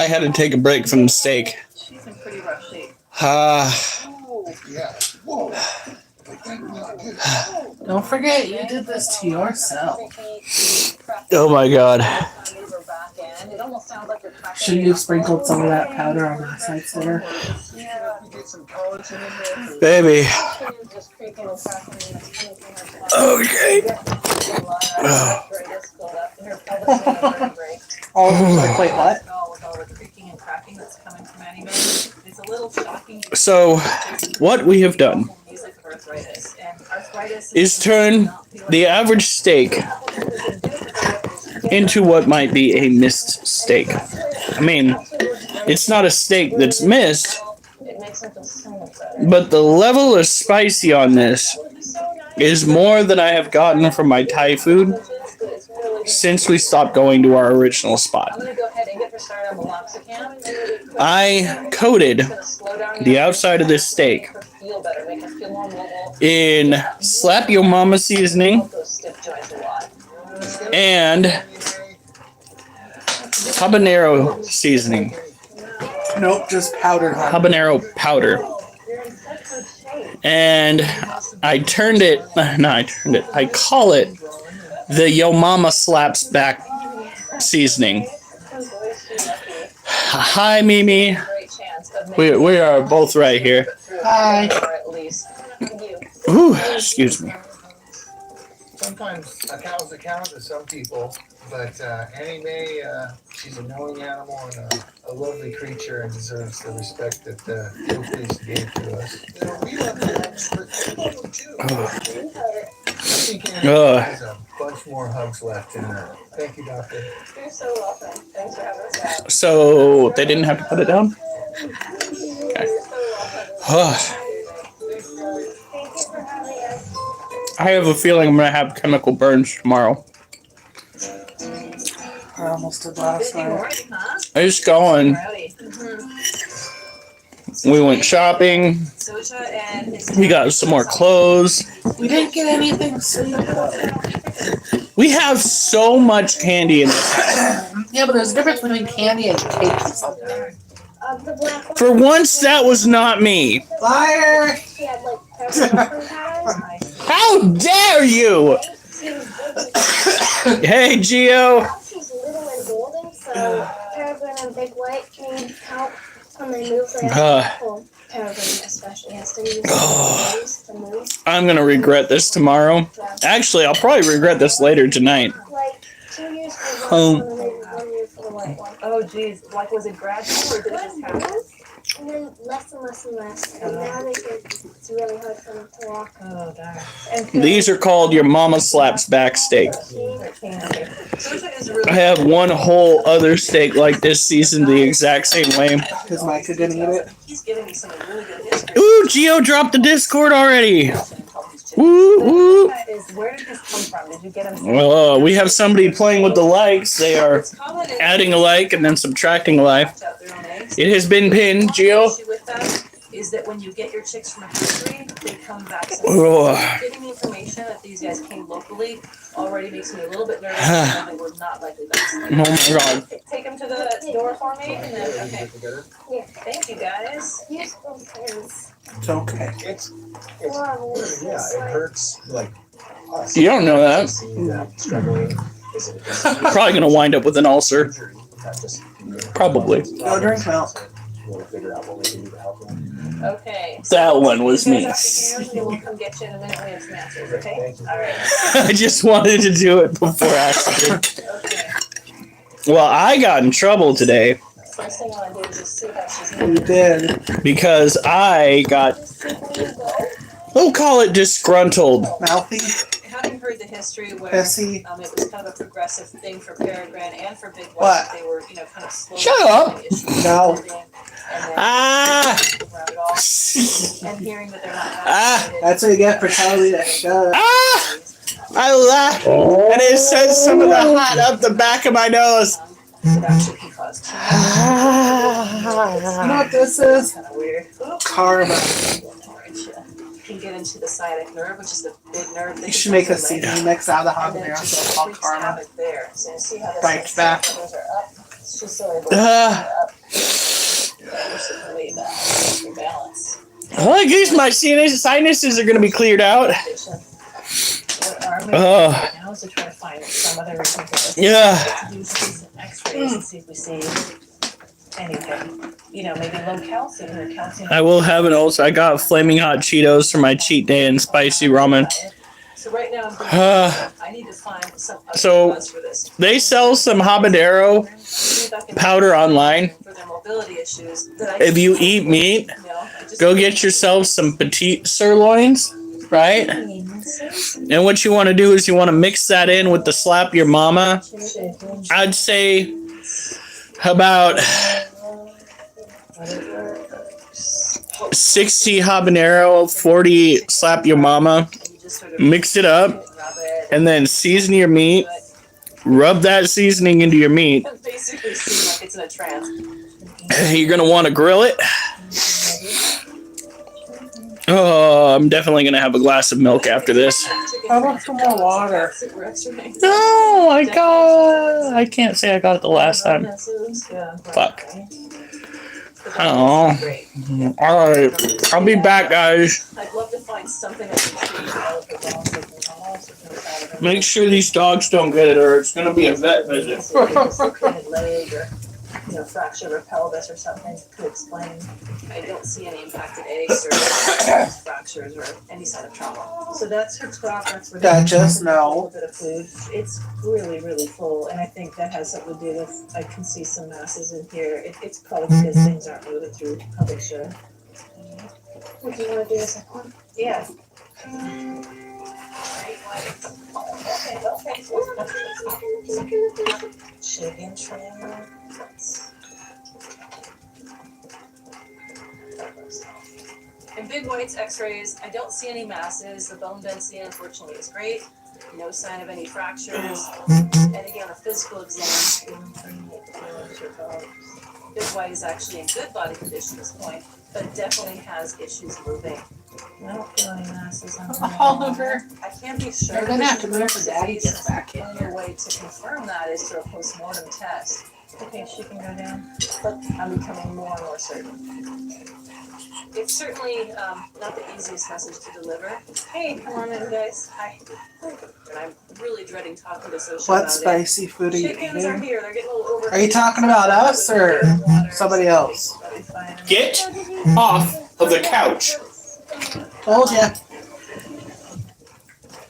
had to take a break from the steak. She's in pretty rough shape. Don't forget, you did this to yourself. Oh my god. Should you have sprinkled some of that powder on last night's dinner? Baby. Okay. Wait, what? So, what we have done is turn the average steak into what might be a missed steak. I mean, it's not a steak that's missed, but the level of spicy on this is more than I have gotten from my Thai food since we stopped going to our original spot. I coated the outside of this steak in Slap Yo Mama seasoning and habanero seasoning. Nope, just powdered. Habanero powder. And I call it the Yo Mama Slaps Back seasoning. Hi, Mimi. We are both right here. Hi. Ooh, excuse me. Sometimes a cow's a cow to some people, but Annie Mae, she's a knowing animal and a lovely creature and deserves the respect that Phil Police gave to us. We love her too. I think Annie has a bunch more hugs left in her. Thank you, Doctor. You're so welcome. Thanks for having us out. So they didn't have to put it down? Okay. I have a feeling I'm going to have chemical burns tomorrow. I almost did last night. It's going. We went shopping. We got some more clothes. We didn't get anything sweet. We have so much candy in this house. Yeah, but there's a difference between candy and cake or something. For once, that was not me. Liar! How dare you? Hey, Gio. She's little and golden, so Peregrine and Big White can help when they move. Peregrine especially has to use to move. I'm going to regret this tomorrow. Actually, I'll probably regret this later tonight. Like 2 years for the white one and maybe 1 year for the white one. Oh, geez. Like, was it gradual or did it just happen? And then less and less and less. And now it's really hard for them to walk. Oh, darn. These are called your mama slaps back steak. I have one whole other steak like this seasoned the exact same way. Because Micah didn't eat it. He's giving me some really good history. Ooh, Gio dropped the Discord already. Woo, woo. Where did this come from? Did you get him? We have somebody playing with the likes. They are adding a like and then subtracting a like. It has been pinned, Gio. With that is that when you get your chicks from a hatchery, they come back. Getting the information that these guys came locally already makes me a little bit nervous. And they were not likely vaccinated. Oh my god. Take them to the door for me, and then okay. Yeah. Thank you guys. Use those hands. It's okay. It's Yeah, it hurts like us. You don't know that. Struggling. Probably going to wind up with an ulcer. Probably. Go drink milk. Okay. That one was me. We'll come get you in a minute. We have some answers, okay? All right. I just wanted to do it before accident. Okay. Well, I got in trouble today First thing I want to do is just see how she's You did. because I got, we'll call it disgruntled. Mouthy. Having heard the history where Pissy. it was kind of a progressive thing for Peregrine and for Big White. What? They were, kind of slowly Shut up. having issues No. with everything, and then Ah! around it all, and hearing that they're not Ah! vaccinated. That's what you get for telling me to shut up. Ah! I laughed, and it sent some of the hot up the back of my nose. It actually can cause You know what this is? kind of weird. Karma. Can get into the sciatic nerve, which is the big nerve. You should make a CD mix out of the habanero, so it's called Karma. There. So you see how the Bites back. sensory are up. It's just so able Ah. up. have. Well, at least my sinuses are going to be cleared out. What our mission Oh. right now is to try to find some other reason for this. Yeah. To do some X-rays and see if we see anything. You know, maybe low calcium or calcium. I will have an ulcer. I got flaming hot Cheetos for my cheat day and spicy ramen. So right now, I need to find some other So- cause for this. They sell some habanero powder online. For their mobility issues that I If you eat meat, go get yourself some petite sirloins, right? And what you want to do is you want to mix that in with the slap your mama. I'd say about 60 habanero, 40 slap your mama. Mix it up and then season your meat. Rub that seasoning into your meat. basically seem like it's in a trance. You're going to want to grill it. Oh, I'm definitely going to have a glass of milk after this. How about some more water? No, I can't say I got it the last time. Fuck. Oh. All right. I'll be back, guys. I'd love to find something that can treat all of the dogs that can almost Make sure these dogs don't get it or it's going to be a vet visit. dislocated leg or fracture of a pelvis or something could explain. I don't see any impacted eggs or fractures or any sign of trauma. So that's her crop. That's where Duchess, a no. little bit of food. It's really, really full, and I think that has something to do with. I can see some masses in here. It's probably because things aren't moving through how they should. Would you want to do a second one? Yeah. Chicken trim. In Big White's x-rays, I don't see any masses. The bone density, unfortunately, is great. No sign of any fractures. And again, a physical exam. Big White is actually in good body condition at this point, but definitely has issues moving. I don't feel any masses on her. Oliver. I can't be sure. You're gonna have to move for Daddy gets back The in. only way to confirm that is through a postmortem test. Okay, she can go down, but I'm becoming more and more certain. It's certainly not the easiest message to deliver. Hey, come on in, guys. Hi. And I'm really dreading talking to Social What about spicy food are you Chickens are eating? here. They're getting a little over. Are you talking about us or somebody else? Get off of the couch. Told ya.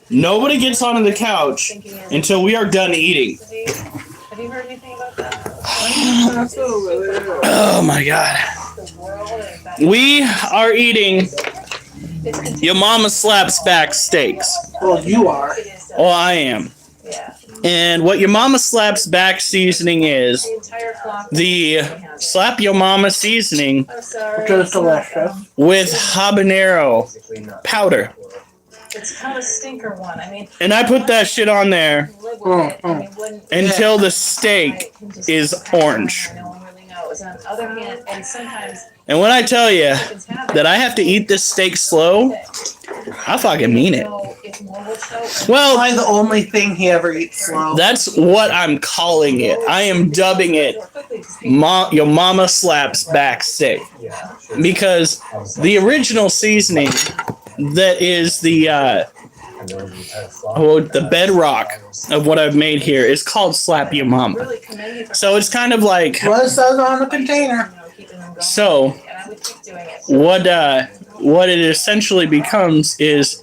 Nobody gets onto the couch until we are done eating. Have you heard anything about that? Oh my god. The world and that We are eating it's your mama slaps back steaks. Well, you are. it is, Well, I am. yeah. And what your mama slaps back seasoning is The entire flock. the slap your mama seasoning I'm sorry. Which is delicious. with habanero powder. It's kind of a stinker one. I mean, And I put that shit on there live with it. I mean, when until the steak I can just- is orange. No one really knows. On the other hand, and sometimes And when I tell you chickens have that I have to eat this steak slow, I fucking mean it. if more will show. Well, Probably the only thing he ever eats slow. that's what I'm calling it. I am dubbing it your mama slaps back steak. Because the original seasoning that is the bedrock of what I've made here is called slap your mama. Really commend you for So it's kind of like What it says on the container. keeping them going. so And I would keep doing it. what it essentially becomes is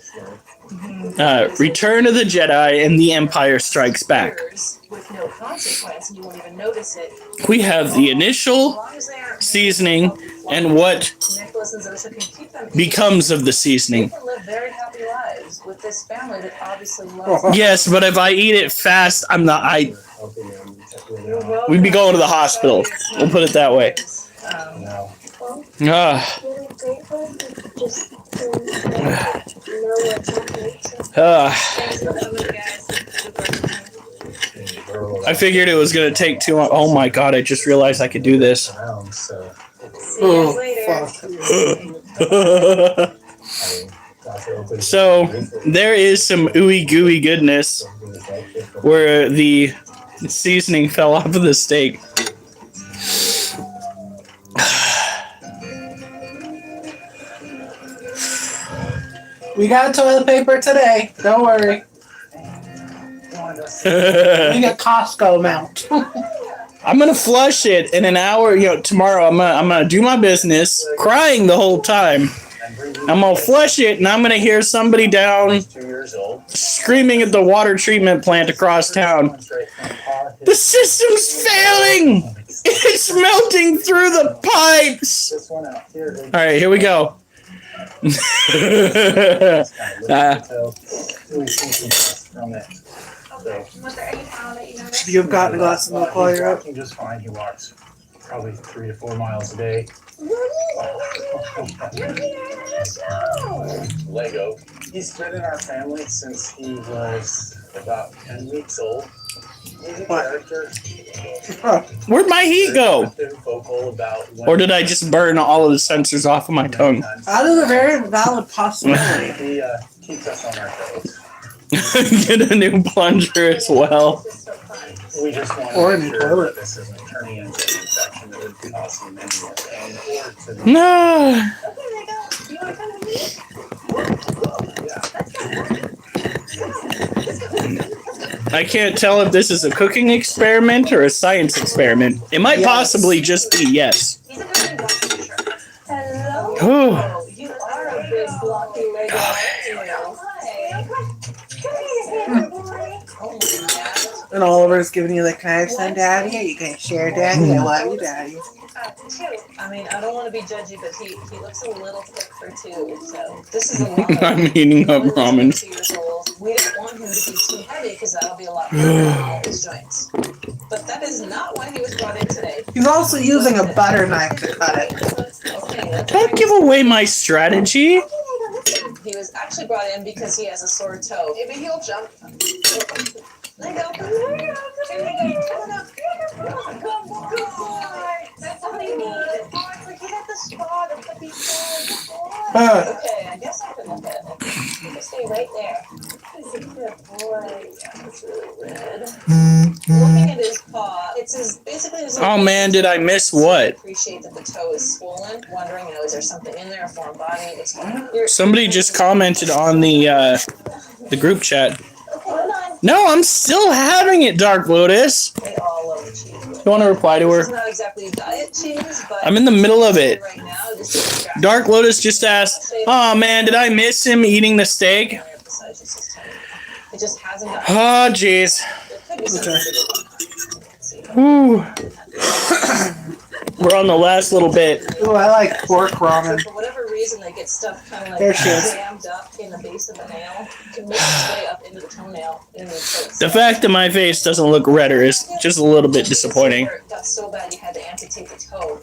Return of the Jedi and The Empire Strikes Back. With no consequence, and you won't even notice it. We have the As initial long as they aren't seasoning and what Nicholas and Zosa can keep them. becomes of the They seasoning. can live very happy lives with this family that obviously loves. Yes, but if I eat it fast, I'm not. We'd be going to the hospital. We'll put it that way. Ah, Really grateful to just know what's happening. So I figured it was gonna take too long. Oh my god! I just realized I could do this. Around, so, See you guys later. So there is some ooey gooey goodness where the seasoning fell off of the steak. We got toilet paper today. Don't worry. We got Costco amount. I'm gonna flush it in an hour. Tomorrow I'm gonna do my business, crying the whole time. I'm gonna flush it, and I'm gonna hear somebody down screaming at the water treatment plant across town. The system's failing. It's melting through the pipes. All right, here we go. You've gotten a glass of milk while you're up. Walking just fine. He walks probably 3 to 4 miles a day. Lego. He's been in our family since he was about 10 weeks old. He's a character. Where'd my heat go? Vocal about Or did I just burn all of the sensors off of my tongue? That is a very valid possibility. He keeps us on our toes. Get a new plunger as well. We just want to Or make in the sure toilet. that this isn't turning into an infection that would cause him any pain or to the No. I can't tell if this is a cooking experiment or a science experiment. It might possibly just be yes. Hello. Oh. You are a big blocky Lego. And Oliver's giving you the can I have some, Daddy? You can share, Daddy. I love you, Daddy. I mean, I don't want to be judgy, but he looks a little thick for 2, so this is a lot. I'm eating up ramen. 2 years old. We don't want him to be too heavy because that'll be a lot harder on all his joints. But that is not why he was brought in today. He's also using a butter knife to cut it. Okay, Don't give away my strategy. he was actually brought in because he has a sore toe. Maybe he'll jump. Lego. That's all you need. Okay, I guess I can look at it. You can stay right there. He's a good boy. Yeah, it's really red. Looking at his paw, it's basically his. Oh man, did I miss what? Appreciate that the toe is swollen. Wondering, is there something in there, a foreign body? Somebody just commented on the group chat. No, I'm still having it, Dark Lotus. They all love the cheese. You want to reply to It's her? not exactly diet cheese, but I'm in the middle of it. right now, this is Dark Lotus just asked, oh man, did I miss him eating the steak? It just hasn't gotten. Oh jeez. There could be something to do. Whew. We're on the last little bit. Ooh, I like pork ramen. For whatever reason, they get stuff kind of like There she is. jammed up in the base of the nail. It can make its way up into the toenail. And The fact that my face doesn't look redder is just a little bit disappointing. It got so bad you had to amputate the toe.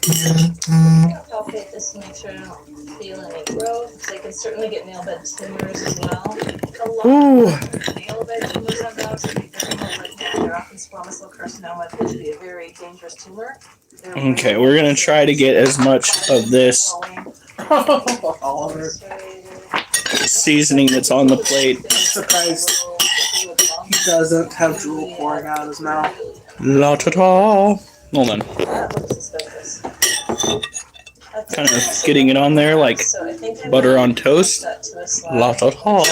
Palpate this to make sure I don't feel any growth. They can certainly get nail bed tumors as well. A lot Ooh. of nail bed tumors are about to be they're often squamous cell carcinoma, which would be a very dangerous tumor. Okay, we're gonna try to get as much of this Oliver. seasoning that's on the plate. I'm surprised he doesn't have drool pouring out of his mouth. La ta ta. Hold on. That looks suspicious. Kind of getting it on there like butter on toast. La ta ta.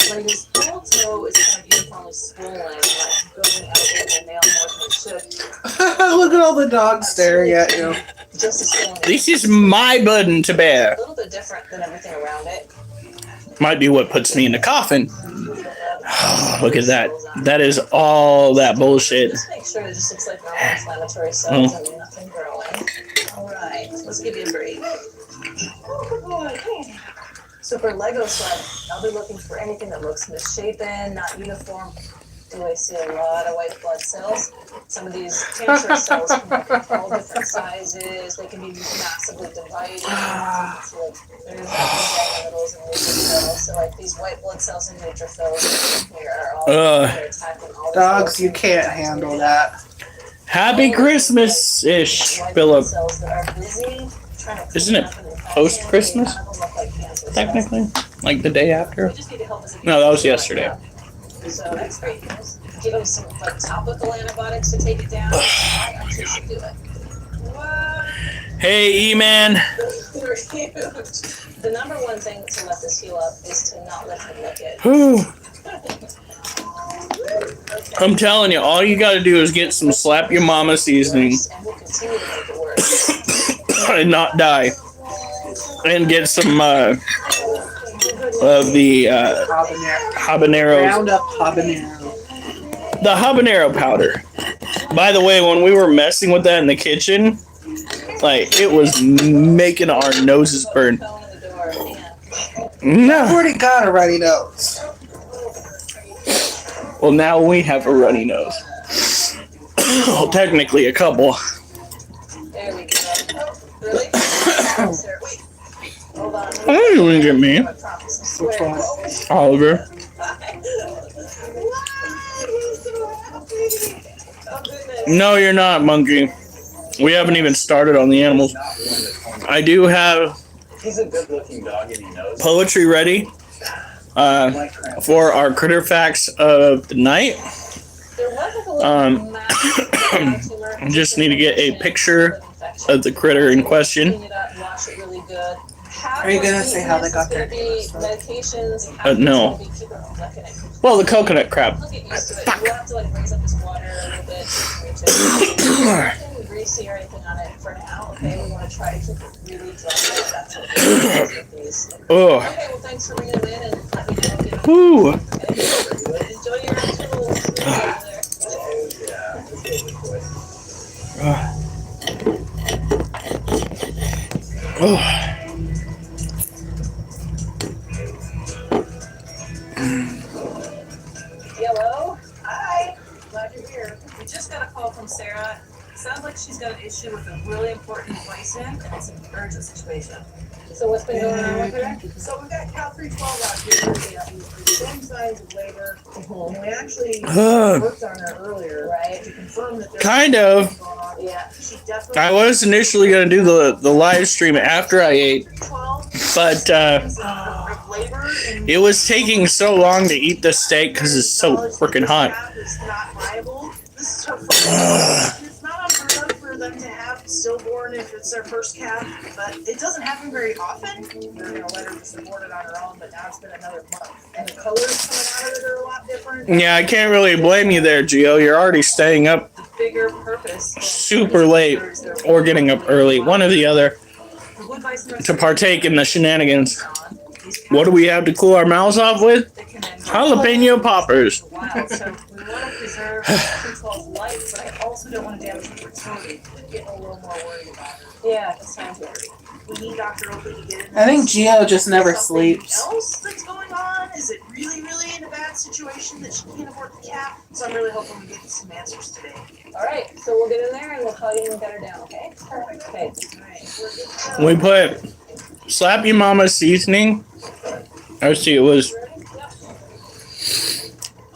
When his whole toe is kind of uniformly swollen, like going out in the nail more than it should. Look at all the dogs staring at you. Just as swollen. This is my burden to bear. A little bit different than everything around it. Might be what puts me in the coffin. Look at that. That is all that bullshit. Just make sure it just looks like normal inflammatory cells and nothing growing. Alright, let's give you a break. Oh, good boy. So for Lego sled, I'll be looking for anything that looks misshapen, not uniform. Do I see a lot of white blood cells? Some of these cancer cells can be all different sizes. They can be massively divided. So like, there's ganglions and neutrophils. So like these white blood cells and neutrophils here are all they're attacking all the Dogs, cells you in the can't body. handle that. Happy Christmas-ish, White Philip. blood cells that are busy trying to Isn't it clean up an infection. post-Christmas? None of them look like cancer cells. Technically? Like the day after? We just need to help us No, that was yesterday. So that's great news. Give them some like topical antibiotics to take it down. I actually should do it. What? Hey, E-Man. They're huge. The number one thing to let this heal up is to not let him lick it. Whew. I'm telling you, all you gotta do is get some slap your mama seasoning And we'll continue to make it worse. and not die. And get some of the habaneros. Ground up habanero. The habanero powder. By the way, when we were messing with that in the kitchen, like, it was making our noses burn. Fell in the door. I've No. already got a runny nose. Well, now we have a runny nose. Well, technically a couple. There we go. Oh, really? Sarah, wait. Hold on. Oh, you wouldn't get me, I promise. I swear. Which one? Oliver. Oh, goodness. No, you're not, Monkey. We haven't even started on the animals. I do have He's a good-looking dog, and he knows. poetry ready for our critter facts of the night. There was like a little massive tumor. I just need to get a picture of the critter in question. Clean it up, wash it really good. Are you gonna say how they got their names? Medications. No. Well, the coconut crab. We'll get used to it. We'll have to like raise up this water a little bit. Nothing greasy or anything on it for now. Okay, we want to try to keep it really dry. That's what we're doing with these. Oh, Okay, well thanks for bringing them in and let me know. Get them. whoo. Enjoy your actual there. Oh. Yellow. Hi. Glad you're here. We just got a call from Sarah. Sounds like she's got an issue with a really important bison, and it's an urgent situation. So what's been going on with her? So we've got Cal 312 out here. He's showing signs of labor. And we actually worked on her earlier, Right. to confirm that there's Kind of. going on. Yeah. She definitely I was initially going to do the live stream after I ate, 12 but signs of labor. And it was taking so long to eat the steak because it's so freaking hot. It's not viable. This is her first. It's not unheard of for them to have stillborn if it's their first calf, but it doesn't happen very often. We're gonna let her just abort it on her own, but now it's been another month, and the colors coming out of it are a lot different. Yeah, I can't really blame you there, Gio. You're already staying up The bigger purpose. super late or getting up early, one or the other, The wood bison to partake in the shenanigans. What do we have to cool our mouths off with? Jalapeno poppers. Wild, so we want to preserve Control's life, but I also don't want to damage her fertility. Getting a little more worried about her. Yeah, that sounds weird. We need Dr. Oakley to get in. I think Gio just never Something sleeps. else that's going on? Is it really, really in a bad situation that she can't abort the calf? So I'm really hoping we get some answers today. All right, so we'll get in there and we'll call you and get her down, okay? Perfect. Okay. All right, we're good to go. We put Slap Your Mama seasoning. Let's see, it was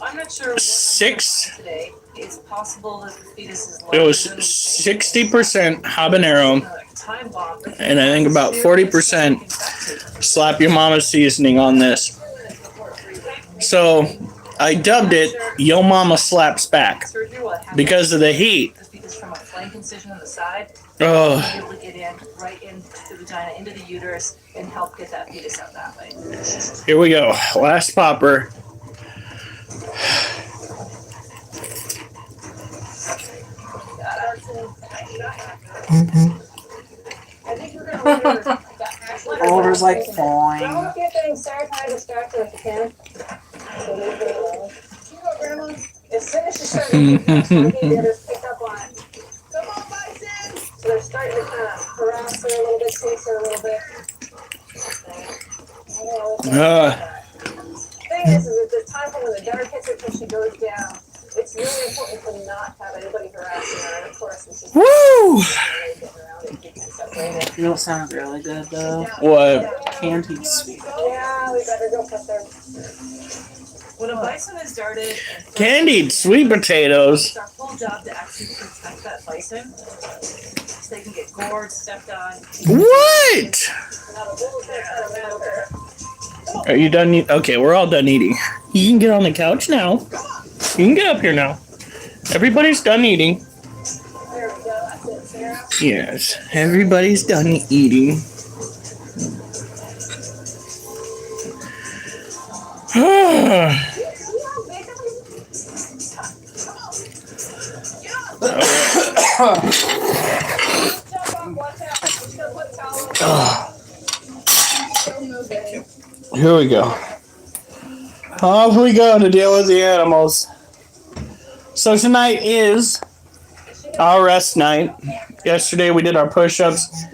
I'm not sure what 6. today. It's possible that the fetus is It was larger than 60% habanero, a time bomb. and I think about 40% Slap Your Mama seasoning on this. So I dubbed it Yo Mama Slaps Back Surgery will happen because of the heat. the fetus from a flank incision on the side. Oh, Be able to get in right into the vagina, into the uterus, and help get that fetus out that way. here we go. Last popper. I think we're gonna let her. Oliver's like, fine. Don't get getting Sarah kind of distracted if you can. So leave her alone. You go, Grandma. As soon as she started making the others picked up on it. Come on, Bison. So they're starting to kind of harass her a little bit, chase her a little bit. Thing is at the time when the dark hits her till she goes down, it's really important to not have anybody harassing her. And of course, this is Woo! really getting around and keeping separated. You know what sounds really good though? What? Candied sweet. Yeah, we better go put their. When a bison is darted, Candied sweet potatoes. it's our whole job to actually protect that bison, so they can get gored, stepped on. What? Are you done? Okay, we're all done eating. You can get on the couch now. You can get up here now. Everybody's done eating. There we go. That's it, Sarah. Yes, everybody's done eating. Here we go. Off we go to deal with the animals. So tonight is our rest night. Yesterday we did our push-ups.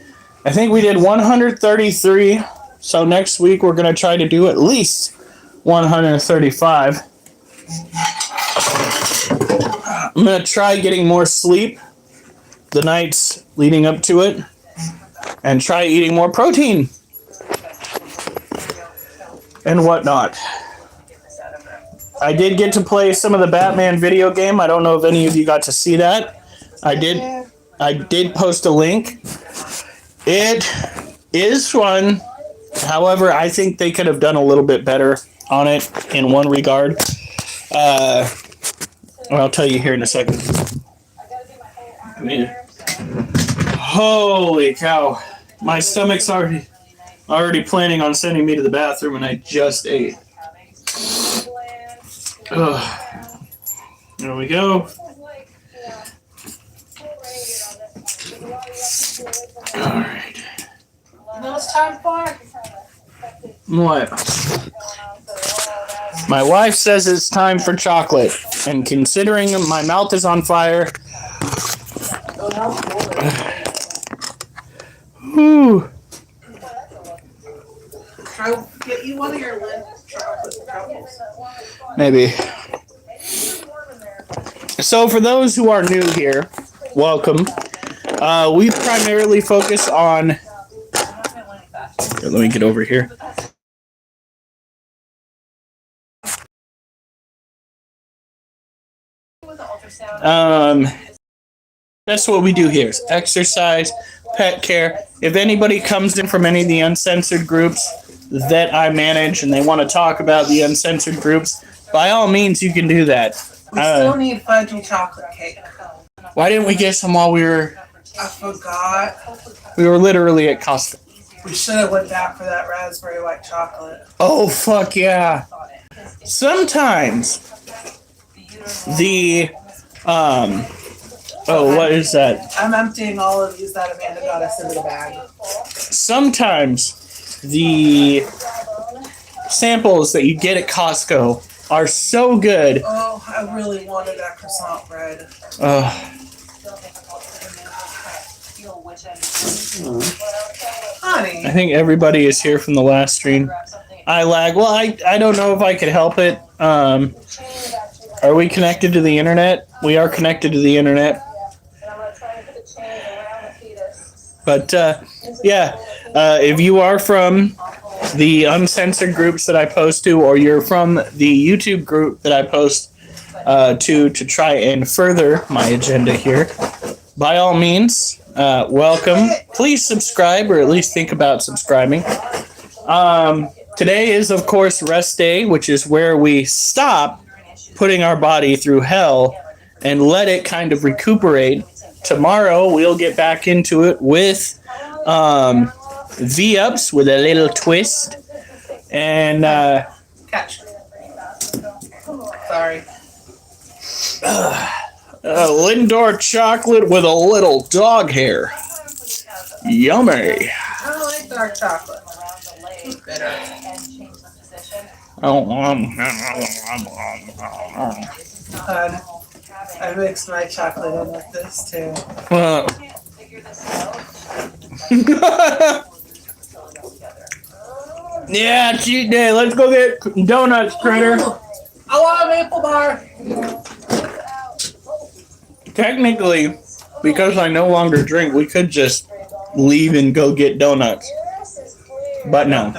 I think we did 133. So next week we're going to try to do at least 135. I'm going to try getting more sleep the nights leading up to it and try eating more protein and whatnot. I did get to play some of the Batman video game. I don't know if any of you got to see that. I did post a link. It is fun. However, I think they could have done a little bit better on it in one regard. I'll tell you here in a second. Holy cow. My stomach's already planning on sending me to the bathroom, and I just ate. There we go. Alright. No, it's time for. What? My wife says it's time for chocolate, and considering my mouth is on fire. Whew. I'll get you one of your Lindt chocolate truffles. Maybe. So for those who are new here, welcome. We primarily focus on... Here, let me get over here. That's what we do here is exercise, pet care. If anybody comes in from any of the uncensored groups that I manage and they want to talk about the uncensored groups, by all means you can do that. We still need fudgy chocolate cake. Why didn't we get some while we were... I forgot. We were literally at Costco. We should have went back for that raspberry white chocolate. Oh, fuck yeah. Sometimes the... Oh, what is that? I'm emptying all of these that Amanda got us into the bag. Sometimes the samples that you get at Costco are so good. Oh, I really wanted that croissant bread. Honey. I think everybody is here from the last stream. I lag. Well, I don't know if I could help it. Are we connected to the internet? We are connected to the internet. But, yeah, if you are from the uncensored groups that I post to, or you're from the YouTube group that I post to try and further my agenda here, by all means, welcome. Please subscribe, or at least think about subscribing. Today is, of course, rest day, which is where we stop putting our body through hell and let it kind of recuperate. Tomorrow, we'll get back into it with V-ups with a little twist. And, Catch. Sorry. Lindor chocolate with a little dog hair. Yummy. I don't like dark chocolate. It's bitter. I mixed my chocolate in with this too. Yeah, cheat day. Let's go get donuts, Critter. I want a maple bar. Technically, because I no longer drink, we could just leave and go get donuts. But no.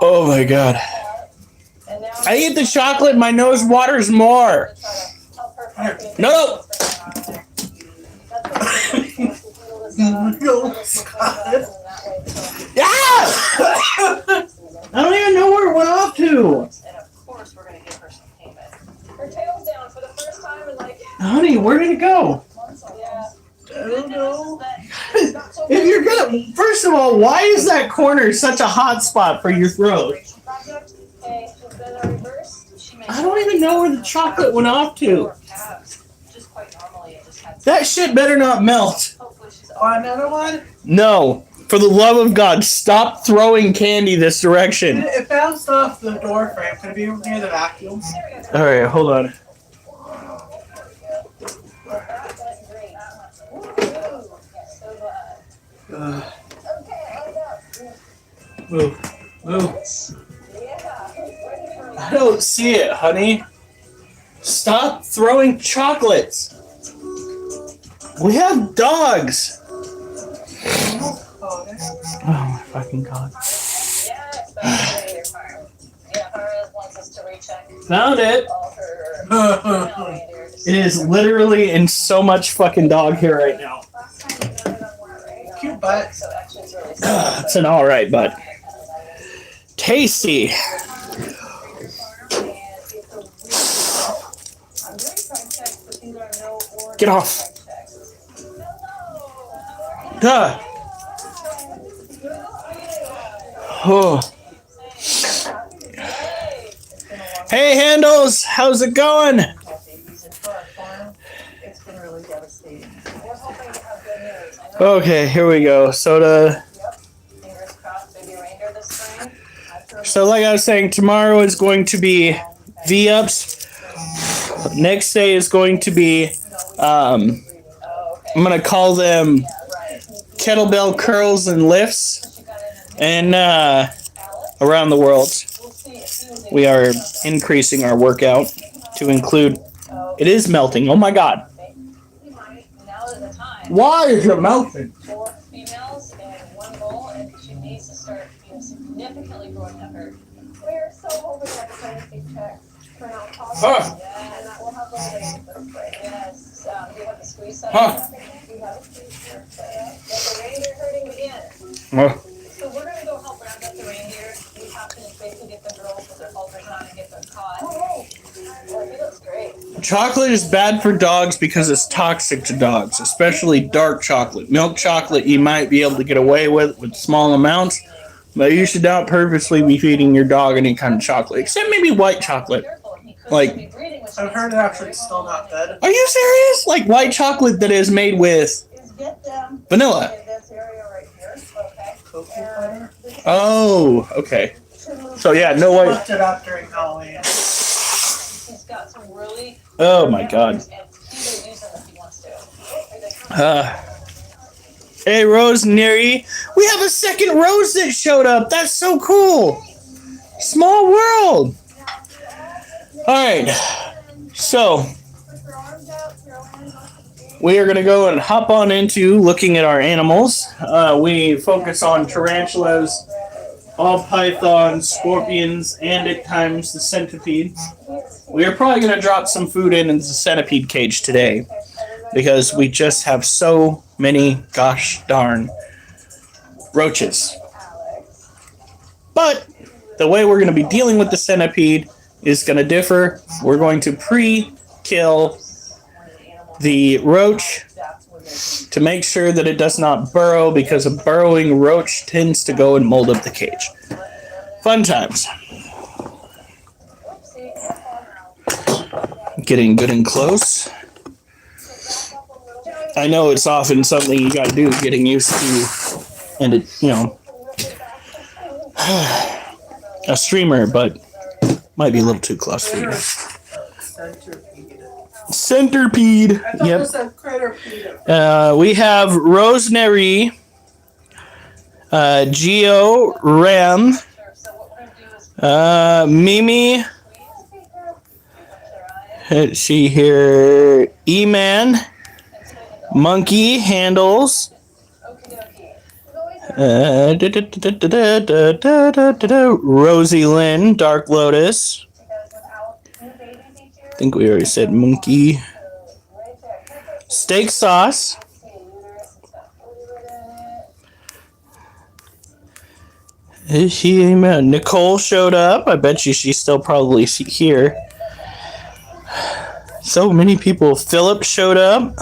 Oh my god. I eat the chocolate, my nose waters more. No. Yeah! I don't even know where it went off to. And of course, we're gonna give her some payment. Her tail's down for the first time in like. Honey, where did it go? Yeah. I don't know. if you're gonna, first of all, why is that corner such a hot spot for your throat? I don't even know where the chocolate went off to. That shit better not melt. Oh, another one? No. For the love of God, stop throwing candy this direction. It bounced off the door frame. Could it be near the vacuum? Alright, hold on. Move. Move. I don't see it, honey. Stop throwing chocolates. We have dogs. Oh my fucking God. Found it. It is literally in so much fucking dog hair right now. Cute butt. It's an alright butt. Tasty. Get off. Duh. Oh. Hey, Handles, how's it going? Okay, here we go. Soda. So, like I was saying, tomorrow is going to be V-ups. Next day is going to be, I'm going to call them kettlebell curls and lifts. And around the world, we are increasing our workout to include, it is melting. Oh my God. Why is it melting? 4 females and 1 bull, and she needs to start significantly growing that herd. We're so hoping that the pregnancy checks turn out positive. Huh. And that will help us this way. Yes, do you have the squeeze set? Huh. We have a future. Let the reindeer herding begin. Oh. So we're gonna go help round up the reindeer. We have to basically get the girls with their halters on and get them caught. Oh, he looks great. Chocolate is bad for dogs because it's toxic to dogs, especially dark chocolate. Milk chocolate you might be able to get away with small amounts, but you should not purposely be feeding your dog any kind of chocolate, except maybe white chocolate. Like, I've heard it actually still not good. are you serious? Like white chocolate that is made with vanilla. Oh, okay. So yeah, no white. Looked it up during Halloween. He's got some really Oh my God. and he will use them if he wants to. Hey, Rose Neri. We have a second Rose that showed up. That's so cool. Small world. All right. So we are going to go and hop on into looking at our animals. We focus on tarantulas, ball pythons, scorpions, and at times the centipede. We are probably going to drop some food into the centipede cage today because we just have so many gosh darn roaches. But the way we're going to be dealing with the centipede is going to differ. We're going to pre-kill the roach to make sure that it does not burrow, because a burrowing roach tends to go and mold up the cage. Fun times. Getting good and close. I know it's often something you got to do, getting used to, and it, you know, a streamer, but might be a little too close for you. Centipede. I thought Yep. it said critterpede. We have Rosemary, Geo, Ram, Mimi. Let's see here. E-Man, Monkey, Handles. Rosie Lynn, Dark Lotus. I think we already said Monkey. Steak Sauce. Is she? Nicole showed up. I bet you she's still probably here. So many people. Philip showed up.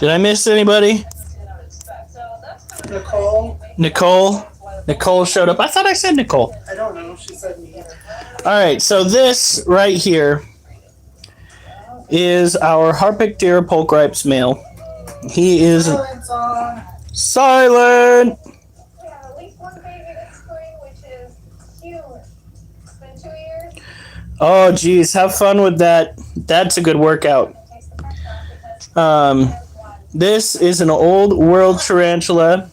Did I miss anybody? Nicole. Nicole showed up. I thought I said Nicole. I don't know. She said me. All right, so this right here is our Harpic Deer Polk Ripes male. He is silent. We have at least one baby this spring, which is huge. It's been 2 years. Oh, geez, have fun with that. That's a good workout. This is an old world tarantula.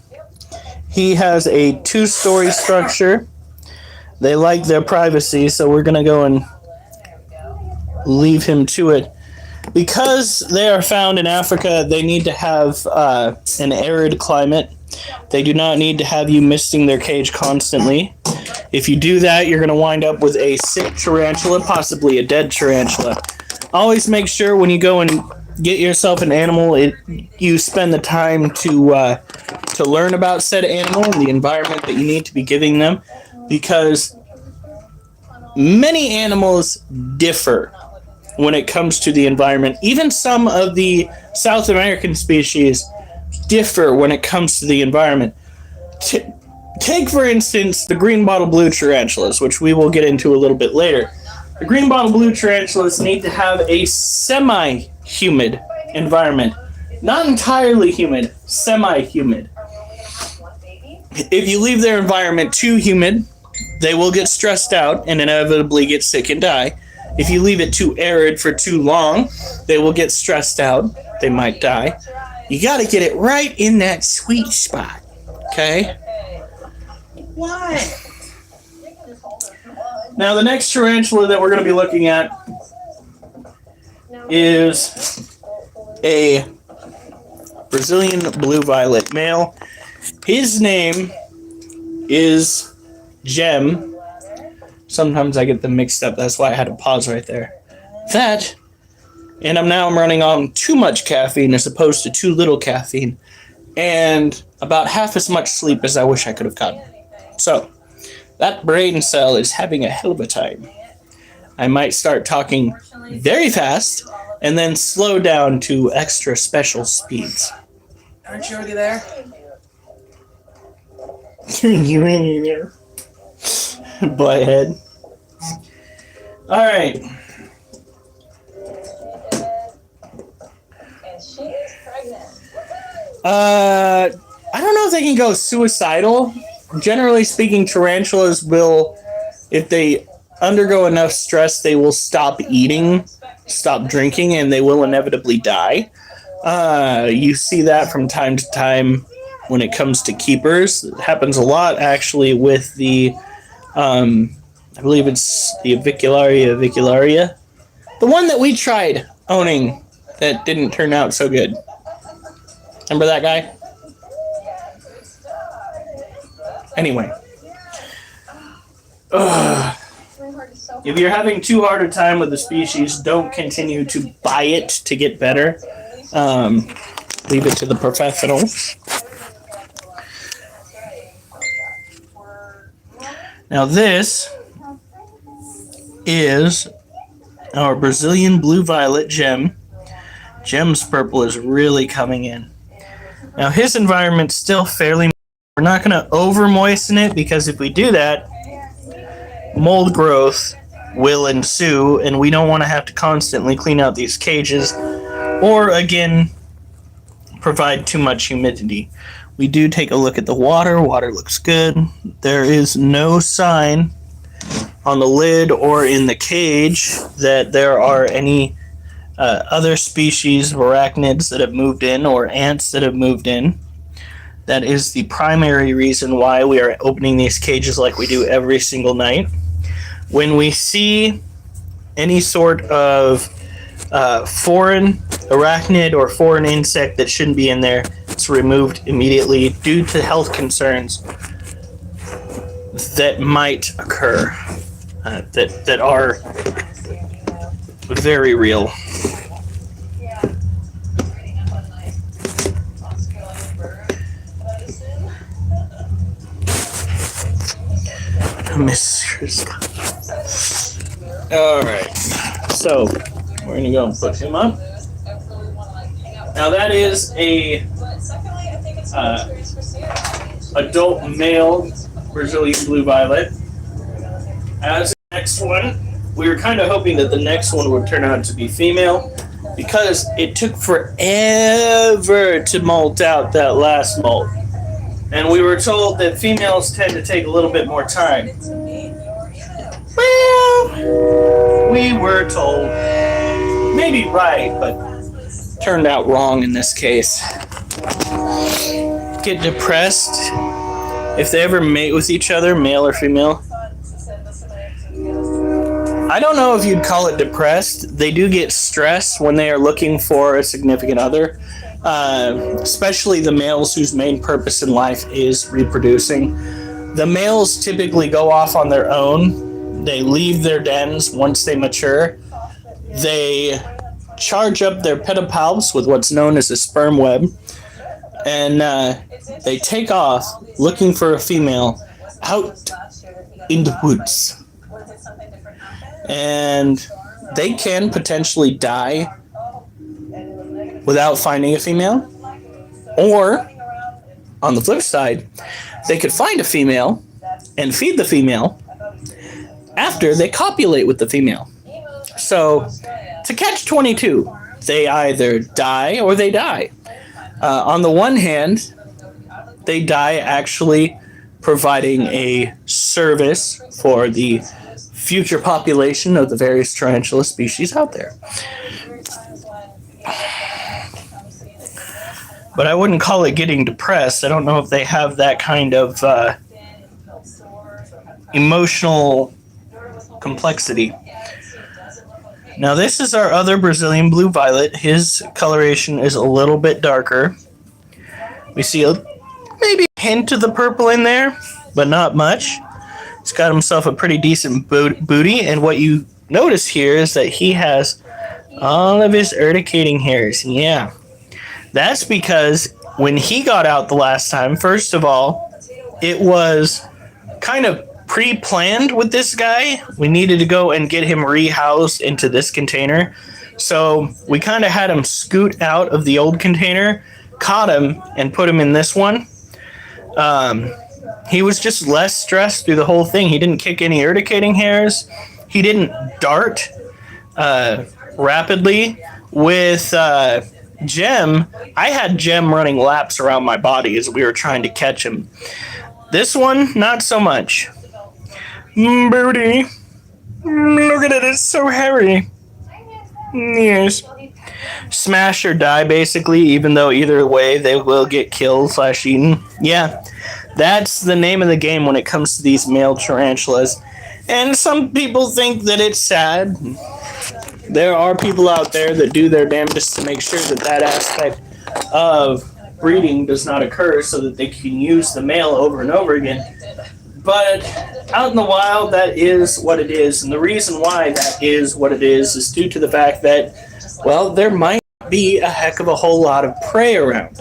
He has a 2-story structure. They like their privacy, so we're going to go and leave him to it. Because they are found in Africa, they need to have an arid climate. They do not need to have you misting their cage constantly. If you do that, you're going to wind up with a sick tarantula, possibly a dead tarantula. Always make sure when you go and get yourself an animal, you spend the time to learn about said animal and the environment that you need to be giving them, because many animals differ when it comes to the environment. Even some of the South American species differ when it comes to the environment. Take, for instance, the green bottle blue tarantulas, which we will get into a little bit later. The green bottle blue tarantulas need to have a semi-humid environment. Not entirely humid, semi-humid. If you leave their environment too humid, they will get stressed out and inevitably get sick and die. If you leave it too arid for too long, they will get stressed out. They might die. You got to get it right in that sweet spot. Okay? What? Now, the next tarantula that we're going to be looking at is a Brazilian blue violet male. His name is Gem. Sometimes I get them mixed up. That's why I had to pause right there. That, and I'm running on too much caffeine as opposed to too little caffeine, and about half as much sleep as I wish I could have gotten. So, that brain cell is having a hell of a time. I might start talking very fast and then slow down to extra special speeds. Aren't you already there? You in there? Butthead. Alright. And she is pregnant. I don't know if they can go suicidal. Generally speaking, tarantulas will, if they undergo enough stress, they will stop eating, stop drinking, and they will inevitably die. You see that from time to time when it comes to keepers. It happens a lot, actually, with the, I believe it's the Avicularia. The one that we tried owning that didn't turn out so good. Remember that guy? Anyway. If you're having too hard a time with the species, don't continue to buy it to get better. Leave it to the professionals. Now this is our Brazilian blue violet Gem. Gem's purple is really coming in. Now his environment's still fairly. We're not going to over moisten it, because if we do that, mold growth will ensue, and we don't want to have to constantly clean out these cages or again provide too much humidity. We do take a look at the water. Water looks good. There is no sign on the lid or in the cage that there are any other species of arachnids that have moved in or ants that have moved in. That is the primary reason why we are opening these cages like we do every single night. When we see any sort of foreign arachnid or foreign insect that shouldn't be in there, it's removed immediately due to health concerns that might occur, that are very real. Miss All right, so we're gonna go and put him up. Now that is a But secondly, I think it's a good experience for Sierra. adult male Brazilian blue violet. As the next one, we were kind of hoping that the next one would turn out to be female because it took forever to molt out that last molt. And we were told that females tend to take a little bit more time. Well, we were told. Maybe right, but turned out wrong in this case. Get depressed if they ever mate with each other, male or female. I don't know if you'd call it depressed. They do get stressed when they are looking for a significant other, especially the males whose main purpose in life is reproducing. The males typically go off on their own. They leave their dens once they mature. They charge up their pedipalps with what's known as a sperm web, and they take off looking for a female out in the woods. And they can potentially die without finding a female. Or, on the flip side, they could find a female and feed the female after they copulate with the female. So, it's a catch-22. They either die or they die. On the one hand, they die actually providing a service for the future population of the various tarantula species out there. But I wouldn't call it getting depressed. I don't know if they have that kind of emotional complexity. Now this is our other Brazilian blue violet. His coloration is a little bit darker. We see maybe a hint of the purple in there, but not much. He's got himself a pretty decent booty, and what you notice here is that he has all of his urticating hairs. Yeah, that's because when he got out the last time, first of all, it was kind of pre-planned with this guy. We needed to go and get him rehoused into this container. So we kind of had him scoot out of the old container, caught him, and put him in this one. He was just less stressed through the whole thing. He didn't kick any urticating hairs. He didn't dart rapidly. With Gem, I had Gem running laps around my body as we were trying to catch him. This one, not so much. Booty. Look at it, it's so hairy. Yes. Smash or die, basically, even though either way they will get killed / eaten. Yeah, that's the name of the game when it comes to these male tarantulas. And some people think that it's sad. There are people out there that do their damnedest to make sure that that aspect of breeding does not occur so that they can use the male over and over again. But out in the wild, that is what it is. And the reason why that is what it is due to the fact that, well, there might be a heck of a whole lot of prey around.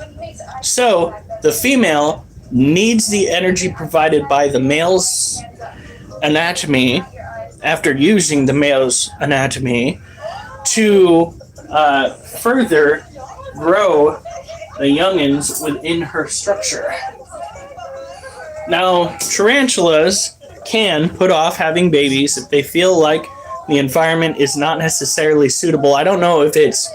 So the female needs the energy provided by the male's anatomy after using the male's anatomy to further grow the youngins within her structure. Now, tarantulas can put off having babies if they feel like the environment is not necessarily suitable. I don't know if it's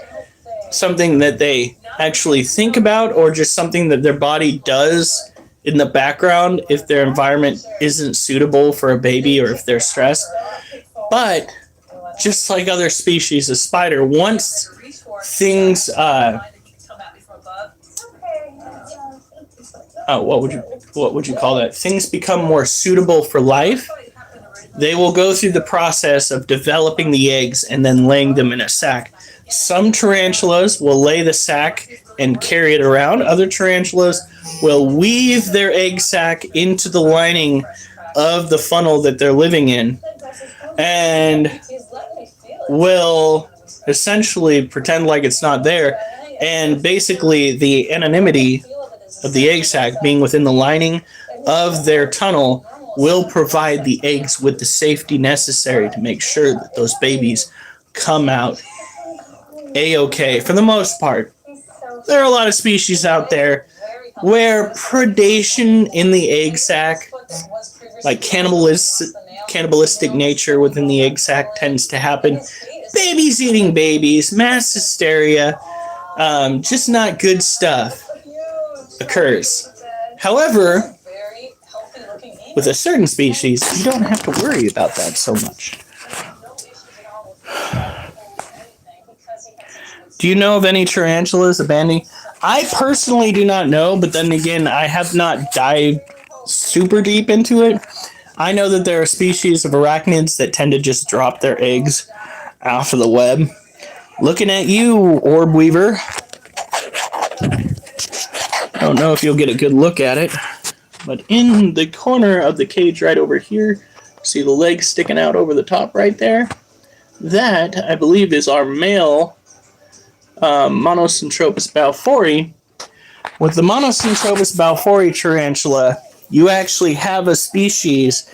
something that they actually think about or just something that their body does in the background if their environment isn't suitable for a baby or if they're stressed. But just like other species of spider, once things what would you call that? Things become more suitable for life. They will go through the process of developing the eggs and then laying them in a sack. Some tarantulas will lay the sack and carry it around. Other tarantulas will weave their egg sac into the lining of the funnel that they're living in and will essentially pretend like it's not there. And basically the anonymity of the egg sac being within the lining of their tunnel will provide the eggs with the safety necessary to make sure that those babies come out A-okay for the most part. there are a lot of species out there where predation in the egg sac, like cannibalistic nature within the egg sac, tends to happen. Babies eating babies, mass hysteria, just not good stuff occurs. However, with a certain species, you don't have to worry about that so much. Do you know of any tarantulas abandoning? I personally do not know, but then again, I have not dived super deep into it. I know that there are species of arachnids that tend to just drop their eggs off of the web. Looking at you, orb weaver. I don't know if you'll get a good look at it, but in the corner of the cage right over here, see the legs sticking out over the top right there? That, I believe, is our male Monocentropas balfouri. With the Monocentropas balfouri tarantula, you actually have a species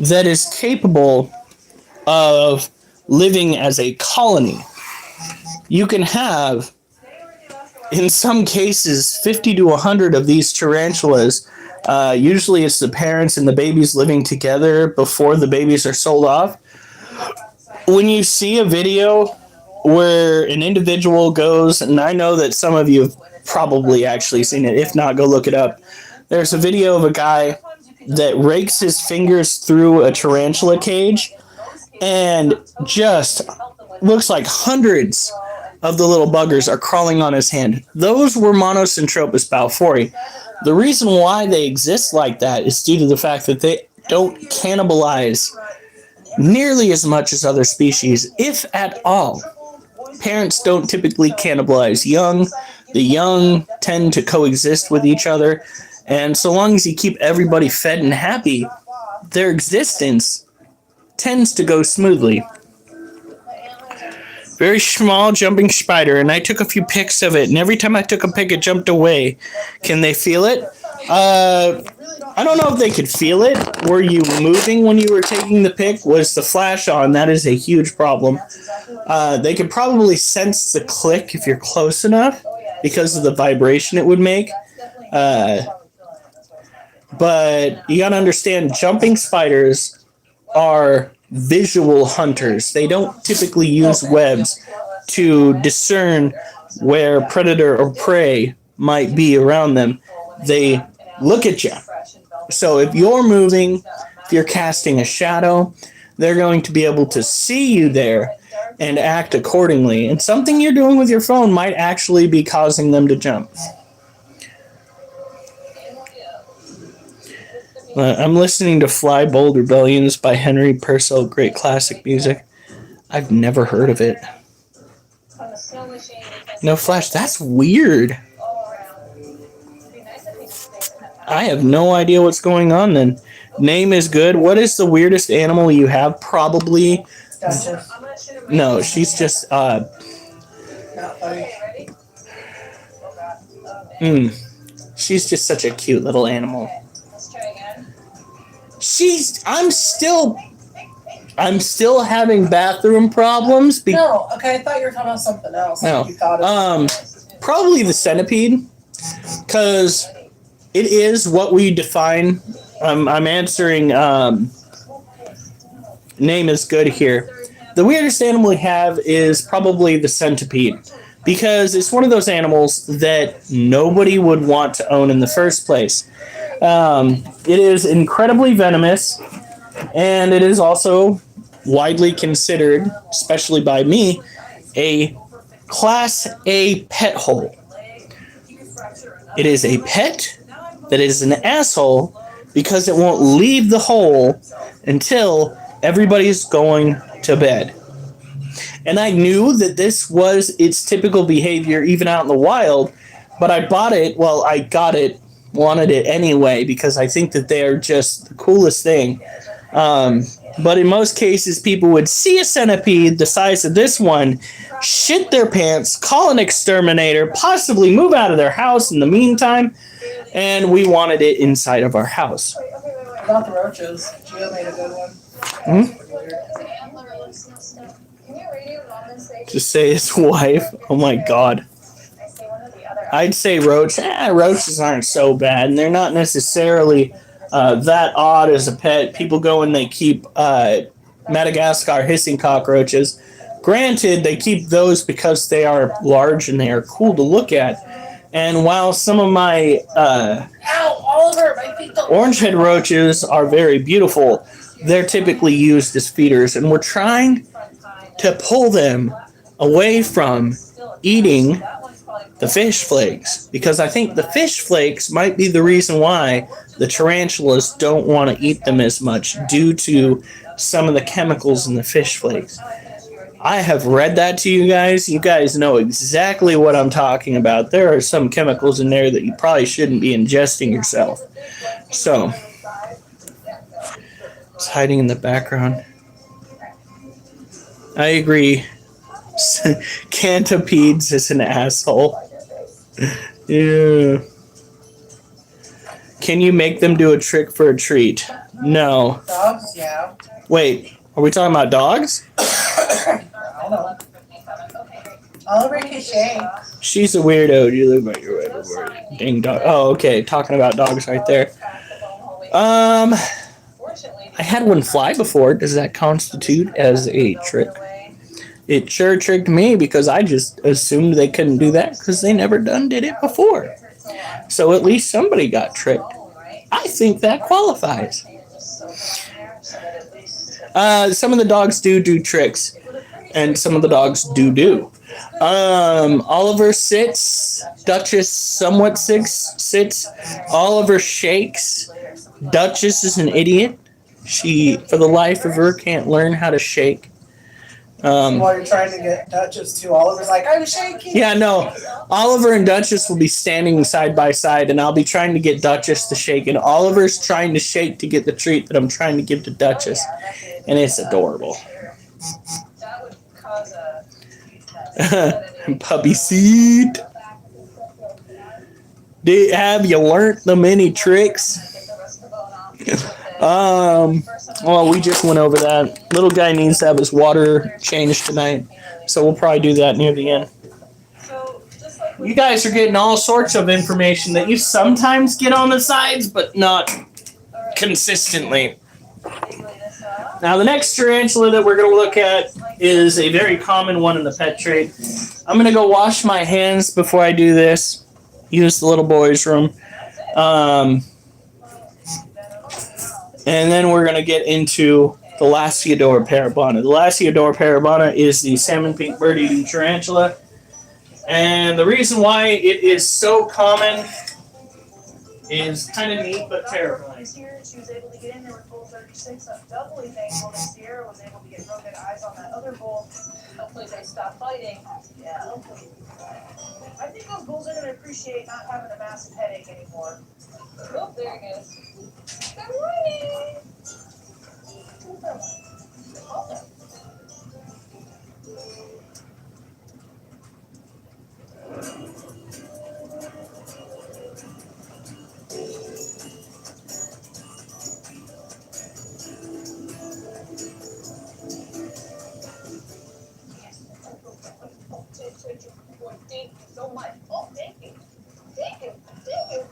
that is capable of living as a colony. You can have, in some cases, 50 to 100 of these tarantulas. Usually it's the parents and the babies living together before the babies are sold off. When you see a video where an individual goes, and I know that some of you have probably actually seen it, if not, go look it up. There's a video of a guy that rakes his fingers through a tarantula cage and just looks like hundreds of the little buggers are crawling on his hand. Those were Monocentropas balfouri. The reason why they exist like that is due to the fact that they don't cannibalize nearly as much as other species, if at all. Parents don't typically cannibalize young. The young tend to coexist with each other. And so long as you keep everybody fed and happy, their existence tends to go smoothly. Very small jumping spider, and I took a few pics of it, and every time I took a pic, it jumped away. Can they feel it? I don't know if they could feel it. Were you moving when you were taking the pic? Was the flash on? That is a huge problem. They could probably sense the click if you're close enough because of the vibration it would make. But you gotta understand, jumping spiders are visual hunters. They don't typically use webs to discern where predator or prey might be around them. They look at you. So if you're moving, if you're casting a shadow, they're going to be able to see you there and act accordingly. And something you're doing with your phone might actually be causing them to jump. I'm listening to Fly Bold Rebellions by Henry Purcell, great classic music. I've never heard of it. No Flash, that's weird. I have no idea what's going on then. Name is good. What is the weirdest animal you have? Probably. No, she's just Not funny. She's just such a cute little animal. I'm still having bathroom problems. No, okay, I thought you were talking about something else. No. You thought of Probably the centipede, because it is what we define. I'm answering. Name is good here. The weirdest animal we have is probably the centipede, because it's one of those animals that nobody would want to own in the first place. It is incredibly venomous, and it is also widely considered, especially by me, a Class A pet hole. It is a pet that is an asshole because it won't leave the hole until everybody's going to bed. And I knew that this was its typical behavior even out in the wild, but I got it, wanted it anyway, because I think that they are just the coolest thing. But in most cases, people would see a centipede the size of this one, shit their pants, call an exterminator, possibly move out of their house in the meantime, and we wanted it inside of our house. about the roaches. Gio made a good one. Just say his wife. Oh my god. I'd say roaches aren't so bad, and they're not necessarily that odd as a pet. People go and they keep Madagascar hissing cockroaches. Granted, they keep those because they are large and they are cool to look at. And while some of my orange head roaches are very beautiful, they're typically used as feeders, and we're trying to pull them away from eating the fish flakes, because I think the fish flakes might be the reason why the tarantulas don't want to eat them as much, due to some of the chemicals in the fish flakes. I have read that to you guys. You guys know exactly what I'm talking about. There are some chemicals in there that you probably shouldn't be ingesting yourself. So, it's hiding in the background. I agree. Cantipedes is an asshole. Yeah. Can you make them do a trick for a treat? No. Dogs, yeah. Wait, are we talking about dogs? I don't know. Oliver Cachet. She's a weirdo. You live by your word. Dang dog. Oh, okay. Talking about dogs right there. I had one fly before. Does that constitute as a trick? It sure tricked me, because I just assumed they couldn't do that because they never did it before. So at least somebody got tricked. I think that qualifies. Some of the dogs do tricks, and some of the dogs do. Oliver sits. Duchess somewhat sits. Oliver shakes. Duchess is an idiot. She, for the life of her, can't learn how to shake. While you're trying to get Duchess to Oliver's like, I'm shaking. Yeah, no. Oliver and Duchess will be standing side by side, and I'll be trying to get Duchess to shake, and Oliver's trying to shake to get the treat that I'm trying to give to Duchess, and it's adorable. That would cause a Puppy seat. Have you learnt the many tricks? Well, we just went over that. Little guy needs to have his water changed tonight, so we'll probably do that near the end. You guys are getting all sorts of information that you sometimes get on the sides, but not consistently. Now, the next tarantula that we're going to look at is a very common one in the pet trade. I'm going to go wash my hands before I do this. Use the little boys' room. And then we're going to get into the Lasiodora parabana. The Lasiodora parabana is the salmon pink bird-eating tarantula. And the reason why it is so common is kind of neat but terrifying. She was able to get in there with bull 36. I'm doubly thankful that Sierra was able to get real good eyes on that other bull. hopefully they stop fighting. Yeah, hopefully. I think those bulls are going to appreciate not having a massive headache anymore. Oh, there he goes. Good morning. Thank you so much. Oh, thank you. Thank you. Thank you.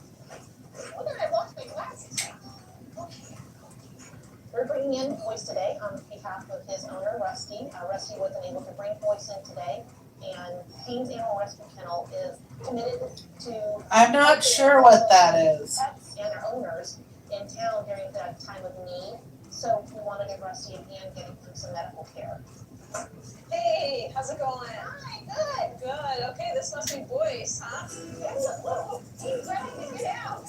Oh, then I lost my glasses. Okay. We're bringing in Boyce today on behalf of his owner, Rusty. Rusty wasn't able to bring Boyce in today, and Haynes Animal Rescue Kennel is committed to. I'm not sure what that is. Pets and their owners in town during that time of need. So we want to give Rusty a hand getting him some medical care. Hey, how's it going? Hi, good. Good. Okay, this must be Boyce, huh? He's ready to get out.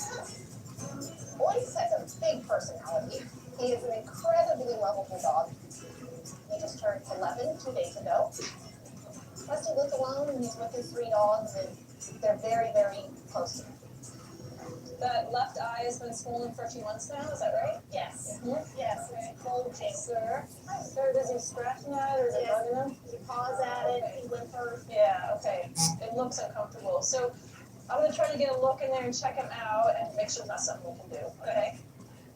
Boyce has a big personality. He is an incredibly lovable dog. He just turned 11 2 days ago. Rusty lives alone and he's with his 3 dogs, and they're very, very close to him. That left eye has been swollen for a few months now, is that right? Yes. Mm-hmm. Yes, it's bulging. Sir, does he scratching at it or is it bugging him? He paws at it, he whimpers. Yeah, okay. It looks uncomfortable. So I'm going to try to get a look in there and check him out and make sure that's something we can do, okay?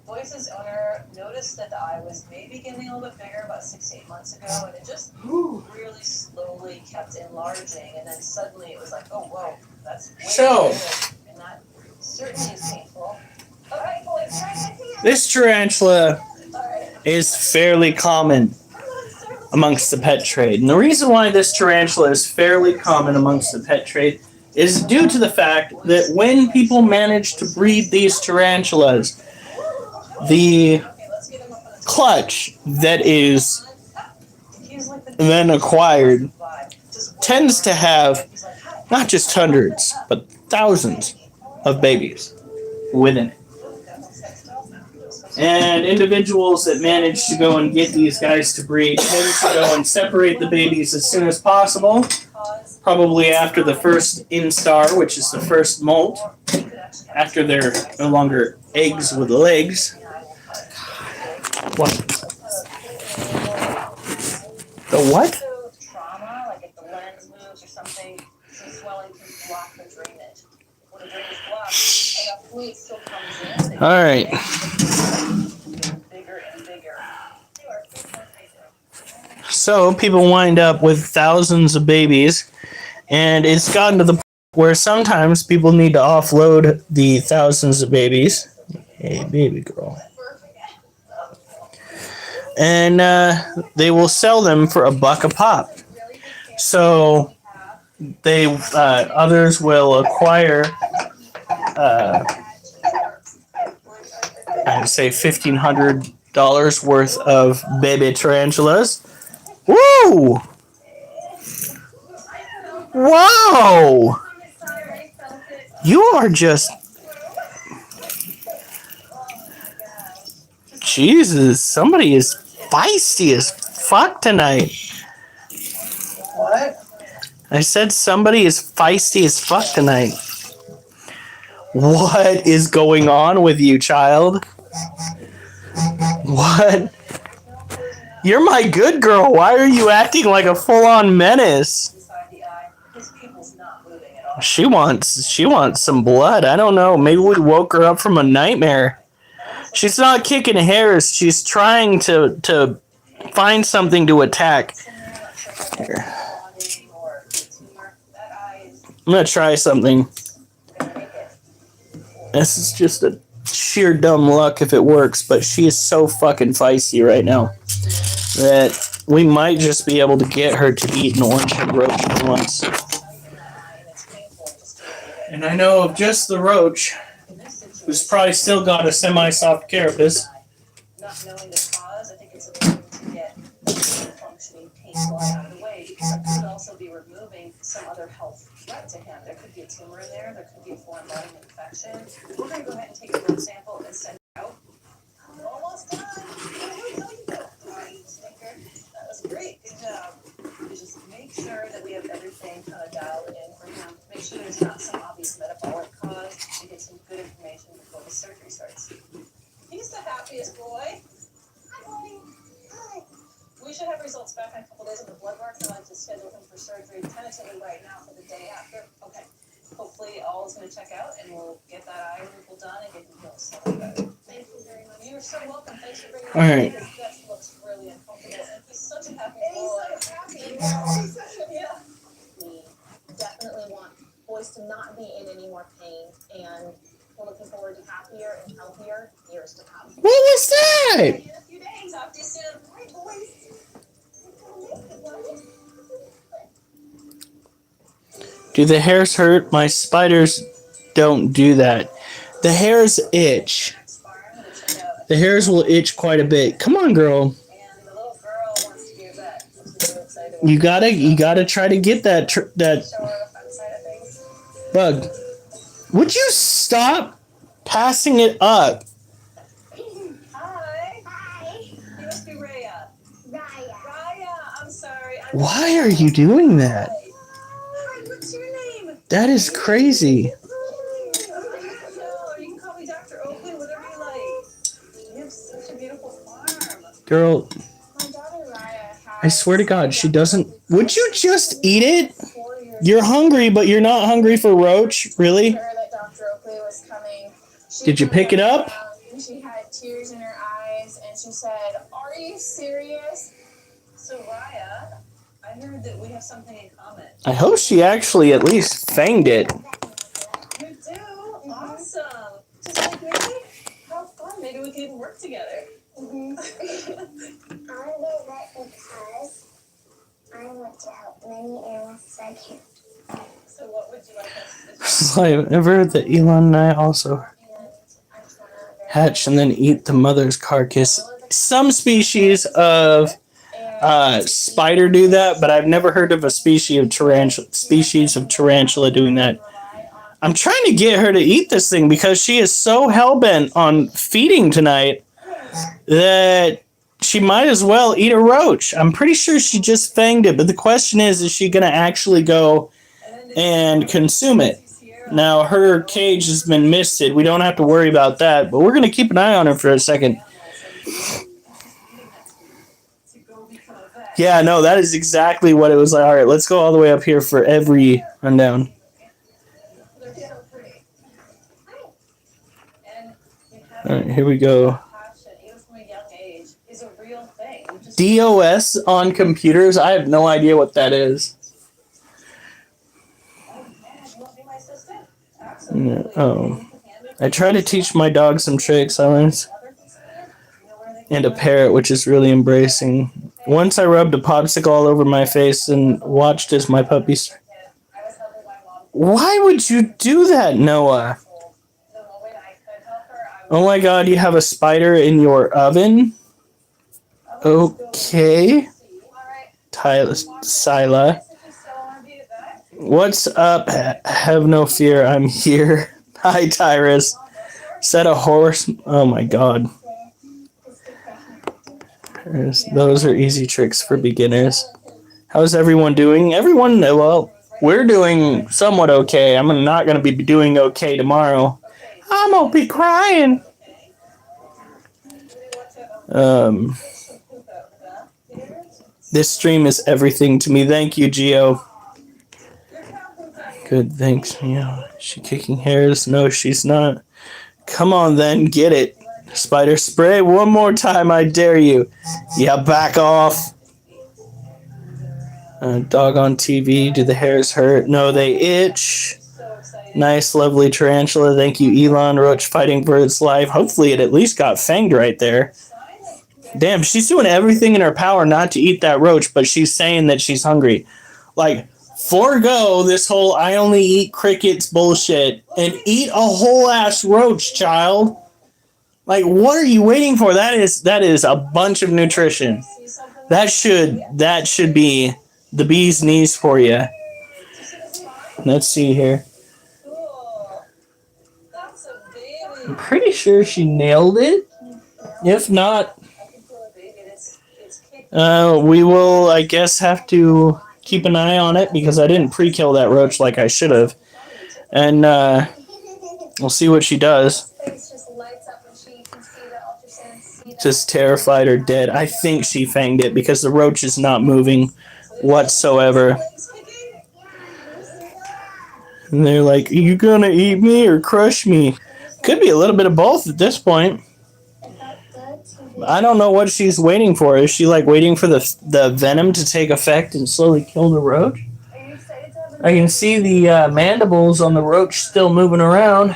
Boyce's owner noticed that the eye was maybe getting a little bit bigger about 6 to 8 months ago, and it just really slowly kept enlarging, and then suddenly it was like, oh, whoa, That's way So- better, and that certainly is painful. All right, boys. This tarantula is fairly common amongst the pet trade. And the reason why this tarantula is fairly common amongst the pet trade is due to the fact that when people manage to breed these tarantulas, the clutch that is then acquired tends to have not just hundreds, but thousands of babies within it. And individuals that manage to go and get these guys to breed tend to go and separate the babies as soon as possible, probably after the first instar, which is the first molt, after they're no longer eggs with legs. What? The what? Trauma, like if the lens moves or something, some swelling can block the drainage. When the drainage blocks, enough fluid still comes in. All right. Bigger and bigger. So people wind up with thousands of babies, and it's gotten to the point where sometimes people need to offload the thousands of babies. Hey, baby girl. And they will sell them for $1 a pop. So they others will acquire, I'd say $1,500 worth of baby tarantulas. Woo! Whoa! You are just... Jesus, somebody is feisty as fuck tonight. What? I said somebody is feisty as fuck tonight. What is going on with you, child? What? You're my good girl. Why are you acting like a full-on menace? Inside the eye, his pupil's not moving at all. She wants some blood. I don't know. Maybe we woke her up from a nightmare. She's not kicking hairs. She's trying to find something to attack. Here. I'm gonna try something. This is just a sheer dumb luck if it works, but she is so fucking feisty right now that we might just be able to get her to eat an orange head roach for once. And I know of just the roach, who's probably still got a semi-soft carapace. Not knowing the cause, I think it's important to get functioning pain out of the way, because it could also be removing some other health threat to him. There could be a tumor in there, there could be a foreign body infection. We're going to go ahead and take a blood sample and send it out. Almost done. That was great. Good job. Just make sure that we have everything kind of dialed in for him. Make sure there's not some obvious metabolic cause, and get some good information before the surgery starts. He's the happiest boy. We should have results back in a couple days of the blood work. I'd like to schedule him for surgery tentatively right now for the day after. Okay. Hopefully all is going to check out, and we'll get that eye removal done and get him feeling so better. Thank you very much. You're so welcome. Thanks for bringing All right. That looks really uncomfortable. And he's such a happy boy. He's so happy. Yeah. We definitely want boys to not be in any more pain, and we're looking forward to happier and healthier years to come. What was that? See you in a few days. Talk to you soon. Bye, boys. Do the hairs hurt? My spiders don't do that. The hairs itch. The hairs will itch quite a bit. Come on, girl. And the little girl wants to be a vet. She's really excited. You gotta try to get that Show her the fun side of things. bug. Would you stop passing it up? Hi. Hi. You must be Raya. Raya. Raya, I'm sorry. Why are you doing that? Hi, what's your name? That is crazy. No, you can call me Dr. Oakley, whatever you like. You have such a beautiful farm. Girl, My daughter Raya has I swear to God, she doesn't. Would you just eat it? 4 years. You're hungry, but you're not hungry for roach? Really? Sure that Dr. Oakley was coming. She Did you pick it up? And she had tears in her eyes, and she said, "Are you serious?" So, Raya, I heard that we have something in common. I hope she actually at least fanged it. work together. I want to be a vet because I want to help many animals as I can. So what would you like us to So I've ever heard that Elon and I also And I just want to hatch and then eat the mother's carcass. Some species of spider do that, but I've never heard of a species of tarantula doing that. I'm trying to get her to eat this thing because she is so hell-bent on feeding tonight that she might as well eat a roach. I'm pretty sure she just fanged it, but the question is she going to actually go and consume it? Now, her cage has been misted. We don't have to worry about that, but we're going to keep an eye on her for a second. Yeah, no, that is exactly what it was like. All right, let's go all the way up here for every rundown. All right, here we go. DOS on computers? I have no idea what that is. Yeah, oh. I try to teach my dog some tricks. I learned and a parrot, which is really embracing. Once I rubbed a popsicle all over my face and watched as my puppy. Why would you do that, Noah? Oh my God, you have a spider in your oven? Okay. Sila. What's up? Have no fear, I'm here. Hi, Tyrus. Said a horse. Oh my God. Those are easy tricks for beginners. How's everyone doing? Everyone, well, we're doing somewhat okay. I'm not going to be doing okay tomorrow. I'm going to be crying. This stream is everything to me. Thank you, Gio. Good, thanks. Yeah, is she kicking hairs? No, she's not. Come on, then, get it. Spider spray one more time, I dare you. Yeah, back off. Dog on TV. Do the hairs hurt? No, they itch. Nice, lovely tarantula. Thank you, Elon. Roach fighting for its life. Hopefully it at least got fanged right there. Damn, she's doing everything in her power not to eat that roach, but she's saying that she's hungry. Like, forego this whole I only eat crickets bullshit and eat a whole ass roach, child. Like, what are you waiting for? That is a bunch of nutrition. That should be the bee's knees for you. Let's see here. I'm pretty sure she nailed it. If not, we will, I guess, have to keep an eye on it because I didn't pre-kill that roach like I should have. And we'll see what she does. Just terrified or dead. I think she fanged it because the roach is not moving whatsoever. And they're like, are you gonna eat me or crush me? Could be a little bit of both at this point. I don't know what she's waiting for. Is she like waiting for the venom to take effect and slowly kill the roach? I can see the mandibles on the roach still moving around.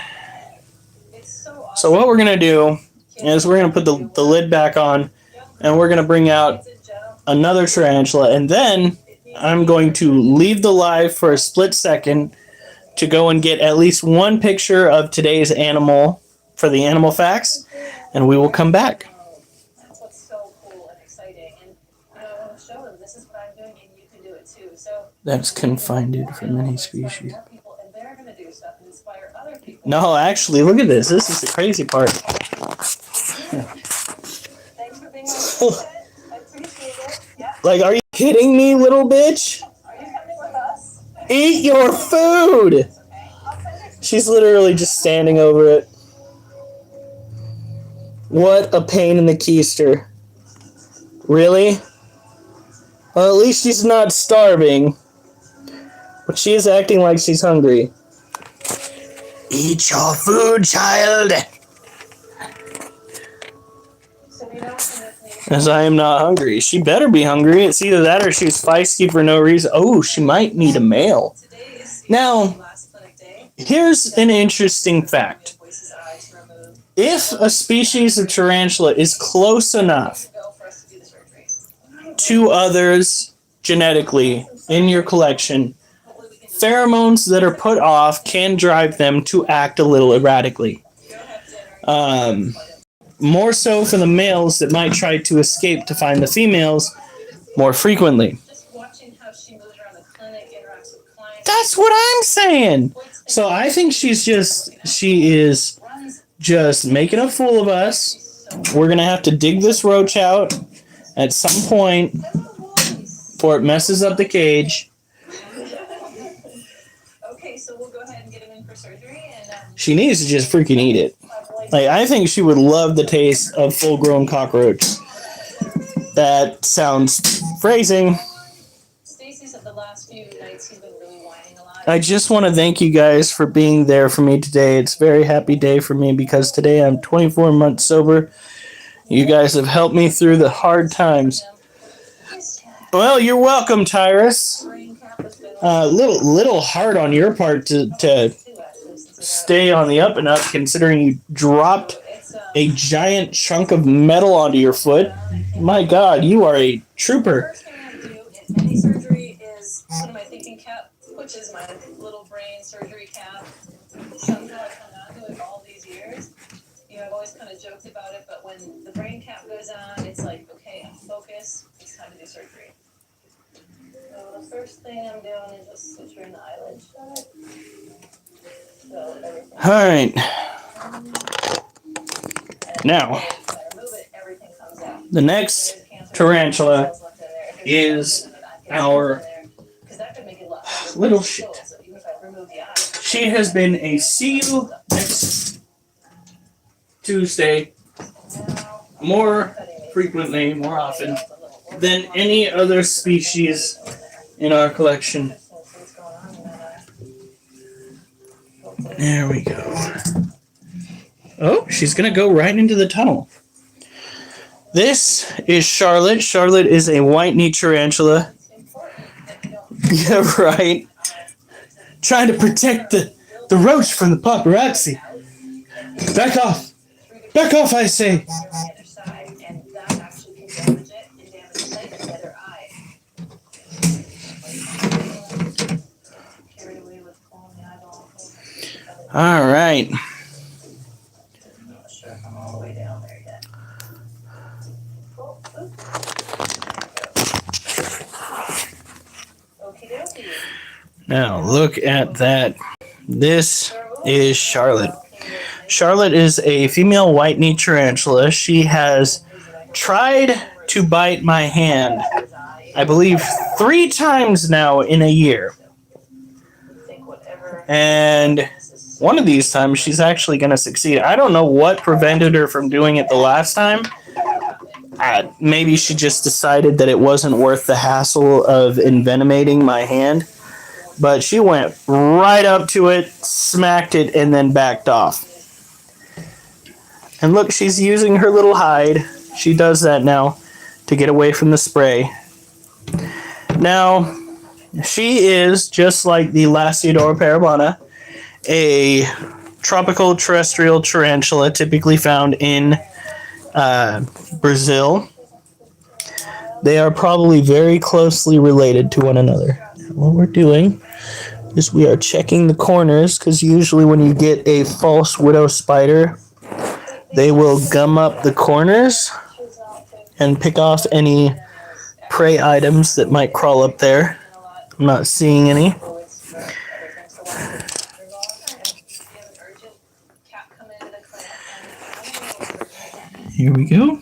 So what we're gonna do is we're going to put the lid back on, and we're going to bring out another tarantula, and then I'm going to leave the live for a split second to go and get at least one picture of today's animal for the animal facts, and we will come back. That's what's so cool and exciting, and I want to show them this is what I'm doing, and you can do it too. So that's confined for many species. And they're going to do stuff and inspire other people. No, actually, look at this. This is the crazy part. Thanks for being on. I appreciate it. Yeah. Like, are you kidding me, little bitch? Are you coming with us? Eat your food! She's literally just standing over it. What a pain in the keister. Really? Well, at least she's not starving. But she is acting like she's hungry. Eat your food, child! As I am not hungry. She better be hungry. It's either that or she's feisty for no reason. Oh, she might need a male. Now, here's an interesting fact. if a species of tarantula is close enough to others genetically in your collection, pheromones that are put off can drive them to act a little erratically. More so for the males that might try to escape to find the females more frequently. That's what I'm saying. So I think she is just making a fool of us. We're going to have to dig this roach out at some point before it messes up the cage. Okay, so we'll go ahead and get him in for surgery. And she needs to just freaking eat it. Like, I think she would love the taste of full-grown cockroach. That sounds phrasing. Stacy said the last few nights he's been really whining a lot. I just want to thank you guys for being there for me today. It's a very happy day for me because today I'm 24 months sober. You guys have helped me through the hard times. Well, you're welcome, Tyrus. Little hard on your part to stay on the up and up, considering you dropped a giant chunk of metal onto your foot. My God, you are a trooper. First thing I do in any surgery is put in my thinking cap, which is my little brain surgery cap. Somehow I've hung on to it all these years. You know, I've always kind of joked about it, but when the brain cap goes on, it's like, okay, I'm focused. It's time to do surgery. So the first thing I'm doing is just suturing the eyelid shut. So everything. All right. Now, the next tarantula is our little shit. She has been a see you next Tuesday more frequently, more often than any other species in our collection. There we go. Oh, she's going to go right into the tunnel. This is Charlotte. Charlotte is a white-knee tarantula. Yeah, right. Trying to protect the roach from the paparazzi. Back off. Back off, I say. All right. Now look at that. This is Charlotte. Charlotte is a female white-knee tarantula. She has tried to bite my hand, I believe, 3 times now in a year. And one of these times she's actually going to succeed. I don't know what prevented her from doing it the last time. Maybe she just decided that it wasn't worth the hassle of envenomating my hand. But she went right up to it, smacked it, and then backed off. And look, she's using her little hide. She does that now to get away from the spray. Now, she is, just like the Lasiodora parabana, a tropical terrestrial tarantula typically found in Brazil. They are probably very closely related to one another. What we're doing is we are checking the corners, because usually when you get a false widow spider, they will gum up the corners and pick off any prey items that might crawl up there. I'm not seeing any. Here we go.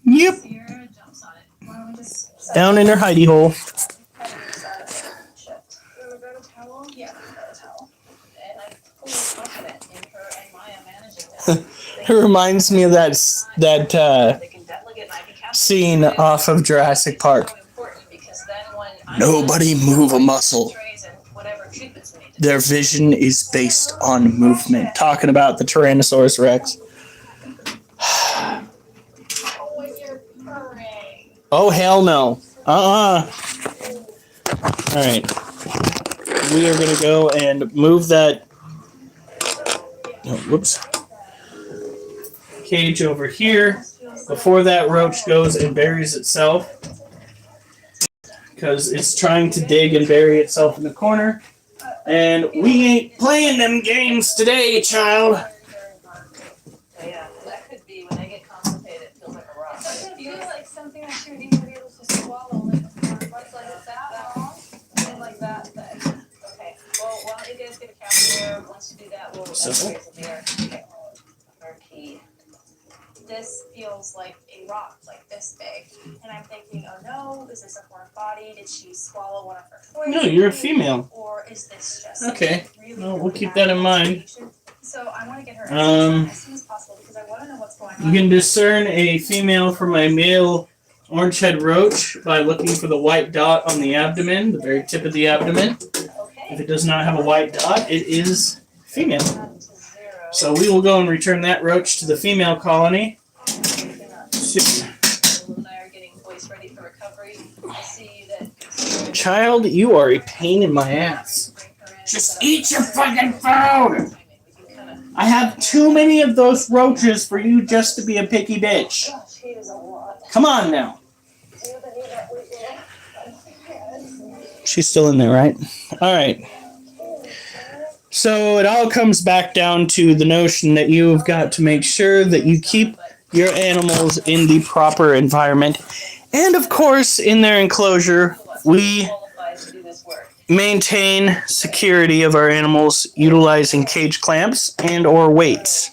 Yep. Down in her hidey hole. It reminds me of that scene off of Jurassic Park. Nobody move a muscle. Their vision is based on movement. Talking about the Tyrannosaurus Rex. Oh, hell no. Alright. We are going to go and move that. Oh, whoops. cage over here before that roach goes and buries itself, because it's trying to dig and bury itself in the corner. And we ain't playing them games today, child. Yeah, that could be when they get constipated, it feels like a rock. It feels like something that she would even be able to swallow, like that long and like that thick. Okay, well, why don't you guys get a catheter? Once you do that, we'll Simple. raise the beer. Our key. This feels like a rock, like this big. And I'm thinking, oh no, is this a foreign body? Did she swallow one of her toys? No, you're a female. Or is this just Okay. really, Well, we'll really keep bad that in mind. constipation? So I want to get her as soon as possible because I want to know what's going on. You can discern a female from a male orange-head roach by looking for the white dot on the abdomen, the very tip of the abdomen. If it does not have a white dot, it is female. So we will go and return that roach to the female colony. Lou and I are getting boys ready for recovery. I see that. Child, you are a pain in my ass. Just eat your fucking food! I have too many of those roaches for you just to be a picky bitch. Come on now. She's still in there, right? All right. So it all comes back down to the notion that you've got to make sure that you keep your animals in the proper environment. And of course, in their enclosure, we maintain security of our animals utilizing cage clamps and or weights.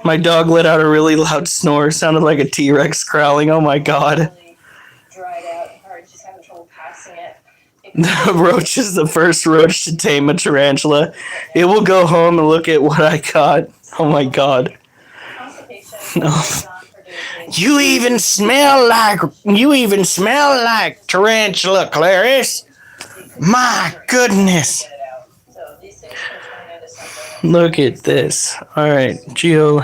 My dog let out a really loud snore. It sounded like a T-Rex growling. Oh my god. The roach is the first roach to tame a tarantula. It will go home and look at what I caught. Oh my god. No. You even smell like tarantula, Clarice. My goodness. Look at this. All right, Geo.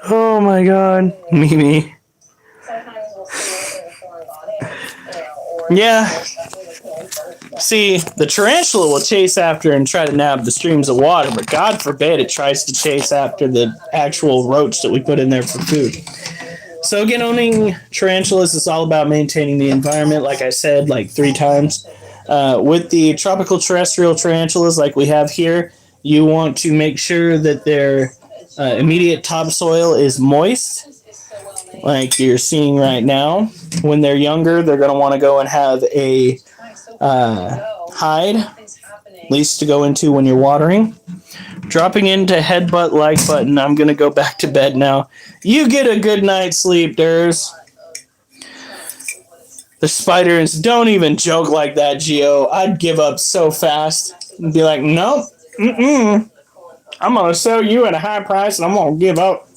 Oh my god, Mimi. Yeah. See, the tarantula will chase after and try to nab the streams of water, but God forbid it tries to chase after the actual roach that we put in there for food. So again, owning tarantulas is all about maintaining the environment, like I said, like 3 times. With the tropical terrestrial tarantulas like we have here, you want to make sure that their immediate topsoil is moist, like you're seeing right now. When they're younger, they're going to want to go and have a hide, at least to go into when you're watering. Dropping into headbutt like button. I'm going to go back to bed now. You get a good night's sleep, Durs. The spiders, don't even joke like that, Geo. I'd give up so fast and be like, nope, I'm going to sell you at a high price and I'm going to give up.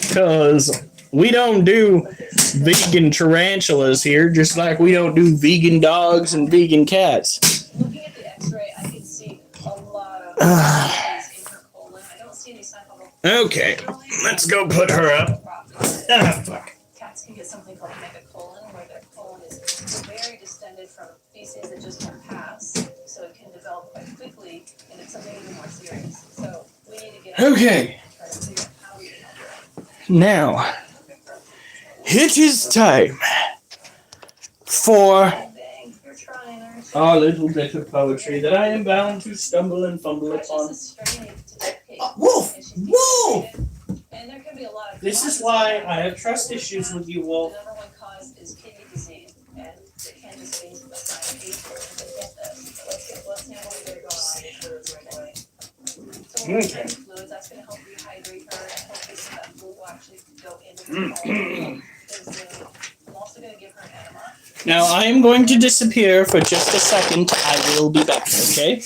Because we don't do vegan tarantulas here, just like we don't do vegan dogs and vegan cats. Looking at the X-ray, I can see a lot of in her colon. I don't see any sign of Okay, let's go put her up. Ah, fuck. Cats can get something called megacolon, where their colon is very distended from feces that just won't pass, so it can develop quite quickly into something even more serious. So we need to get Okay, try to figure out how we can help her. now it is time for You're trying, aren't you? our little bit of poetry that I am bound to stumble and fumble Precious upon. is straining to dictate, Wolf! and she's Wolf! frustrated. And there can be a lot of This is causes why of I have trust issues with you, The Wolf. number one cause is kidney disease, and it can't just be a sign of age or anything like this. Let's get blood sample and get it going on, make sure it's right away. So we'll Okay. get fluids, that's gonna help rehydrate her, and hopefully some of that fluid will actually go into the colon. I'm also gonna give her an enema. Now I am going to disappear for just a second. I will be back, okay?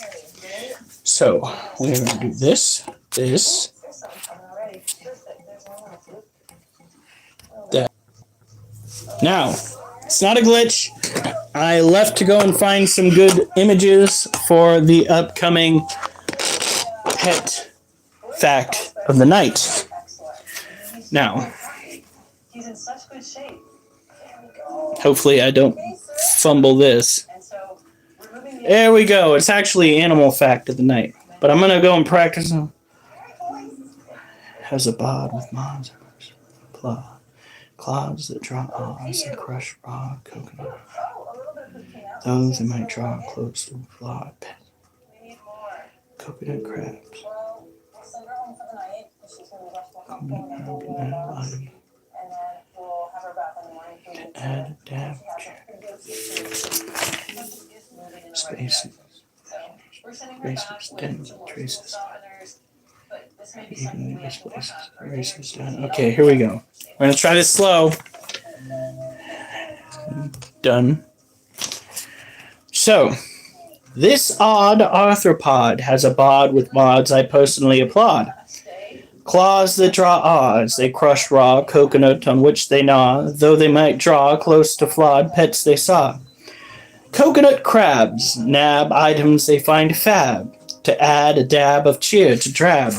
So, we're going to do this, this, There's some coming already. Perfect, there's one more too. that. Now, it's not a glitch. I left to go and find some good images for the upcoming pet fact of the night. Excellent. Now, He's in such good shape. There we go. hopefully I don't fumble this. And so There we go. It's actually animal fact of the night. But I'm going to go and practice them. Has a bod with mods, clouds that draw eyes and crush raw coconut. Those that might draw close to flawed coconut crabs. Add a dab spaces, stems, and traces. Evenly displaces, erases down. Okay, here we go. We're gonna try this slow. Done. So, this odd arthropod has a bod with mods I personally applaud. Claws that draw ahs, they crush raw coconut on which they gnaw, though they might draw close to flawed pets they saw. Coconut crabs, nab items they find fab, to add a dab of cheer to drab.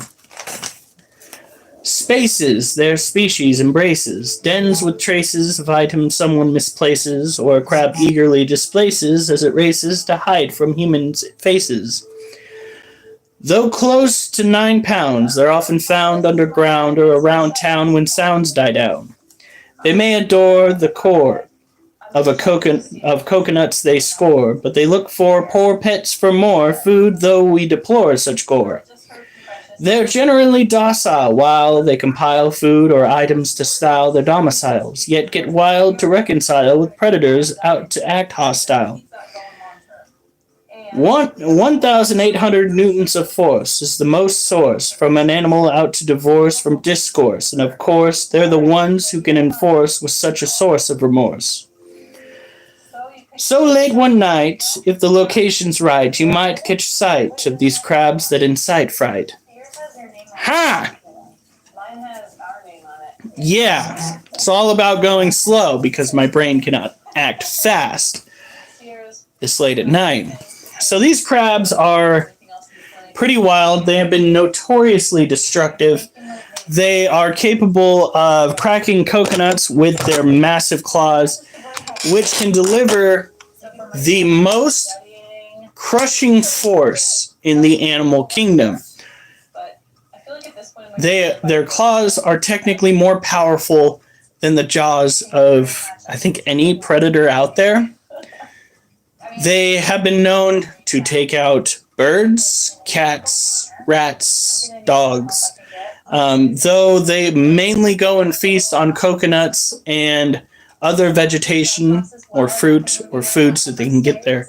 Spaces their species embraces, dens with traces of items someone misplaces, or a crab eagerly displaces as it races to hide from humans' faces. Though close to 9 pounds, they're often found underground or around town when sounds die down. They may adore the core of coconuts they score, but they look for poor pets for more food, though we deplore such gore. They're generally docile while they compile food or items to style their domiciles, yet get wild to reconcile with predators out to act hostile. 1,800 newtons of force is the most source from an animal out to divorce from discourse, and of course, they're the ones who can enforce with such a source of remorse. So late one night, if the location's right, you might catch sight of these crabs that incite fright. Ha! Mine has our name on it. Yeah, it's all about going slow because my brain cannot act fast this late at night. So these crabs are pretty wild. They have been notoriously destructive. They are capable of cracking coconuts with their massive claws, which can deliver the most crushing force in the animal kingdom. Their claws are technically more powerful than the jaws of, I think, any predator out there. They have been known to take out birds, cats, rats, dogs, though they mainly go and feast on coconuts and other vegetation or fruit or foods that they can get their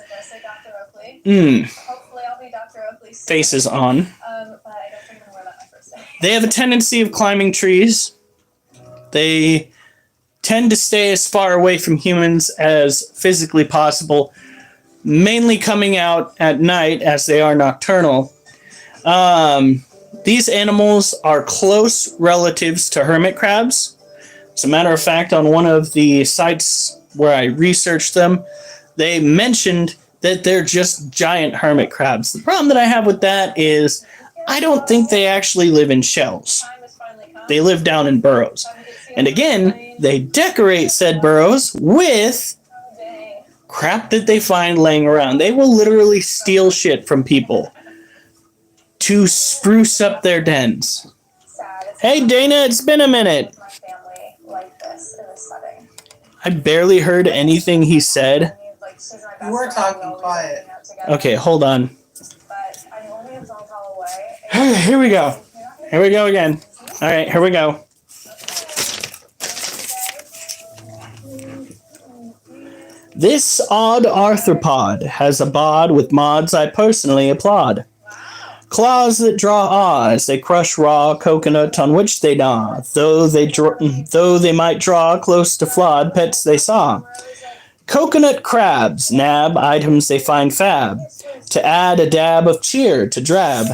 faces on. They have a tendency of climbing trees. They tend to stay as far away from humans as physically possible, mainly coming out at night as they are nocturnal. These animals are close relatives to hermit crabs. As a matter of fact, on one of the sites where I researched them, they mentioned that they're just giant hermit crabs. The problem that I have with that is I don't think they actually live in shells. They live down in burrows. And again, they decorate said burrows with crap that they find laying around. They will literally steal shit from people to spruce up their dens. Hey Dana, it's been a minute. I barely heard anything he said. You were talking quiet. Okay, hold on. Here we go. Here we go again. All right, here we go. This odd arthropod has a bod with mods I personally applaud. Claws that draw ahs, they crush raw coconut on which they gnaw, though they might draw close to flawed pets they saw. Coconut crabs, nab items they find fab, to add a dab of cheer to drab.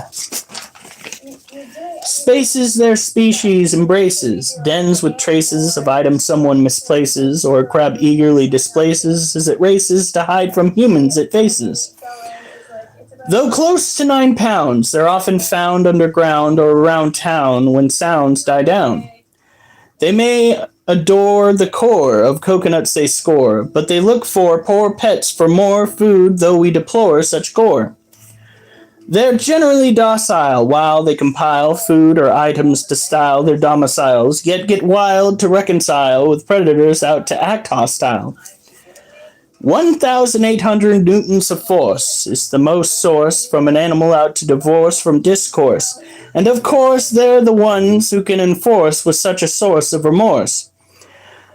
Spaces their species embraces, dens with traces of items someone misplaces, or a crab eagerly displaces as it races to hide from humans it faces. Though close to 9 pounds, they're often found underground or around town when sounds die down. They may adore the core of coconuts they score, but they look for poor pets for more food, though we deplore such gore. They're generally docile while they compile food or items to style their domiciles, yet get wild to reconcile with predators out to act hostile. 1,800 newtons of force is the most source from an animal out to divorce from discourse, and of course they're the ones who can enforce with such a source of remorse.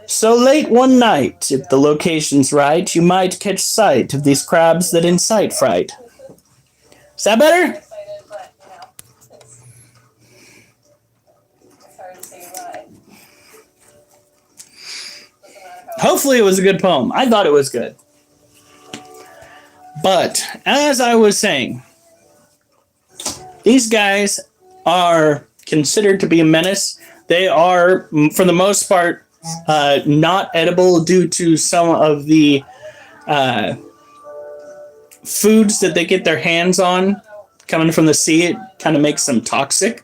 So late one night, if the location's right, you might catch sight of these crabs that incite fright. Is that better? Excited, but it's hard to say goodbye. Doesn't matter how. Hopefully it was a good poem. I thought it was good. But, as I was saying, these guys are considered to be a menace. They are, for the most part, not edible due to some of the foods that they get their hands on coming from the sea. It kind of makes them toxic.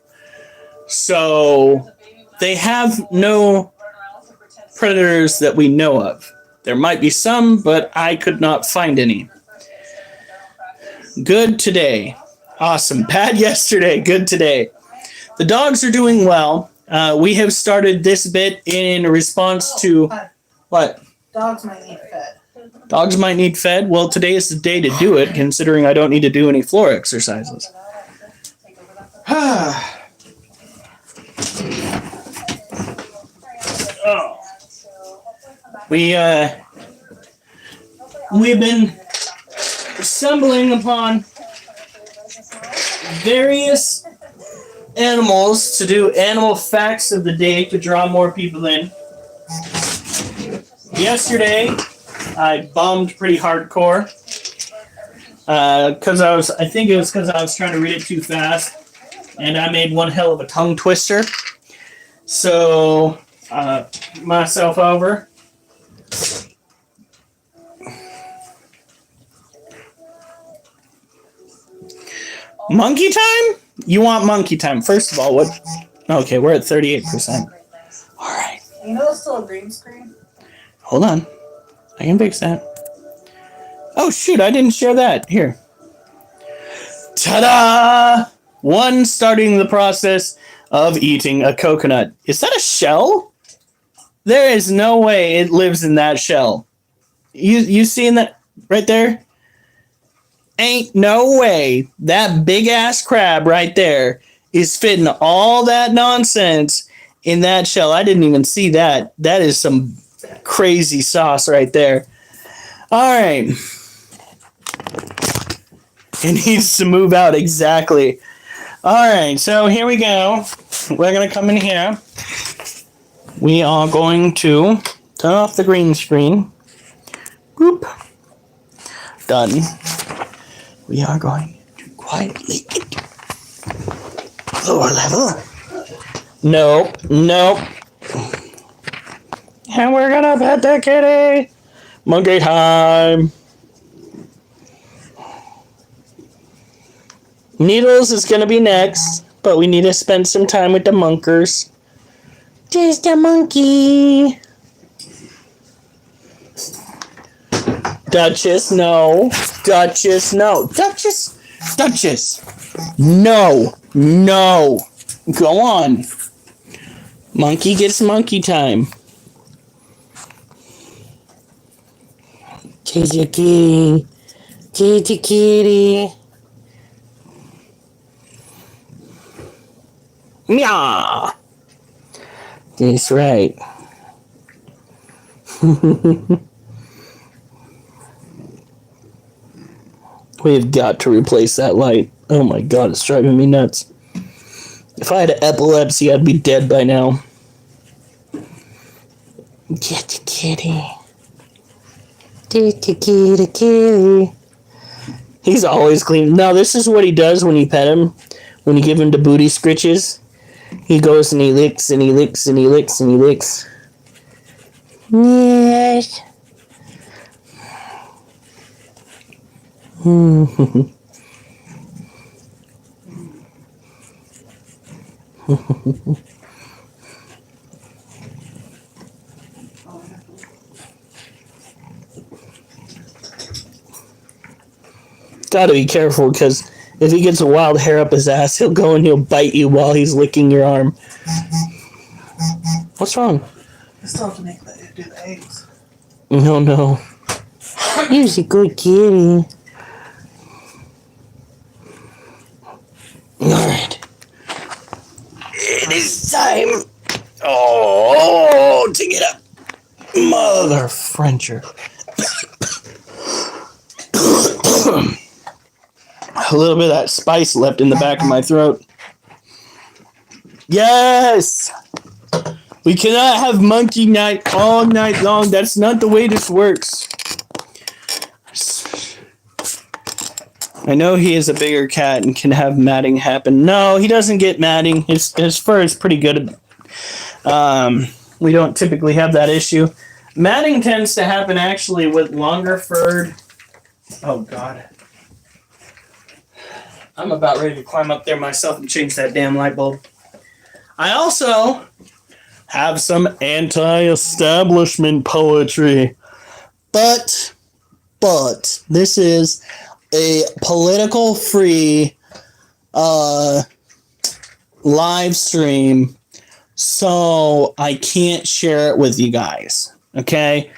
So they have no predators that we know of. There might be some, but I could not find any. Good today. Awesome. Bad yesterday. Good today. The dogs are doing well. We have started this bit in response to what? Dogs might need fed. Dogs might need fed. Well, today is the day to do it, considering I don't need to do any floor exercises. Oh. We've been stumbling upon various animals to do animal facts of the day to draw more people in. Yesterday, I bombed pretty hardcore because I think it was because I was trying to read it too fast, and I made one hell of a tongue twister. So, myself over. Monkey time? You want monkey time. First of all, what? Okay, we're at 38%. All right. You know it's still a green screen? Hold on. I can fix that. Oh, shoot, I didn't share that. Here. Ta-da! One starting the process of eating a coconut. Is that a shell? There is no way it lives in that shell. You seeing that right there? Ain't no way that big ass crab right there is fitting all that nonsense in that shell. I didn't even see that. That is some crazy sauce right there. All right. It needs to move out exactly. All right, so here we go. We're going to come in here. We are going to turn off the green screen. Boop. Done. We are going to quietly lower level. Nope. And we're gonna pet the kitty. Monkey time. Needles is gonna be next, but we need to spend some time with the monkers. Just a monkey. Duchess, no. Duchess, no. Duchess. No. Go on. Monkey gets monkey time. Kitty. Meow. That's right. We've got to replace that light. Oh my god, it's driving me nuts. If I had epilepsy, I'd be dead by now. Get the kitty. Kitty. He's always clean. No, this is what he does when you pet him. When you give him the booty scritches. He goes and he licks and he licks and he licks and he licks. Yes. Gotta be careful, because if he gets a wild hair up his ass, he'll go and he'll bite you while he's licking your arm. What's wrong? I still have to do the eggs. No, no. He's a good kitty. Alright. It is time. Oh, to get up. Mother Frencher. A little bit of that spice left in the back of my throat. Yes! We cannot have monkey night all night long. That's not the way this works. I know he is a bigger cat and can have matting happen. No, he doesn't get matting. His fur is pretty good. We don't typically have that issue. Matting tends to happen actually with longer furred. Oh, God. I'm about ready to climb up there myself and change that damn light bulb. I also have some anti-establishment poetry. But this is a political free live stream, so I can't share it with you guys. Okay?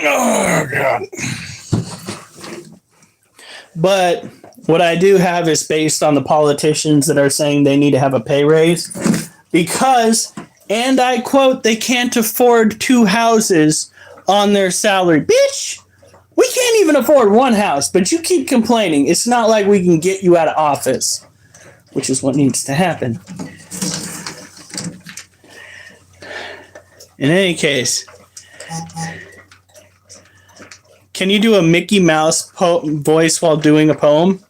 Oh, God. But what I do have is based on the politicians that are saying they need to have a pay raise because, and I quote, they can't afford 2 houses on their salary. Bitch, we can't even afford 1 house, but you keep complaining. It's not like we can get you out of office, which is what needs to happen. In any case, can you do a Mickey Mouse voice while doing a poem?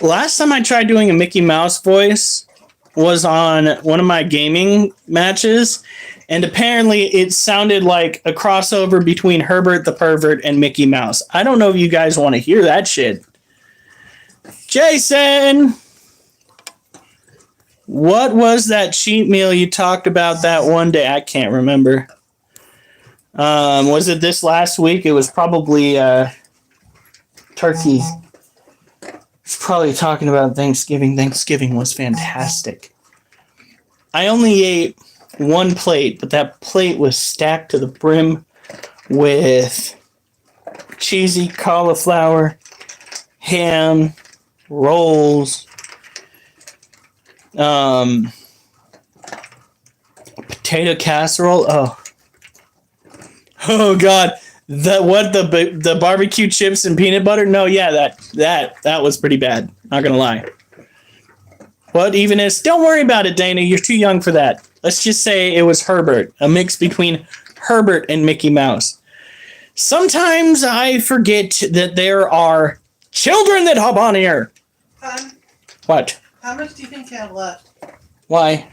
Last time I tried doing a Mickey Mouse voice was on one of my gaming matches, and apparently it sounded like a crossover between Herbert the Pervert and Mickey Mouse. I don't know if you guys want to hear that shit. Jason! What was that cheat meal you talked about that one day? I can't remember. Was it this last week? It was probably turkey. It's probably talking about Thanksgiving. Thanksgiving was fantastic. I only ate 1 plate, but that plate was stacked to the brim with cheesy cauliflower, ham, rolls, potato casserole. Oh God, the barbecue chips and peanut butter? No, yeah, that was pretty bad. Not gonna lie. What even is? Don't worry about it, Dana. You're too young for that. Let's just say it was Herbert, a mix between Herbert and Mickey Mouse. Sometimes I forget that there are children that hop on here. What? How much do you think you have left? Why?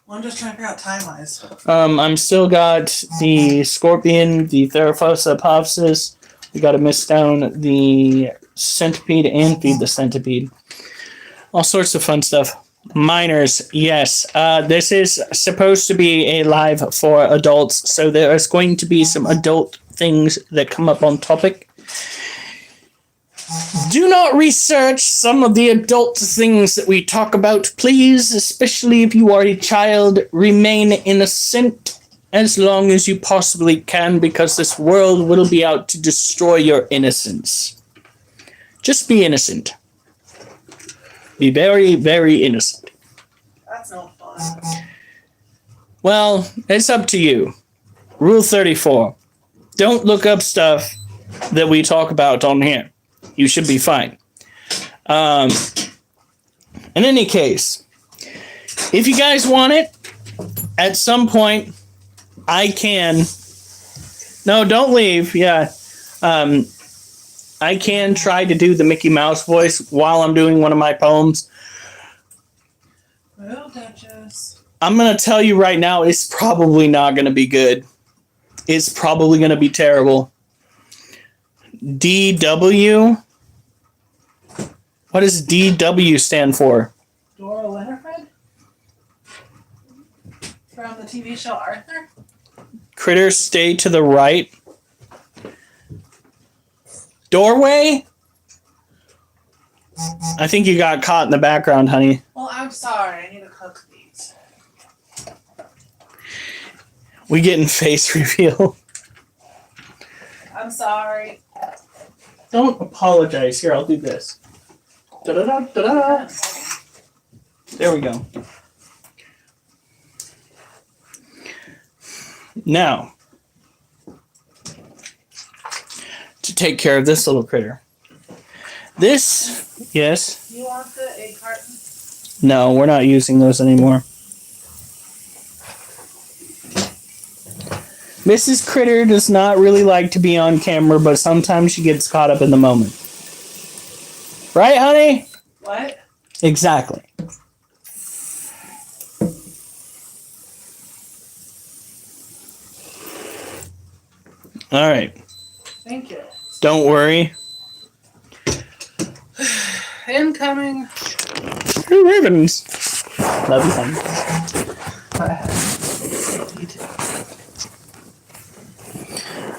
Well, I'm just trying to figure out time-wise. I'm still got the scorpion, the Theraphosa apophysis. We got to miss down the centipede and feed the centipede. All sorts of fun stuff. Minors, yes. This is supposed to be a live for adults, so there is going to be some adult things that come up on topic. Do not research some of the adult things that we talk about, please, especially if you are a child. Remain innocent as long as you possibly can, because this world will be out to destroy your innocence. Just be innocent. Be very, very innocent. That's no fun. Well, it's up to you. Rule 34. Don't look up stuff that we talk about on here. You should be fine. In any case, if you guys want it, at some point, I can... No, don't leave. Yeah. I can try to do the Mickey Mouse voice while I'm doing one of my poems. Well, Duchess. I'm going to tell you right now, it's probably not going to be good. It's probably going to be terrible. DW What does DW stand for? Dora Winifred? From the TV show Arthur? Critters stay to the right. Doorway? I think you got caught in the background, honey. Well, I'm sorry. I need to cook these. We getting face reveal. I'm sorry. Don't apologize. Here, I'll do this. Da-da-da, da-da. There we go. Now, to take care of this little critter. This, yes. You want the egg carton? No, we're not using those anymore. Mrs. Critter does not really like to be on camera, but sometimes she gets caught up in the moment. Right, honey? What? Exactly. All right. Thank you. Don't worry. Incoming. Two ribbons. Love you, honey.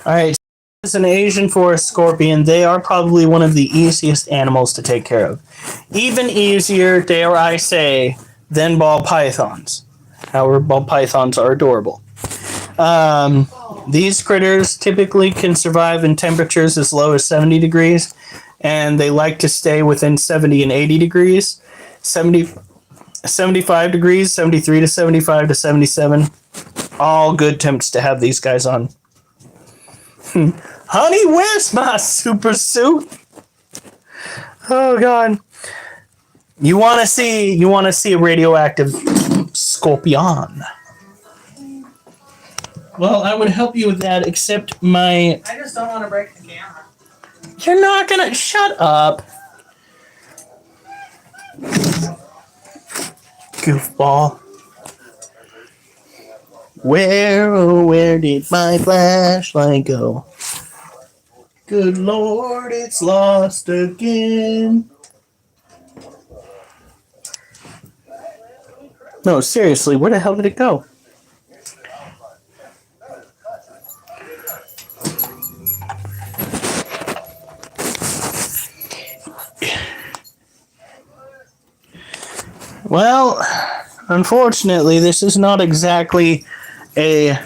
All right. As an Asian forest scorpion, they are probably one of the easiest animals to take care of. Even easier, dare I say, than ball pythons. However, ball pythons are adorable. These critters typically can survive in temperatures as low as 70 degrees, and they like to stay within 70 and 80 degrees. 75 degrees, 73 to 75 to 77. All good temps to have these guys on. Honey, where's my super suit? Oh God. You want to see a radioactive scorpion. Well, I would help you with that, except I just don't want to break the camera. you're not gonna shut up. Goofball. Where, oh, where did my flashlight go? Good Lord, it's lost again. No, seriously, where the hell did it go? Well, unfortunately, this is not exactly a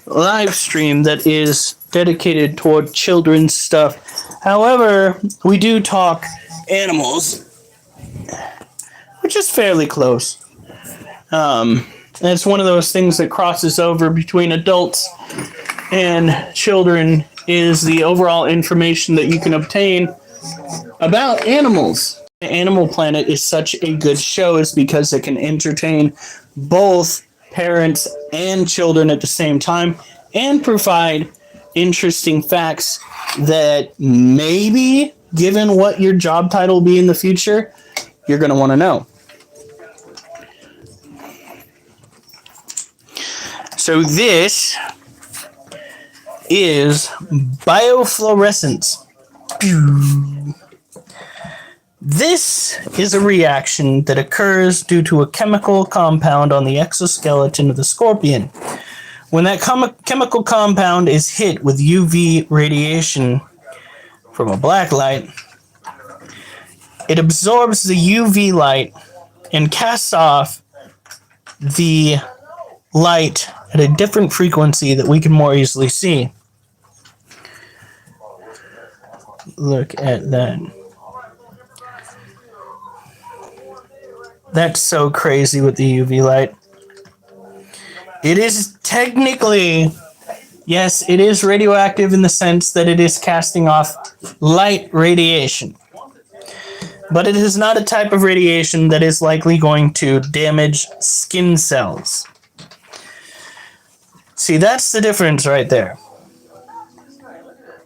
live stream that is dedicated toward children's stuff. However, we do talk animals, which is fairly close. And it's one of those things that crosses over between adults and children is the overall information that you can obtain about animals. Animal Planet is such a good show is because it can entertain both parents and children at the same time and provide interesting facts that maybe, given what your job title will be in the future, you're going to want to know. So this is biofluorescence. This is a reaction that occurs due to a chemical compound on the exoskeleton of the scorpion. When that chemical compound is hit with UV radiation from a black light, it absorbs the UV light and casts off the light at a different frequency that we can more easily see. Look at that. That's so crazy with the UV light. It is technically, yes, it is radioactive in the sense that it is casting off light radiation. But it is not a type of radiation that is likely going to damage skin cells. See, that's the difference right there.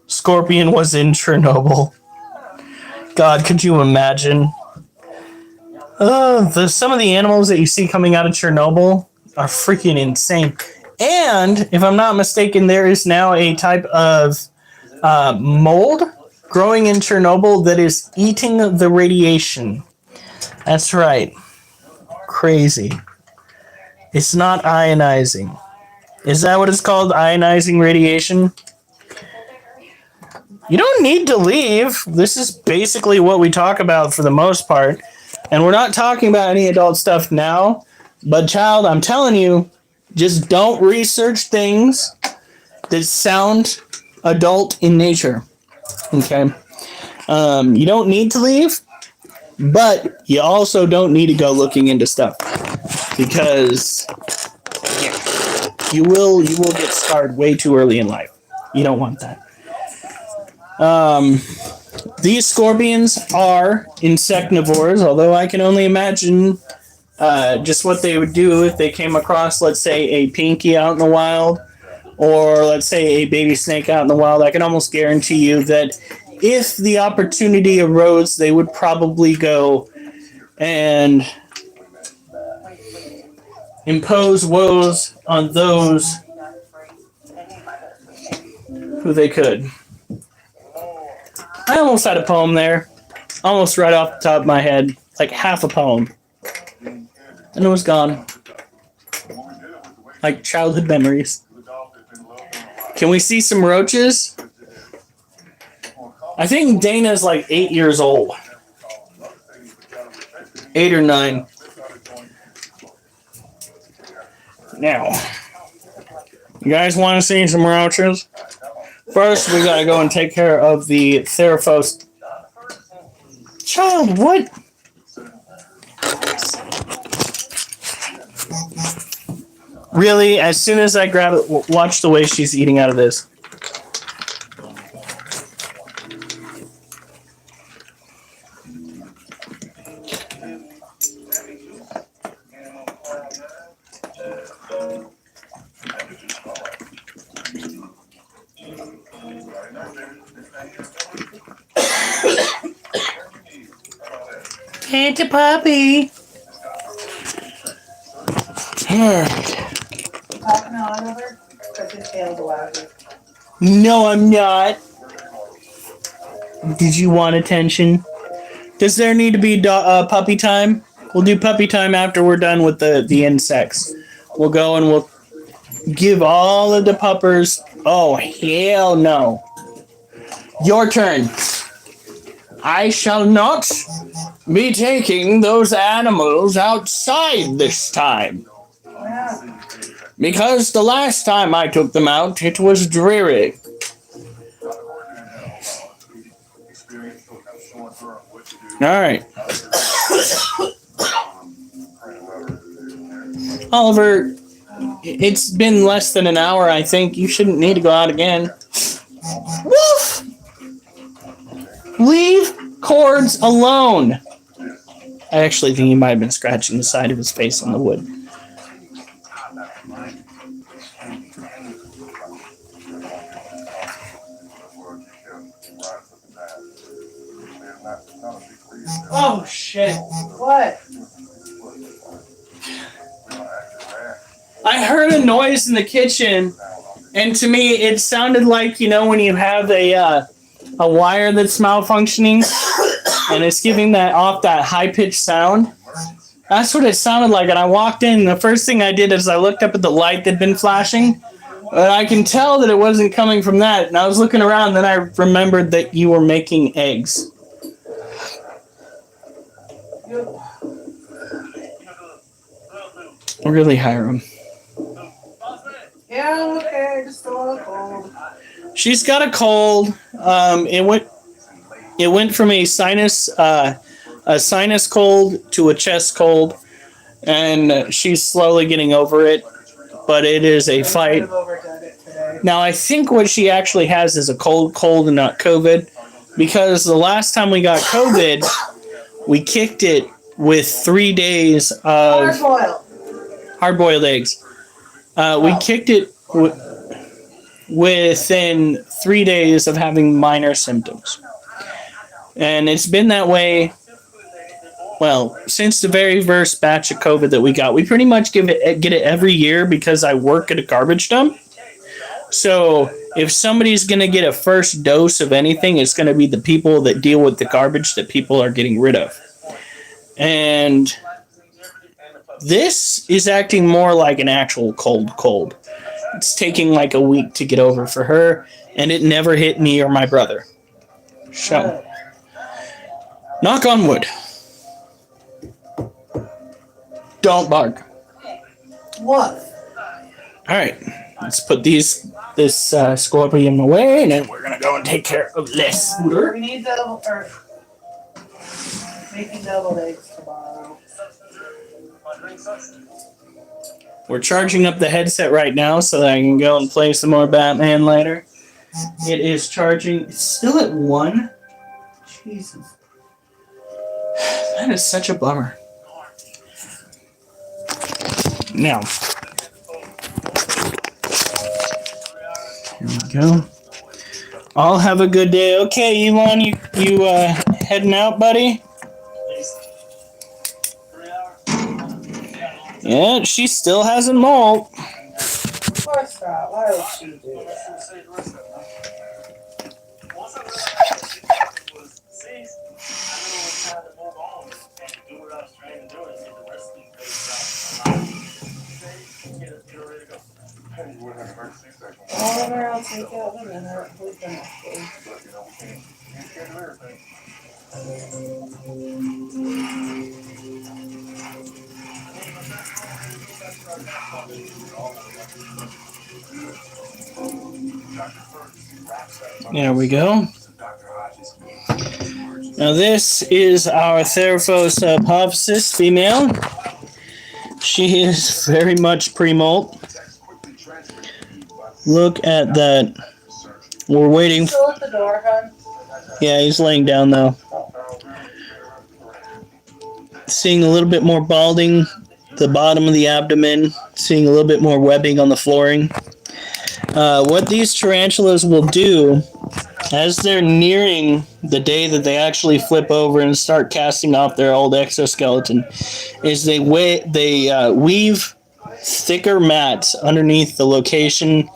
Scorpion was in Chernobyl. God, could you imagine? Some of the animals that you see coming out of Chernobyl are freaking insane. And, if I'm not mistaken, there is now a type of mold growing in Chernobyl that is eating the radiation. That's right. Crazy. It's not ionizing. Is that what it's called? Ionizing radiation? You don't need to leave. This is basically what we talk about for the most part. And we're not talking about any adult stuff now. But child, I'm telling you, just don't research things that sound adult in nature. Okay? You don't need to leave, but you also don't need to go looking into stuff. Because you will get scarred way too early in life. You don't want that. These scorpions are insectivores, although I can only imagine just what they would do if they came across, let's say, a pinky out in the wild, or let's say a baby snake out in the wild. I can almost guarantee you that if the opportunity arose, they would probably go and impose woes on those who they could. I almost had a poem there. Almost right off the top of my head. Like half a poem. And it was gone. Like childhood memories. Can we see some roaches? I think Dana's like 8 years old. 8 or 9. Now, you guys want to see some roaches? First, we gotta go and take care of the Theraphos. Child, what? Really? As soon as I grab it, watch the way she's eating out of this. It's a puppy. No, I'm not. Did you want attention? Does there need to be puppy time? We'll do puppy time after we're done with the insects. We'll go and we'll give all of the puppers. Oh, hell no. Your turn. I shall not be taking those animals outside this time. Because the last time I took them out, it was dreary. All right. Oliver, it's been less than an hour, I think. You shouldn't need to go out again. Woof! Leave Cords alone. I actually think he might have been scratching the side of his face on the wood. Oh, shit. What? I heard a noise in the kitchen, and to me, it sounded like, you know, when you have a wire that's malfunctioning, and it's giving that high-pitched sound. That's what it sounded like, and I walked in, and the first thing I did is I looked up at the light that'd been flashing, and I can tell that it wasn't coming from that, and I was looking around, and then I remembered that you were making eggs. Really, Hiram. Yeah, okay, just a little cold. She's got a cold. It went from a sinus cold to a chest cold, and she's slowly getting over it. But it is a fight. Now, I think what she actually has is a cold and not COVID, because the last time we got COVID, we kicked it with 3 days of hard-boiled eggs. We kicked it within 3 days of having minor symptoms. And it's been that way, well, since the very first batch of COVID that we got. We pretty much get it every year because I work at a garbage dump. So if somebody's going to get a first dose of anything, it's going to be the people that deal with the garbage that people are getting rid of. And this is acting more like an actual cold. It's taking like a week to get over for her, and it never hit me or my brother. So, knock on wood. Don't bark. What? All right, let's put this scorpion away, and then we're gonna go and take care of this. We need making double eggs tomorrow. We're charging up the headset right now so that I can go and play some more Batman later. It is charging. It's still at 1. Jesus. That is such a bummer. Now. Here we go. I'll have a good day. Okay, Elon, you heading out, buddy? Yeah, she still hasn't molt. Of course not. Why would she do that? Whatever, I'll take out the minute. Who's the next There we go. Now this is our Theraphos apophysis female. She is very much pre-molt. Look at that. We're waiting. Still at the door, hon? Yeah, he's laying down though. Seeing a little bit more balding, the bottom of the abdomen. Seeing a little bit more webbing on the flooring. What these tarantulas will do, as they're nearing the day that they actually flip over and start casting off their old exoskeleton, is they weave thicker mats underneath the location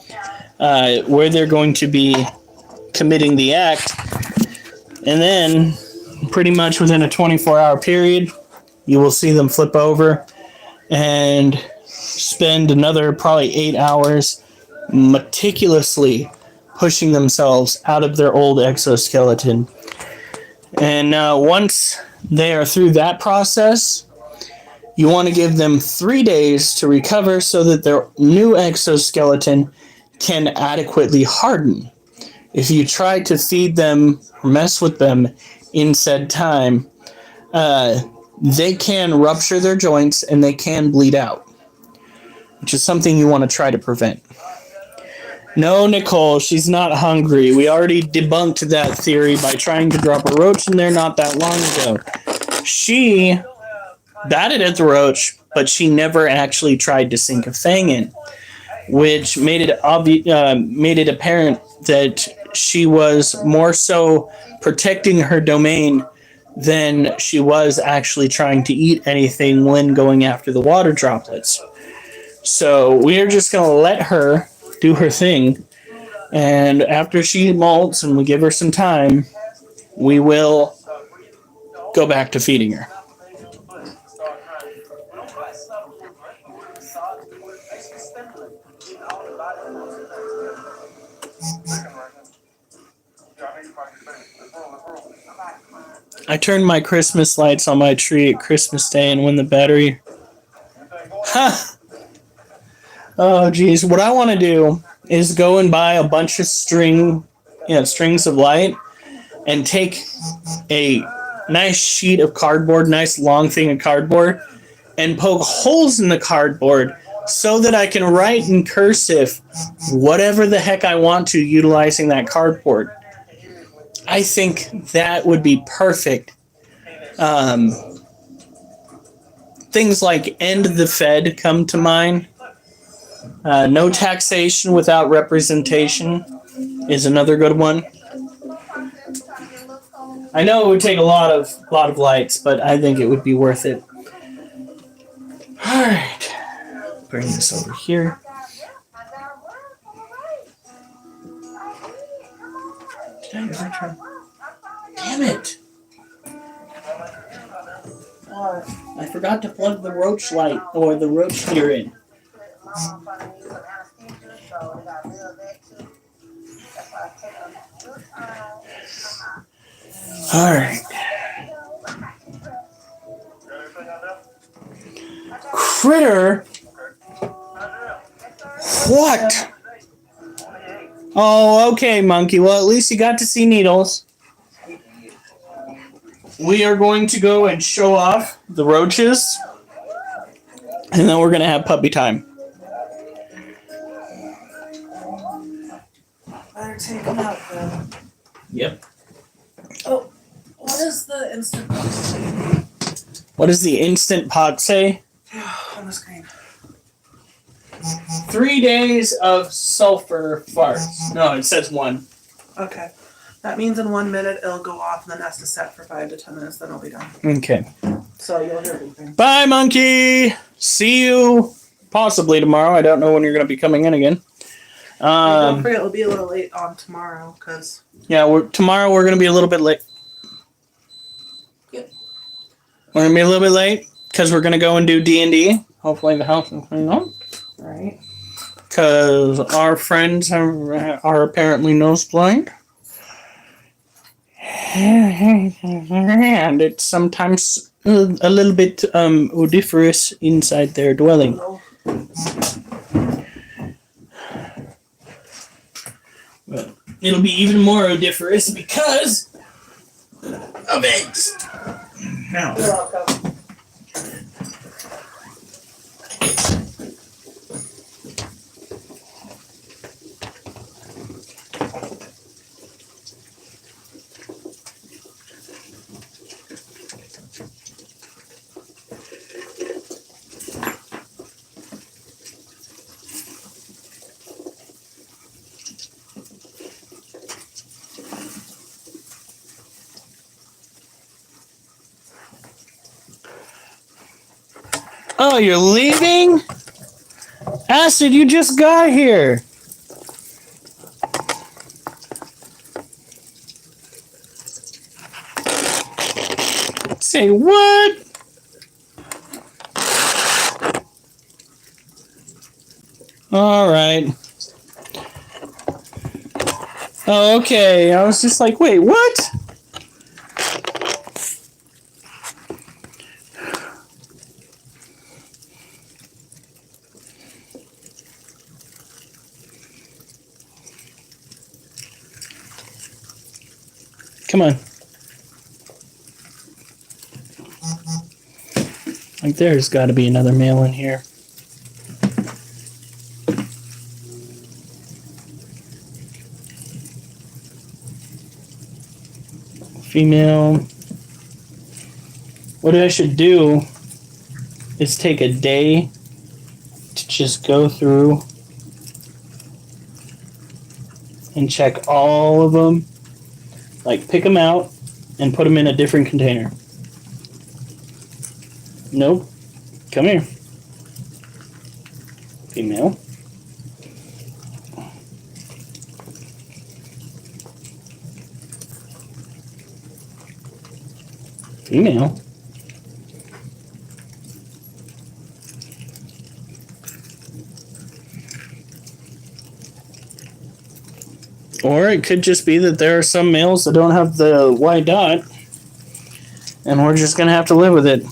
where they're going to be committing the act. And then, pretty much within a 24-hour period, you will see them flip over and spend another probably 8 hours meticulously pushing themselves out of their old exoskeleton. And once they are through that process, you want to give them 3 days to recover so that their new exoskeleton can adequately harden. If you try to feed them or mess with them in said time, they can rupture their joints and they can bleed out, which is something you want to try to prevent. No, Nicole, she's not hungry. We already debunked that theory by trying to drop a roach in there not that long ago. She batted at the roach, but she never actually tried to sink a fang in, which made it apparent that she was more so protecting her domain than she was actually trying to eat anything when going after the water droplets. So we're just going to let her do her thing, and after she molts and we give her some time, we will go back to feeding her. I turned my Christmas lights on my tree at Christmas Day, and when the battery... Oh, geez. What I want to do is go and buy a bunch of strings of light, and take a nice sheet of cardboard, nice long thing of cardboard, and poke holes in the cardboard so that I can write in cursive whatever the heck I want to utilizing that cardboard. I think that would be perfect. Things like end the Fed come to mind. No taxation without representation is another good one. I know it would take a lot of lights, but I think it would be worth it. All right, bring this over here. Damn it. What? I forgot to plug the roach light or the roach heater in. Alright. Critter? What? Oh, okay, Monkey. Well, at least you got to see Needles. We are going to go and show off the roaches. And then we're going to have puppy time. Better take them out, then. Yep. Oh, what is the instant box? What does the instant pot say? On the screen. 3 days of sulfur farts. No, it says 1. Okay. That means in 1 minute it'll go off and then has to set for 5 to 10 minutes, then it'll be done. Okay. So you'll hear everything. Bye, Monkey. See you possibly tomorrow. I don't know when you're going to be coming in again. Don't forget, it'll be a little late on tomorrow, because... Yeah, tomorrow we're going to be a little bit late. Yep. We're going to be a little bit late because we're going to go and do D&D. Hopefully the house is cleaned up. Right. Because our friends are apparently nose blind. And it's sometimes a little bit odoriferous inside their dwelling. But it'll be even more odoriferous because of eggs. Now. You're welcome. Oh, you're leaving? Acid, you just got here. Say what? All right. Oh, okay. I was just like, wait, what? Come on. Like there's got to be another male in here. Female. What I should do is take a day to just go through and check all of them. Like, pick them out and put them in a different container. Nope. Come here. Female. Female. Or it could just be that there are some males that don't have the white dot, and we're just going to have to live with it.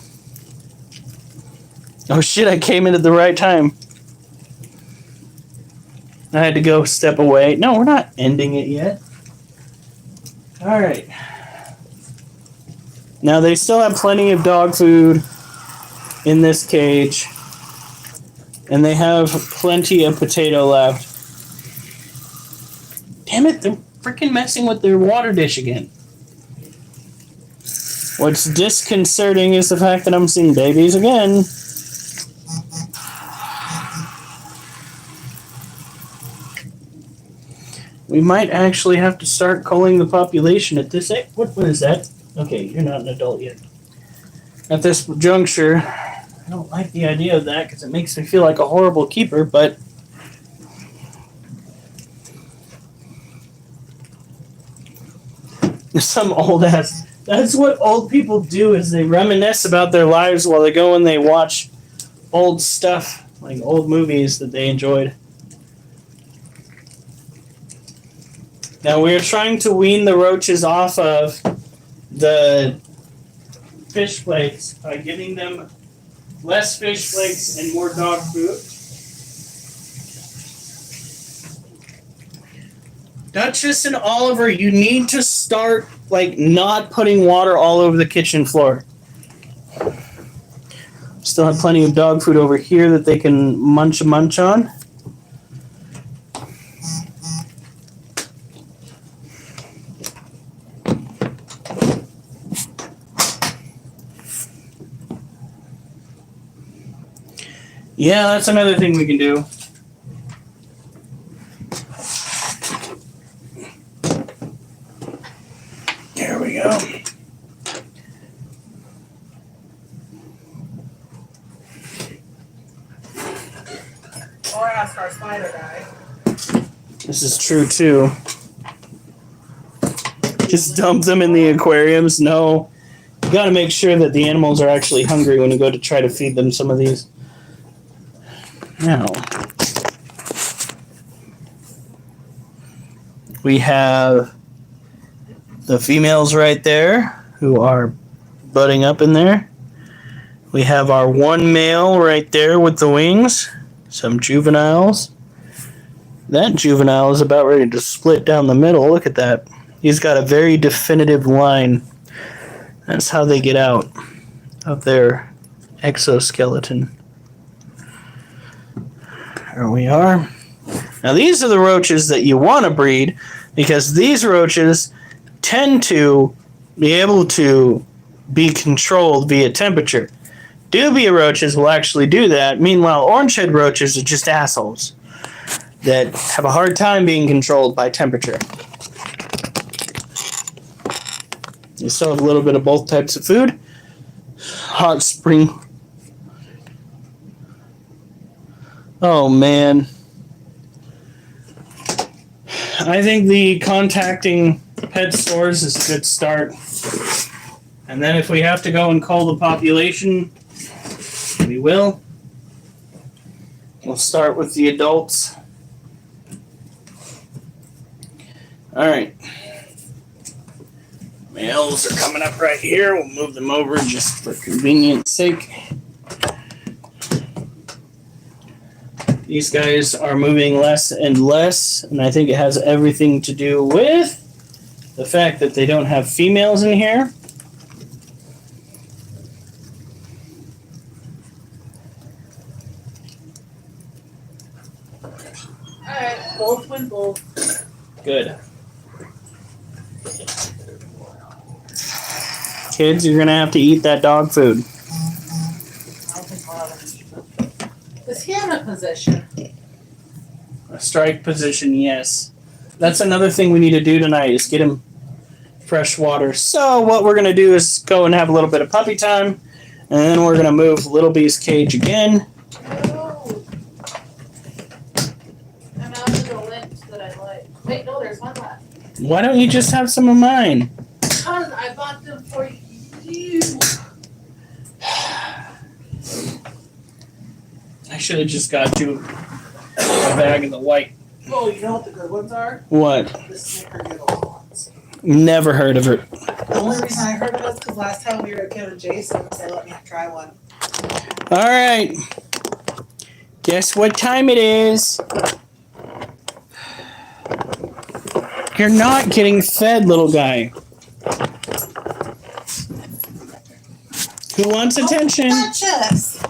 Oh shit, I came in at the right time. I had to go step away. No, we're not ending it yet. Alright. Now they still have plenty of dog food in this cage, and they have plenty of potato left. Damn it, they're freaking messing with their water dish again. What's disconcerting is the fact that I'm seeing babies again. We might actually have to start culling the population at this... What is that? Okay, you're not an adult yet. At this juncture, I don't like the idea of that because it makes me feel like a horrible keeper, but... Some old ass. That's what old people do is they reminisce about their lives while they go and they watch old stuff, like old movies that they enjoyed. Now we are trying to wean the roaches off of the fish flakes by giving them less fish flakes and more dog food. Duchess and Oliver, you need to start like not putting water all over the kitchen floor. Still have plenty of dog food over here that they can munch on. Yeah, that's another thing we can do. There we go. Or ask our spider guy. This is true too. Just dump them in the aquariums. No. You gotta make sure that the animals are actually hungry when you go to try to feed them some of these. Now, we have the females right there who are butting up in there. We have our one male right there with the wings. Some juveniles. That juvenile is about ready to split down the middle. Look at that. He's got a very definitive line. That's how they get out of their exoskeleton. There we are. Now these are the roaches that you want to breed because these roaches tend to be able to be controlled via temperature. Dubia roaches will actually do that. Meanwhile, orange-head roaches are just assholes that have a hard time being controlled by temperature. You still have a little bit of both types of food. Hot spring. Oh, man. I think the contacting pet stores is a good start. And then if we have to go and cull the population, we will. We'll start with the adults. All right. Males are coming up right here. We'll move them over just for convenience sake. These guys are moving less and less, and I think it has everything to do with the fact that they don't have females in here. Alright, both win both. Good. Kids, you're gonna have to eat that dog food. Is he in a position? A strike position, yes. That's another thing we need to do tonight is get him fresh water. So what we're gonna do is go and have a little bit of puppy time, and then we're gonna move Little Bee's cage again. Oh. I'm out of the lint that I like. Wait, no, there's one left. Why don't you just have some of mine? Because I bought them for you. I should have just got you a bag of the white. Oh, you know what the good ones are? What? The snickerdoodle ones. Never heard of it. The only reason I heard of it was because last time we were at Kevin Jason's, they let me try one. All right. Guess what time it is? You're not getting fed, little guy. Who wants attention? Duchess!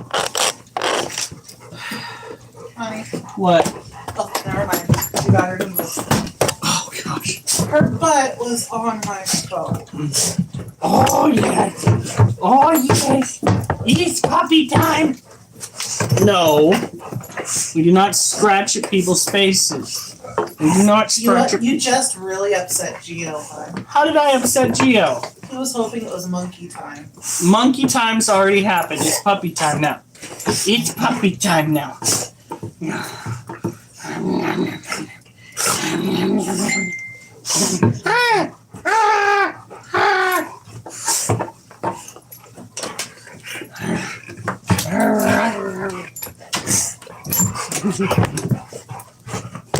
Honey. What? Oh, never mind. She got her to move. Oh, gosh. Her butt was on my phone. Oh, yes. Oh, yes. It's puppy time. No. We do not scratch at people's faces. We do not scratch at You just really upset Gio, hon. How did I upset Gio? He was hoping it was monkey time. Monkey time's already happened. It's puppy time now. It's puppy time now.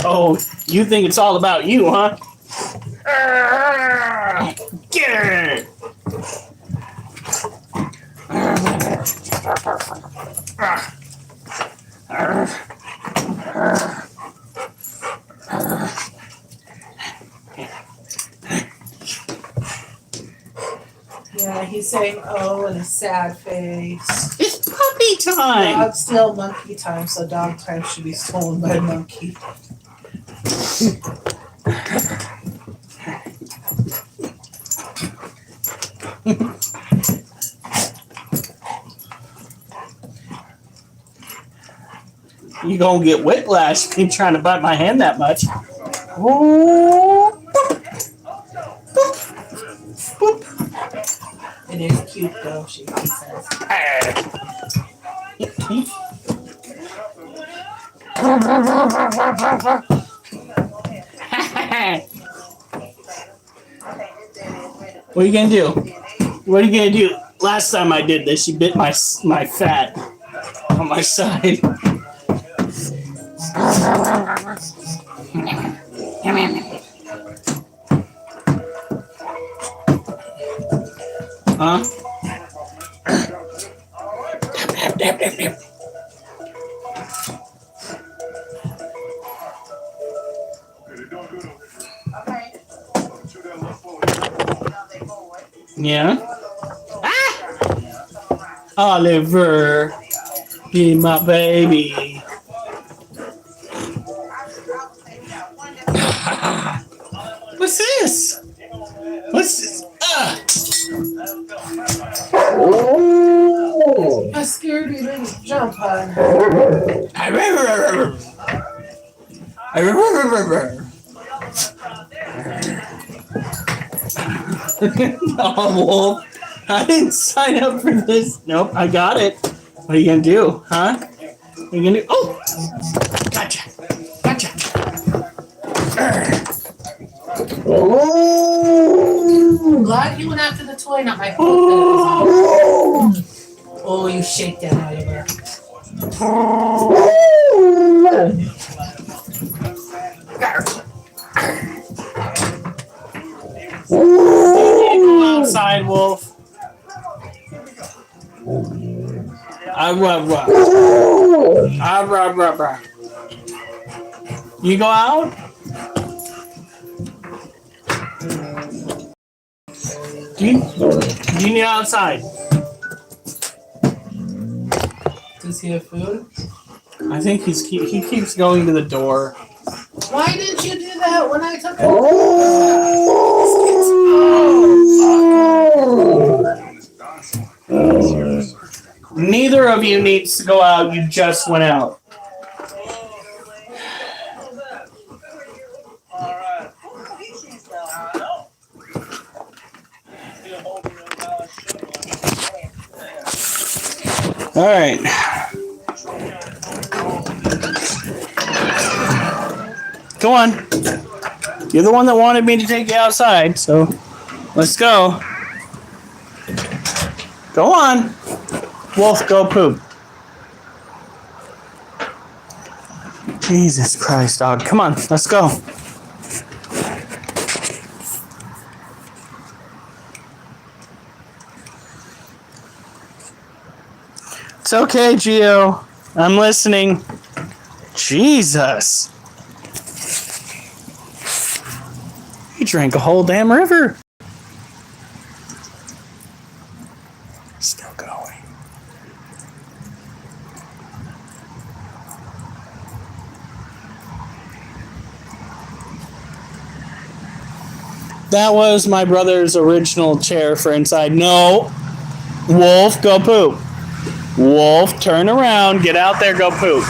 Oh, you think it's all about you, huh? Get it! Yeah, he's saying oh in a sad face. It's puppy time! Dog still monkey time, so dog time should be stolen by a monkey. You gonna get whiplash if you trying to bite my hand that much. Oh, It is cute though, he says. What are you gonna do? What are you gonna do? Last time I did this, she bit my fat on my side. Huh? Yeah. Ah! Oliver, be my baby. What's this? What's this? I scared you didn't jump on. Oh, Wolf. I didn't sign up for this. Nope, I got it. What are you gonna do, huh? What are you gonna do? Oh! Gotcha. Gotcha. I'm glad you went after the toy, not my foot. Oh, you shake that, Oliver. Go outside, Wolf. You go out? Do you need outside? Does he have food? I think he keeps going to the door. Why didn't you do that when I took it? Neither of you needs to go out. You just went out. All right. Go on. You're the one that wanted me to take you outside, so let's go. Go on. Wolf, go poop. Jesus Christ, dog. Come on, let's go. It's okay, Gio. I'm listening. Jesus. He drank a whole damn river. Still going. That was my brother's original chair for inside. No. Wolf, go poop. Wolf, turn around. Get out there, go poop.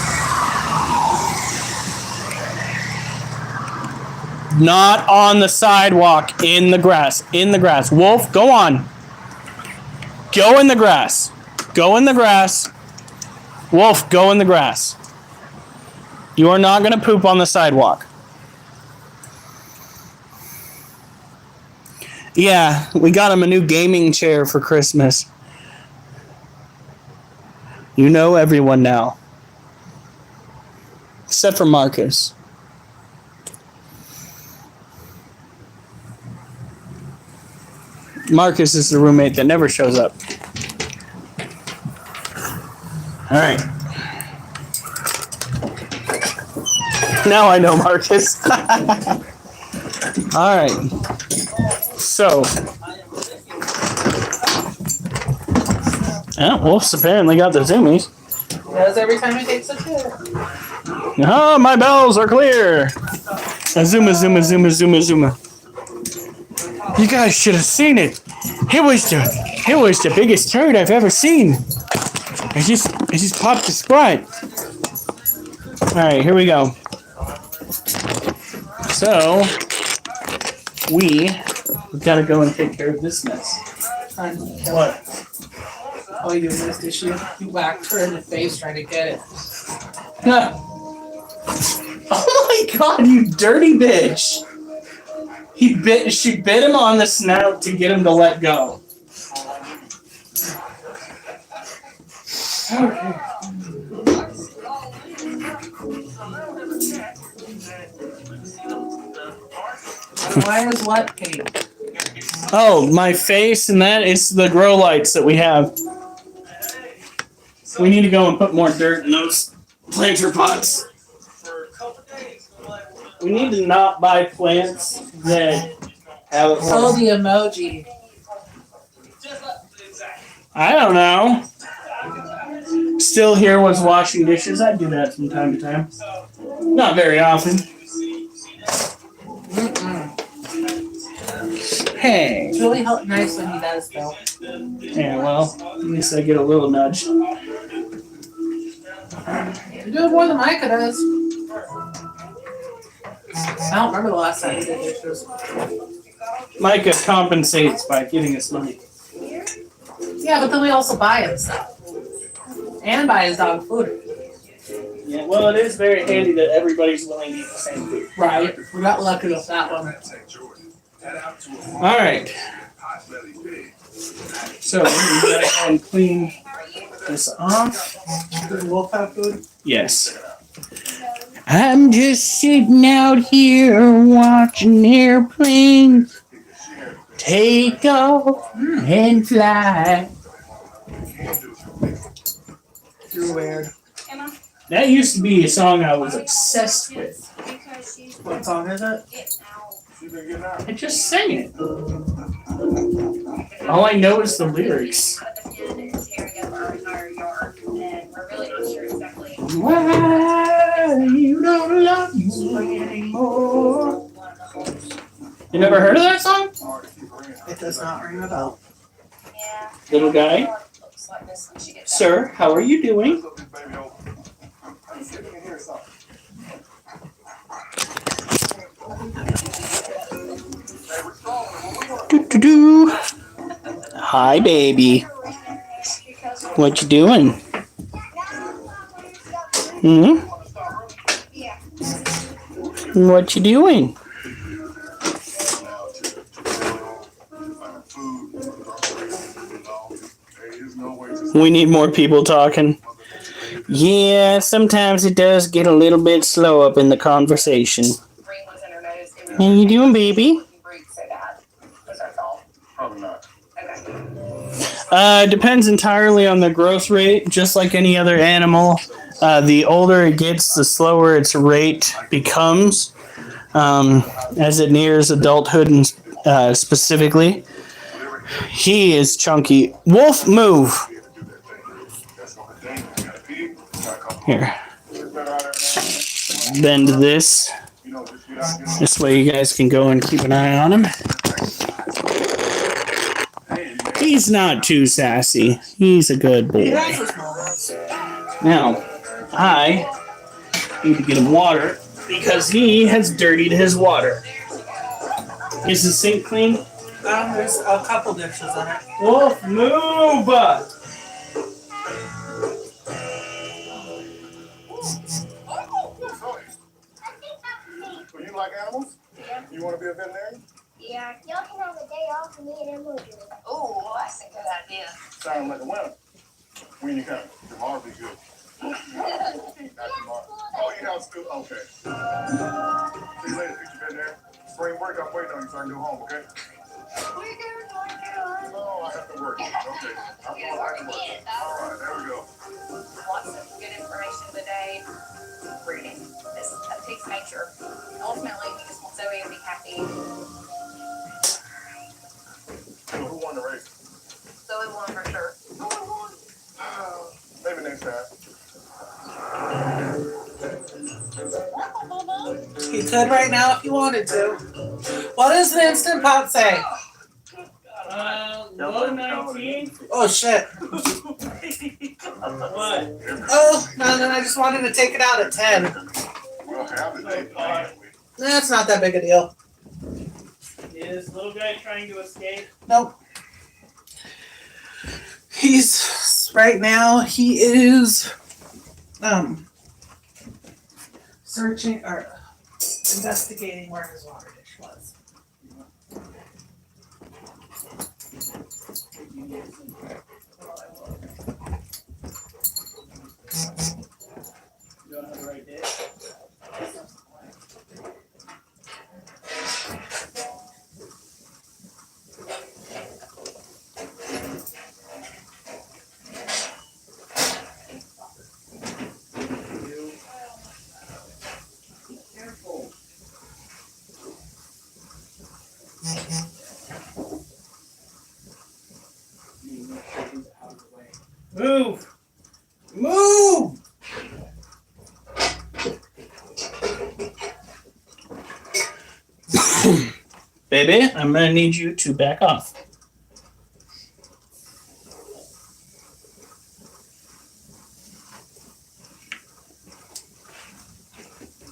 Not on the sidewalk, in the grass. In the grass. Wolf, go on. Go in the grass. Go in the grass. Wolf, go in the grass. You are not going to poop on the sidewalk. Yeah, we got him a new gaming chair for Christmas. You know everyone now. Except for Marcus. Marcus is the roommate that never shows up. Alright. Now I know Marcus. Alright. So. Yeah, Wolf's apparently got the zoomies. Does every time he takes a shit. Oh, my bells are clear. Zuma, zuma, zuma, zuma, zuma. You guys should have seen it. It was the biggest turd I've ever seen. I just popped the sprite. All right, here we go. So we've got to go and take care of this mess. What? Oh, you missed it. You whacked her in the face trying to get it. Oh my god, you dirty bitch! She bit him on the snout to get him to let go. Okay. Why was what pink? Oh, my face and that is the grow lights that we have. We need to go and put more dirt in those planter pots. We need to not buy plants that have. Oh, the emoji. I don't know. Still here was washing dishes. I do that from time to time. Not very often. Hey. It's really nice when he does, though. Yeah, well, at least I get a little nudge. You're doing more than Micah does. I don't remember the last time he did dishes. Micah compensates by giving us money. Yeah, but then we also buy him stuff. And buy his dog food. Yeah, well, it is very handy that everybody's willing to eat the same food. Right. We got lucky with that one. All right. So we gotta go and clean this off. Does Wolf have food? Yes. I'm just sitting out here watching airplanes take off and fly. You're weird. That used to be a song I was obsessed with. What song is it? I just sang it. All I know is the lyrics. Why you don't love me anymore? You never heard of that song? It does not ring a bell. Little guy. Sir, how are you doing? Do-do-do. Hi, baby. What you doing? Hmm? What you doing? We need more people talking. Yeah, sometimes it does get a little bit slow up in the conversation. How you doing, baby? Depends entirely on the growth rate, just like any other animal. The older it gets, the slower its rate becomes as it nears adulthood and specifically. He is chunky. Wolf, move. Here. Bend this. This way you guys can go and keep an eye on him. He's not too sassy. He's a good boy. Now, I need to get him water because he has dirtied his water. Is the sink clean? There's a couple dishes in it. Wolf, move! You like animals? Yeah. You want to be a veterinarian? Yeah. Y'all can have a day off When you come, tomorrow be good. Not tomorrow. Oh, you have school? Okay. See you later, picture been there. Spring break, I'm waiting on you so I can go home, okay? No, I have to work. Okay. I'm going back to work. All right, there we go. Lots of good information today. Reading. That takes nature. Ultimately, we just want Zoe to be happy. So who won the race? Zoe won for sure. Maybe next time. You could right now if you wanted to. What does the Instant Pot say? Low 19. Oh shit. What? Oh, no, then I just wanted to take it out at 10. We'll have the day plan. That's not that big a deal. Is little guy trying to escape? Nope. Right now, he is, searching, or investigating where his water dish was. You don't have the right day? Move! Move! Baby, I'm gonna need you to back off.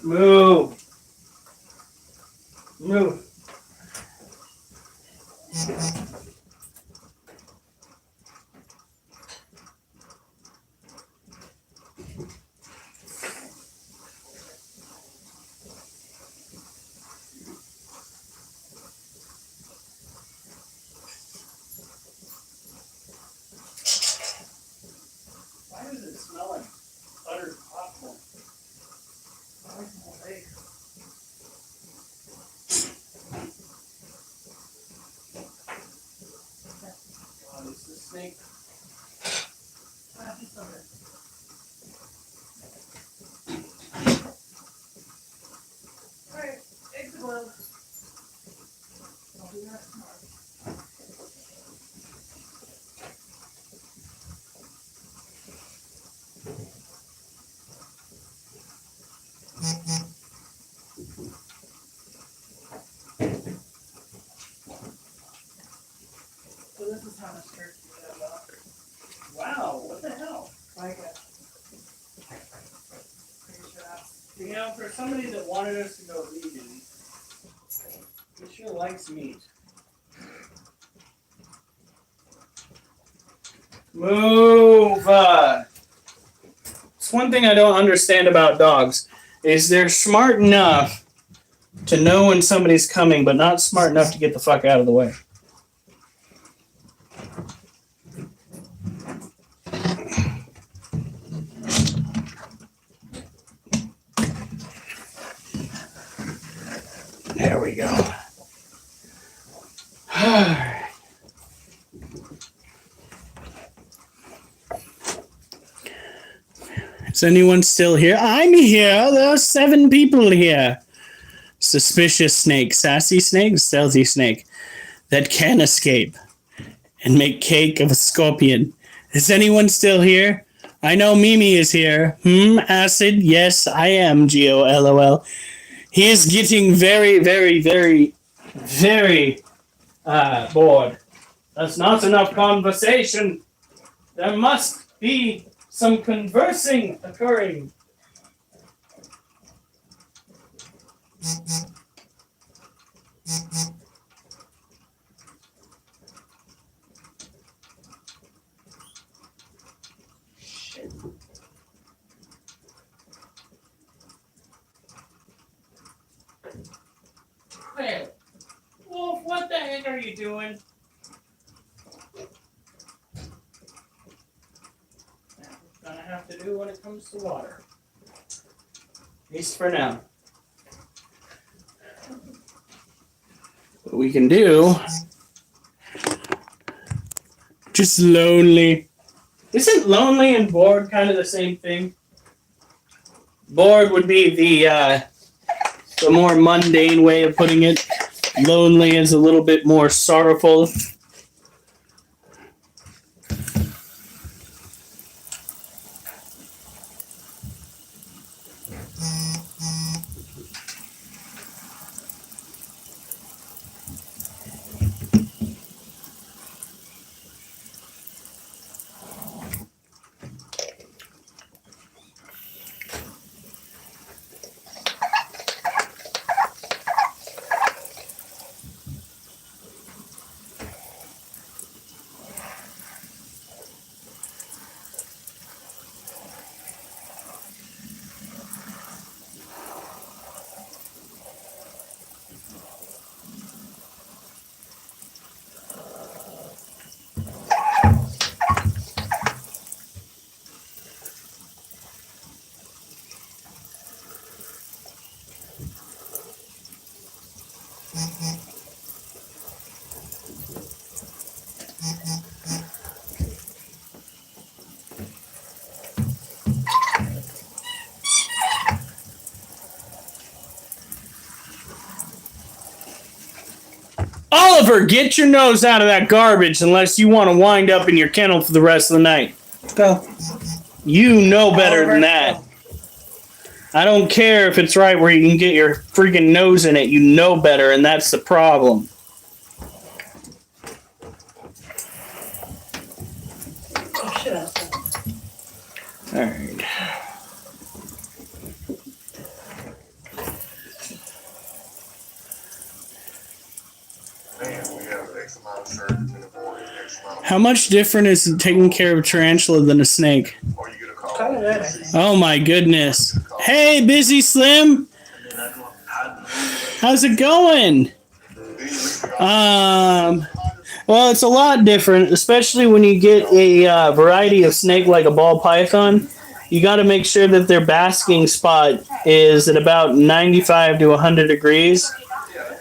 Move. Move. Why does it smell like buttered popcorn? God, is the snake? Alright, take the glove. I'll do that tomorrow. So this is how much turkey we have left. Wow, what the hell? Like it. Pretty sure that's. You know, for somebody that wanted us to go vegan, he sure likes meat. Move! It's one thing I don't understand about dogs, is they're smart enough to know when somebody's coming, but not smart enough to get the fuck out of the way. There we go. Is anyone still here? I'm here. There are 7 people here. Suspicious snake, sassy snake, stealthy snake that can escape and make cake of a scorpion. Is anyone still here? I know Mimi is here. Acid? Yes, I am. GOLOL. He is getting very, very, very, very bored. That's not enough conversation. There must be some conversing occurring. Shit. Hey, Wolf, what the heck are you doing? kind of have to do when it comes to water. At least for now. What we can do. Just lonely. Isn't lonely and bored kind of the same thing? Bored would be the more mundane way of putting it. Lonely is a little bit more sorrowful. Oliver, get your nose out of that garbage unless you want to wind up in your kennel for the rest of the night. Go. You know better than that. I don't care if it's right where you can get your freaking nose in it. You know better, and that's the problem. Oh, shit out there. All right. Man, we have X amount of surgeons in the morning, X amount. How much different is taking care of a tarantula than a snake? Or you get a call. Kind of that, I think. Oh my goodness. Hey, Busy Slim. How's it going? Well, it's a lot different, especially when you get a variety of snake like a ball python. You got to make sure that their basking spot is at about 95 to 100 degrees.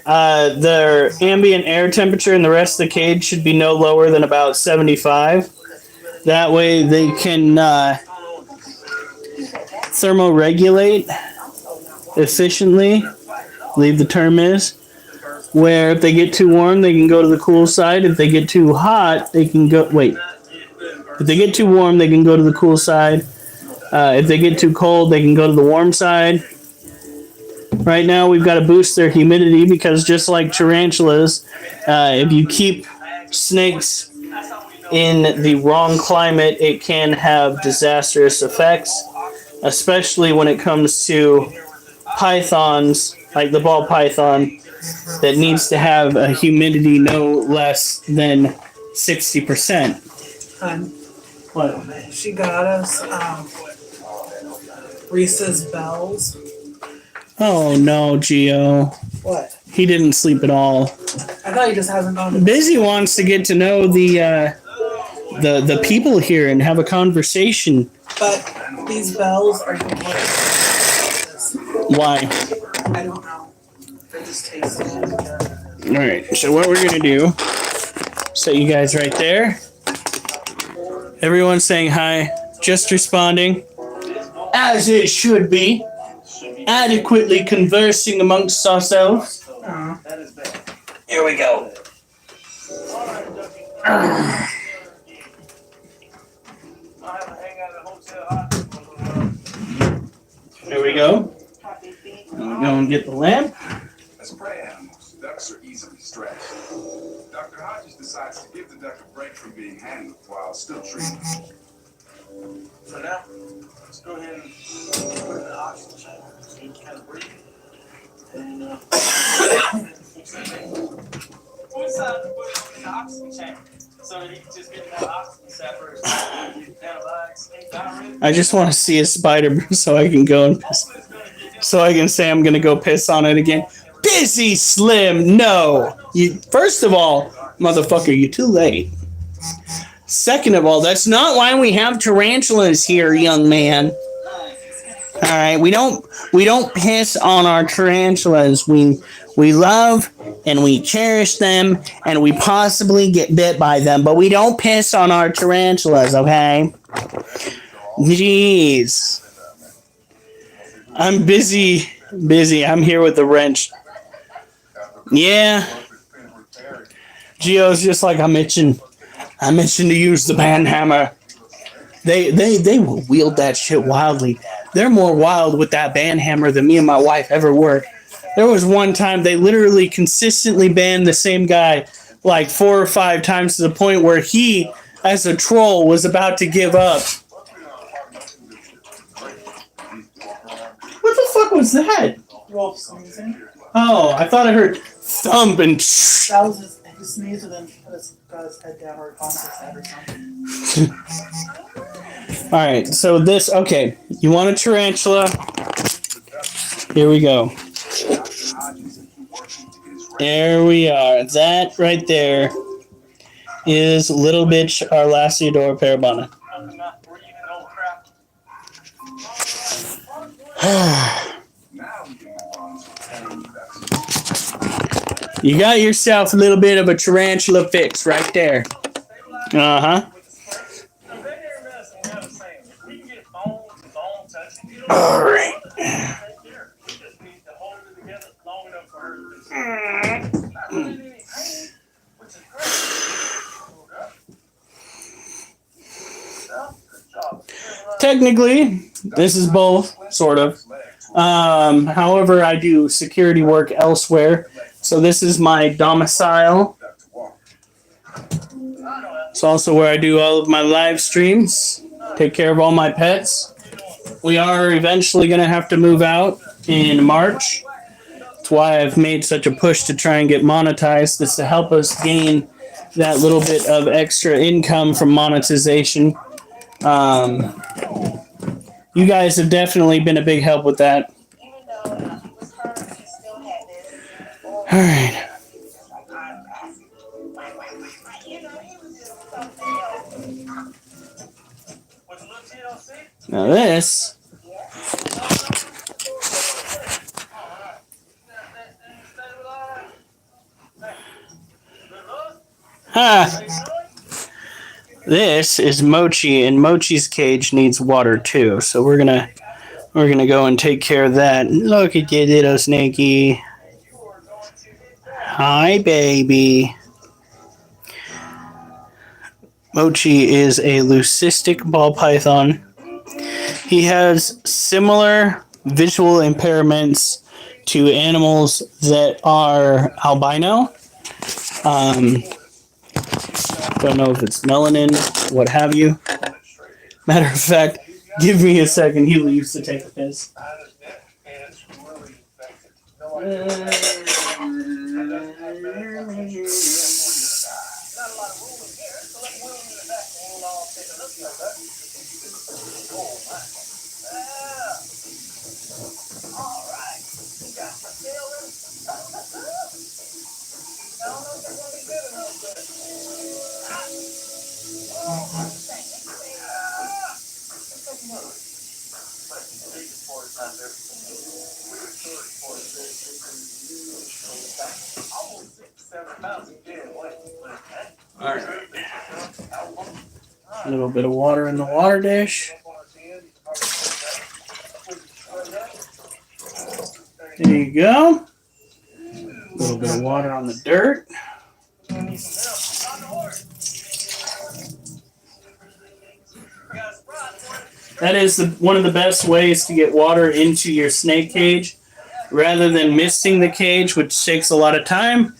Their ambient air temperature in the rest of the cage should be no lower than about 75. That way they can thermoregulate efficiently, I believe the term is, where if they get too warm, they can go to the cool side. If they get too hot, they can go, if they get too warm, they can go to the cool side. If they get too cold, they can go to the warm side. Right now, we've got to boost their humidity because just like tarantulas, if you keep snakes in the wrong climate, it can have disastrous effects, especially when it comes to pythons, like the ball python, that needs to have a humidity no less than 60%. What? She got us Reese's Bells. Oh no, Gio. What? He didn't sleep at all. I thought he just hasn't gone to Busy wants to get to know the people here and have a conversation. But these bells are completely. Why? I don't know. They just taste so good. All right. So what we're gonna do? Set you guys right there. Everyone's saying hi. Just responding, as it should be. Adequately conversing amongst ourselves. Here we go. There we go. Now we go and get the lamp. As prey animals, ducks are easily stressed. Dr. Hodges decides to give the duck a break from being handled while still treating him. For now, let's go ahead and put in the oxygen chamber so you can kind of breathe. And fix that thing. We decided to put it in the oxygen chamber so that he can just get that oxygen separation, antibiotics, diarrhea. I just want to see a spider so I can go and piss. So I can say I'm gonna go piss on it again. Busy Slim, no. You first of all, motherfucker, you're too late. Second of all, that's not why we have tarantulas here, young man. All right, we don't piss on our tarantulas. We love and we cherish them, and we possibly get bit by them, but we don't piss on our tarantulas. Okay? Jeez, I'm busy. I'm here with the wrench. Yeah, Gio's just like I'm itching to use the band hammer. They will wield that shit wildly. They're more wild with that band hammer than me and my wife ever were. There was one time they literally consistently banned the same guy like 4 or 5 times to the point where he, as a troll, was about to give up. What the fuck was that? Wolf sneezing. Oh, I thought I heard thump and. That was his sneeze and then got his head down or across his head or something. All right, so this, okay, you want a tarantula? Here we go. There we are. That right there is little bitch Arlasiodora parabana. You got yourself a little bit of a tarantula fix right there. Uh-huh. All right. Technically, this is both, sort of. However, I do security work elsewhere. So this is my domicile. It's also where I do all of my live streams, take care of all my pets. We are eventually going to have to move out in March. That's why I've made such a push to try and get monetized. This to help us gain that little bit of extra income from monetization. You guys have definitely been a big help with that. All right. Now this. This is Mochi, and Mochi's cage needs water too. So we're gonna go and take care of that. Look at you, little snaky. Hi, baby. Mochi is a leucistic ball python. He has similar visual impairments to animals that are albino. Don't know if it's melanin, what have you. Matter of fact, give me a second. He leaves to take a piss. Alright. A little bit of water in the water dish. There you go. A little bit of water on the dirt. That is one of the best ways to get water into your snake cage. Rather than misting the cage, which takes a lot of time,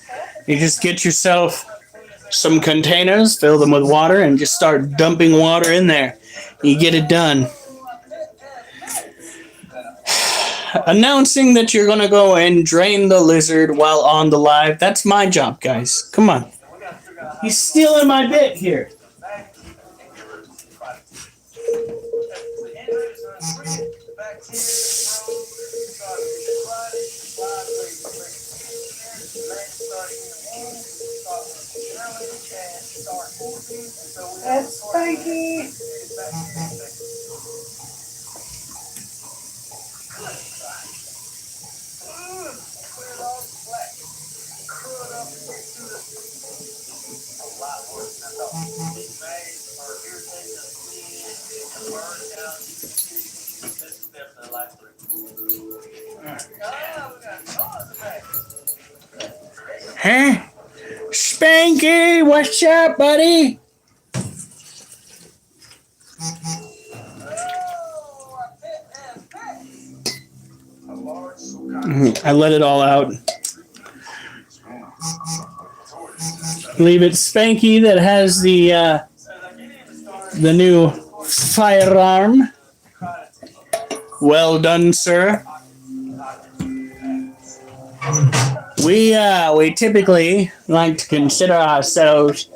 you just get yourself some containers, fill them with water, and just start dumping water in there. You get it done. Announcing that you're going to go and drain the lizard while on the live, that's my job, guys. Come on. He's stealing my bit here. Spanky. Huh? Spanky, what's up, buddy? I let it all out. Believe it's Spanky that has the new firearm. Well done, sir. We typically like to consider ourselves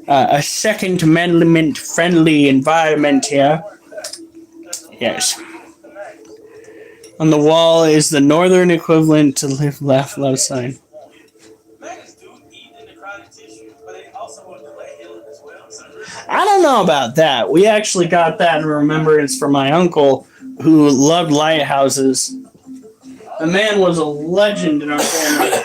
a Second Amendment friendly environment here. Yes. On the wall is the northern equivalent to live, laugh, love sign. I don't know about that. We actually got that in remembrance from my uncle who loved lighthouses. The man was a legend in our family.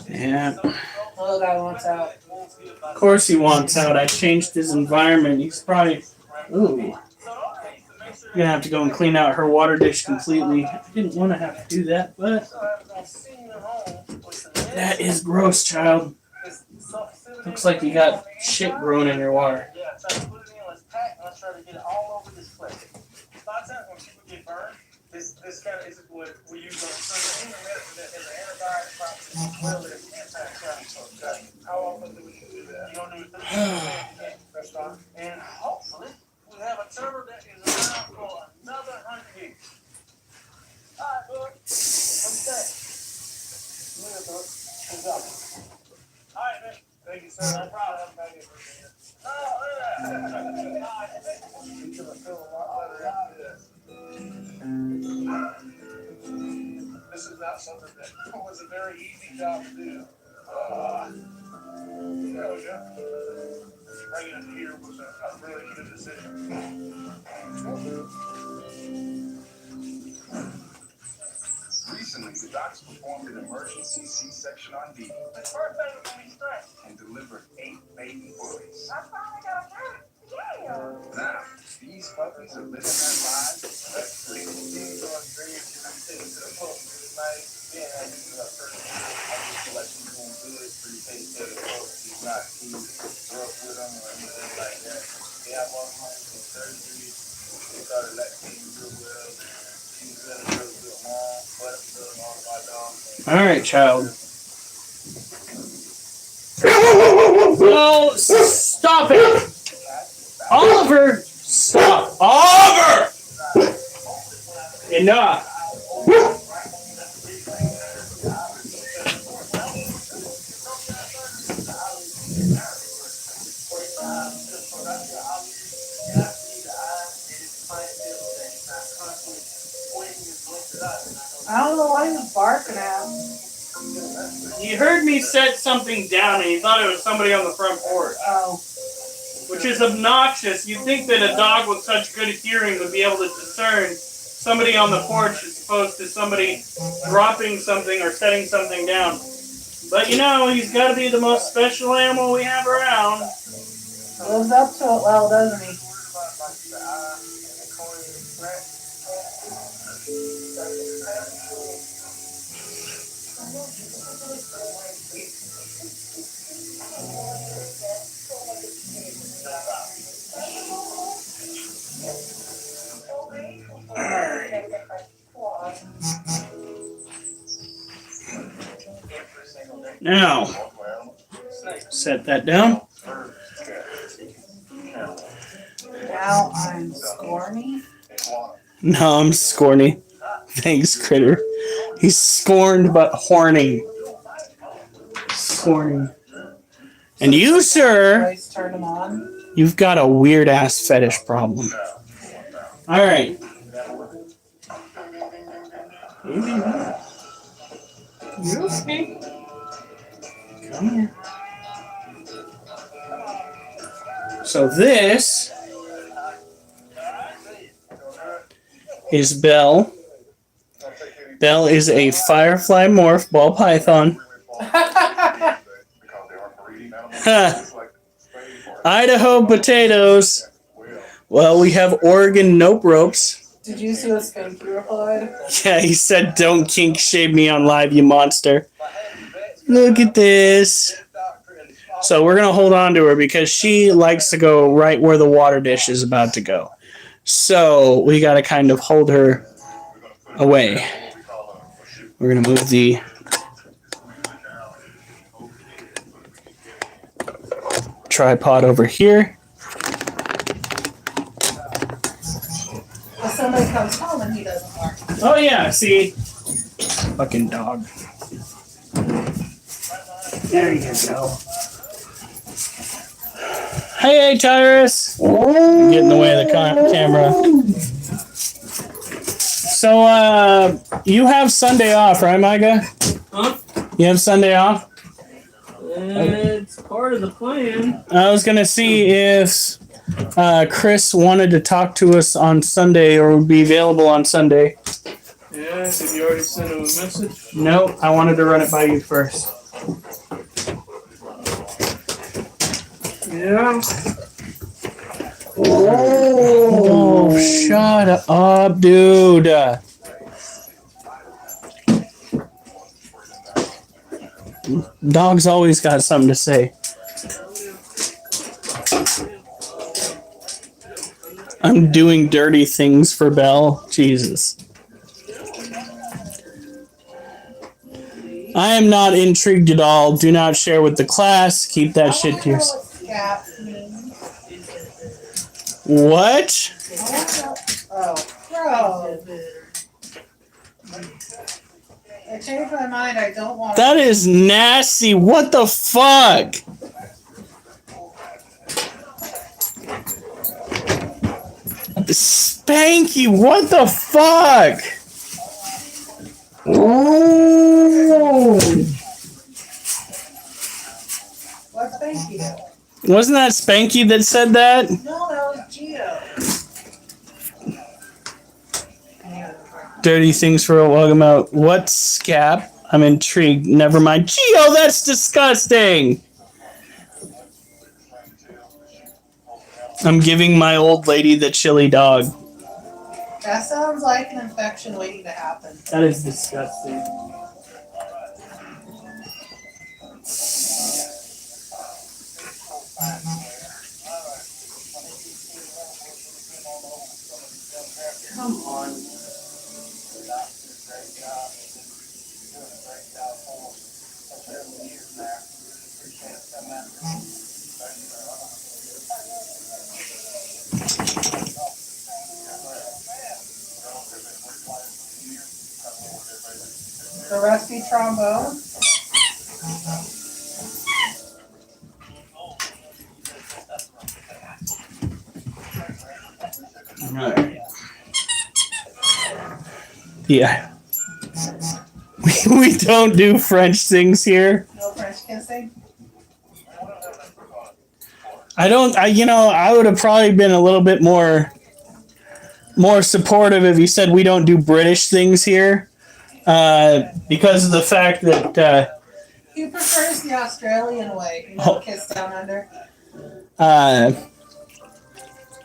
Yeah. Little guy wants out. Of course he wants out. I changed his environment. He's probably... Ooh. Gonna have to go and clean out her water dish completely. I didn't want to have to do that, but... That is gross, child. Looks like you got shit growing in your water. This kind of is what we use on the internet as an antibiotic. How often do we do that? You don't do it. That's fine. And hopefully we have a turtle that is around for another 100 years. All right, bud. What do you say? Yeah, bud. Good job. All right, man. Thank you, sir. No problem. Have a nice day. Until I feel a lot better after this. This is not something that was a very easy job to do. There we go. Bringing it here was a really good decision. Recently, the docs performed an emergency C-section on Dee The first thing was gonna be straight. and delivered 8 baby boys. I finally got a bird. Yeah. Now, these puppies are living their lives rent-free. These are great. I'm taking to the post. It's nice. Yeah, I just feel like she's doing good. Pretty patient. She's not too rough with them or anything like that. They have one home for surgery. They started lactating real well. She's been a real good mom. But all of my dogs. All right, child. No, stop it. Oliver, stop. Oliver! Enough. I don't know why he's barking at. You heard me set something down and you thought it was somebody on the front porch. Oh. Which is obnoxious. You'd think that a dog with such good hearing would be able to discern somebody on the porch as opposed to somebody dropping something or setting something down. But you know, he's got to be the most special animal we have around. Lives up to it well, doesn't he? Now, set that down. Now I'm scorny. No, I'm scorny. Thanks, Critter. He's scorned but horny. Scorny. And you, sir, Always turn them on. you've got a weird ass fetish problem. All right. You okay? Come here. So this is Belle. Belle is a firefly morph ball python. Idaho potatoes. Well, we have Oregon nope ropes. Did you see what Spanky replied? Yeah, he said, "Don't kink shame me on live, you monster." Look at this. So we're going to hold on to her because she likes to go right where the water dish is about to go. So we got to kind of hold her away. We're going to move the tripod over here. If somebody comes home and he doesn't work. Oh, yeah, see? Fucking dog. There you go. Hey, Tyrus. Get in the way of the camera. So, you have Sunday off, right, Micah? Huh? You have Sunday off? It's part of the plan. I was going to see if Chris wanted to talk to us on Sunday or would be available on Sunday. Yeah, did you already send him a message? No, I wanted to run it by you first. Yeah. Oh, shut up, dude. Dog's always got something to say. I'm doing dirty things for Belle. Jesus. I am not intrigued at all. Do not share with the class. Keep that shit to yourself. What? Oh, bro. I changed my mind. I don't want That is nasty. What the fuck? Spanky, what the fuck? Ooh. What's Spanky do? Wasn't that Spanky that said that? No, that was Gio. Dirty things for a welcome out. What scap? I'm intrigued. Never mind. Gio, that's disgusting. I'm giving my old lady the chili dog. That sounds like an infection waiting to happen. That is disgusting. Come on. The rusty trombone. Alright. Yeah. We don't do French things here. No French kissing. I would have probably been a little bit more supportive if you said we don't do British things here. Because of the fact that He prefers the Australian way. You know, kiss down under.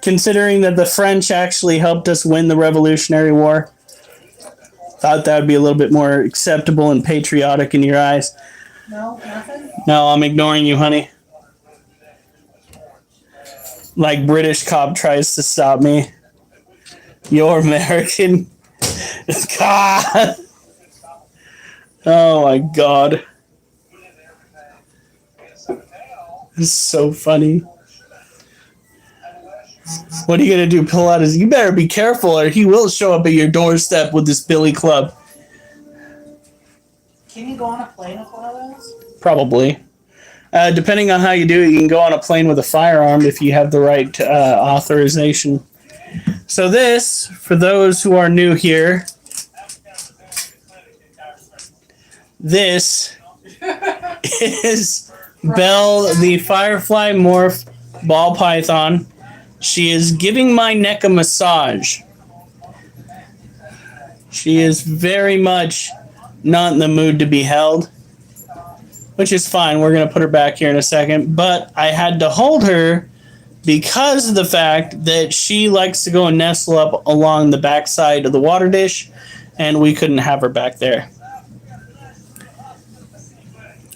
considering that the French actually helped us win the Revolutionary War, thought that would be a little bit more acceptable and patriotic in your eyes. No, nothing? No, I'm ignoring you, honey. Like British cop tries to stop me. You're American. God. Oh my God. It's so funny. What are you gonna do? Pull out his? You better be careful, or he will show up at your doorstep with this billy club. Can you go on a plane with one of those? Probably. Depending on how you do it, you can go on a plane with a firearm if you have the right authorization. So this, for those who are new here, this is Belle, the Firefly Morph Ball Python. She is giving my neck a massage. She is very much not in the mood to be held, which is fine. We're going to put her back here in a second. But I had to hold her because of the fact that she likes to go and nestle up along the backside of the water dish, and we couldn't have her back there.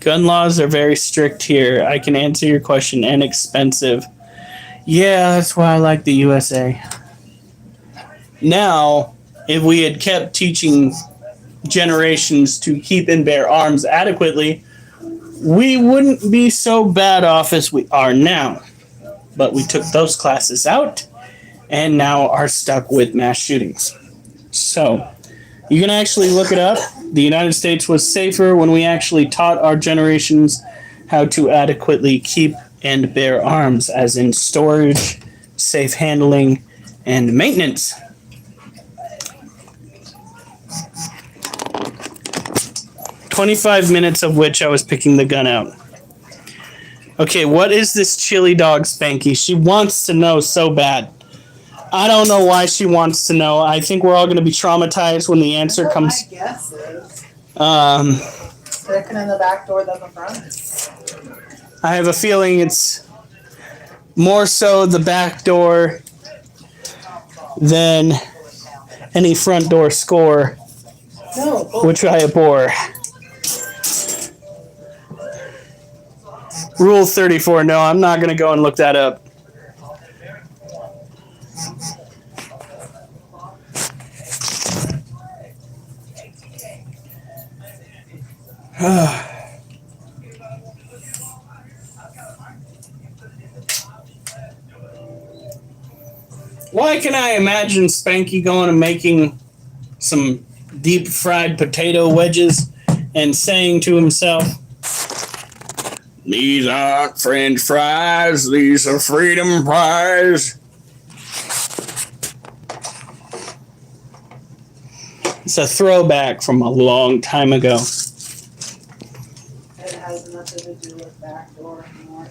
Gun laws are very strict here. I can answer your question. And expensive. Yeah, that's why I like the USA. Now, if we had kept teaching generations to keep and bear arms adequately, we wouldn't be so bad off as we are now. But we took those classes out and now are stuck with mass shootings. So, you can actually look it up. The United States was safer when we actually taught our generations how to adequately keep and bear arms, as in storage, safe handling, and maintenance. "25 minutes of which I was picking the gun out." Okay, what is this chili dog, Spanky? She wants to know so bad. I don't know why she wants to know. I think we're all going to be traumatized when the answer comes. My guess is Sticking in the back door than the front. I have a feeling it's more so the back door than any front door score, which I abhor. Rule 34. No, I'm not going to go and look that up. Why can I imagine Spanky going and making some deep fried potato wedges and saying to himself, "These aren't French fries, these are freedom fries." It's a throwback from a long time ago. It has nothing to do with back door anymore.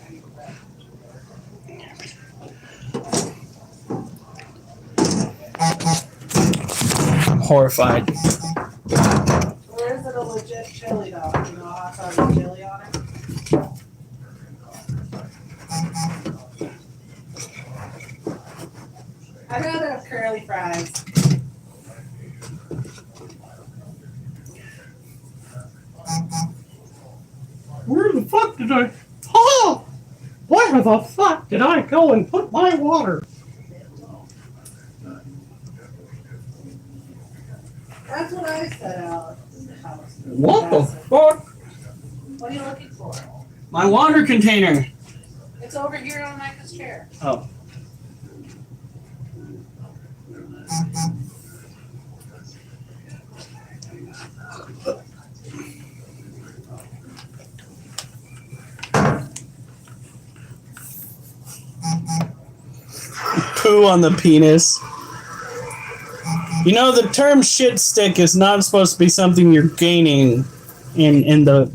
I'm horrified. Or is it a legit chili dog? You know, hot dog with chili on it? I'd rather have curly fries. Where the fuck did I... Oh! Where the fuck did I go and put my water? That's what I said out. What the fuck? What are you looking for? My water container. It's over here on Micah's chair. Oh. Poo on the penis. You know, the term shit stick is not supposed to be something you're gaining in the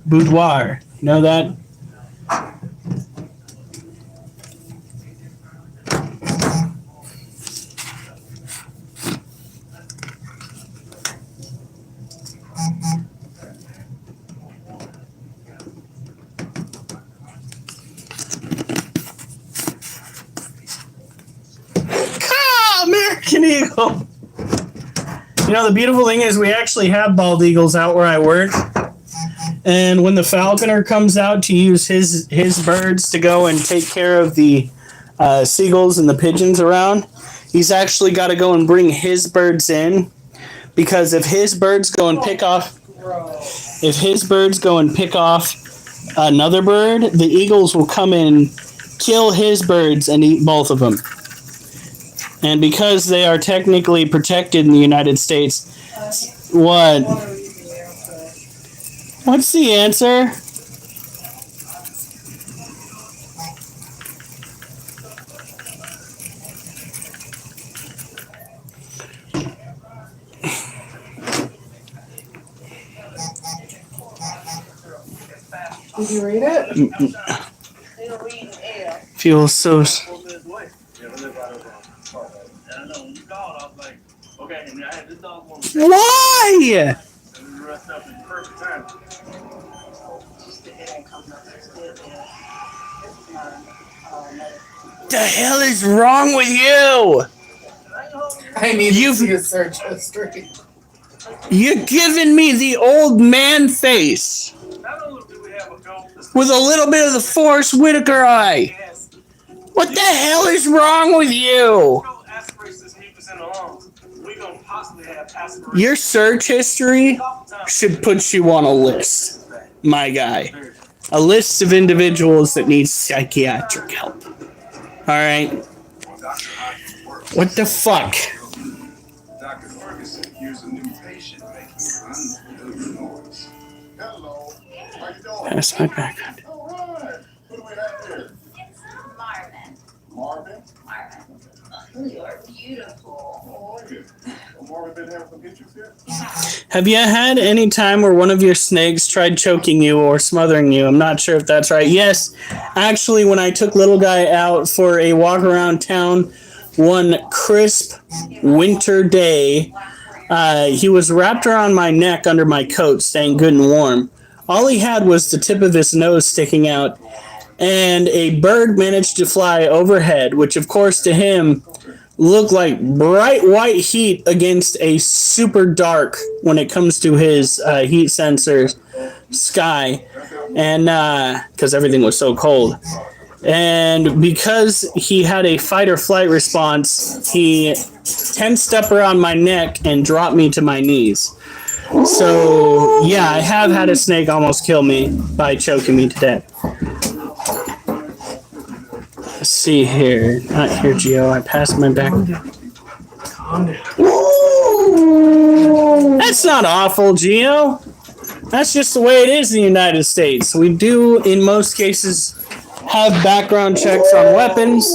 boudoir. You know that? American Eagle. You know, the beautiful thing is we actually have bald eagles out where I work. And when the falconer comes out to use his birds to go and take care of the seagulls and the pigeons around, he's actually got to go and bring his birds in. Because if his birds go and pick off another bird, the eagles will come in, kill his birds, and eat both of them. And because they are technically protected in the United States, what? What's the answer? Did you read it? Feels so. Why? The hell is wrong with you? I need to see a search history. You're giving me the old man face with a little bit of the Forrest Whitaker eye. What the hell is wrong with you? Your search history should put you on a list, my guy. A list of individuals that need psychiatric help. Alright? What the fuck? Dr. Ferguson, here's a new patient making unbelievable noise. Hello. How you doing? That's my background. All right. Who do we have here? It's Marvin. Marvin? Marvin. You are beautiful. Oh, yeah. Well, Marvin been having some issues here? Have you had any time where one of your snakes tried choking you or smothering you? I'm not sure if that's right. Yes, actually, when I took little guy out for a walk around town one crisp winter day, he was wrapped around my neck under my coat, staying good and warm. All he had was the tip of his nose sticking out, and a bird managed to fly overhead, which of course to him looked like bright white heat against a super dark, when it comes to his heat sensors, sky, and because everything was so cold. And because he had a fight or flight response, he tensed up around my neck and dropped me to my knees. So yeah, I have had a snake almost kill me by choking me to death. Let's see here. Not here, Gio. I passed my back. That's not awful, Gio. That's just the way it is in the United States. We do, in most cases, have background checks on weapons.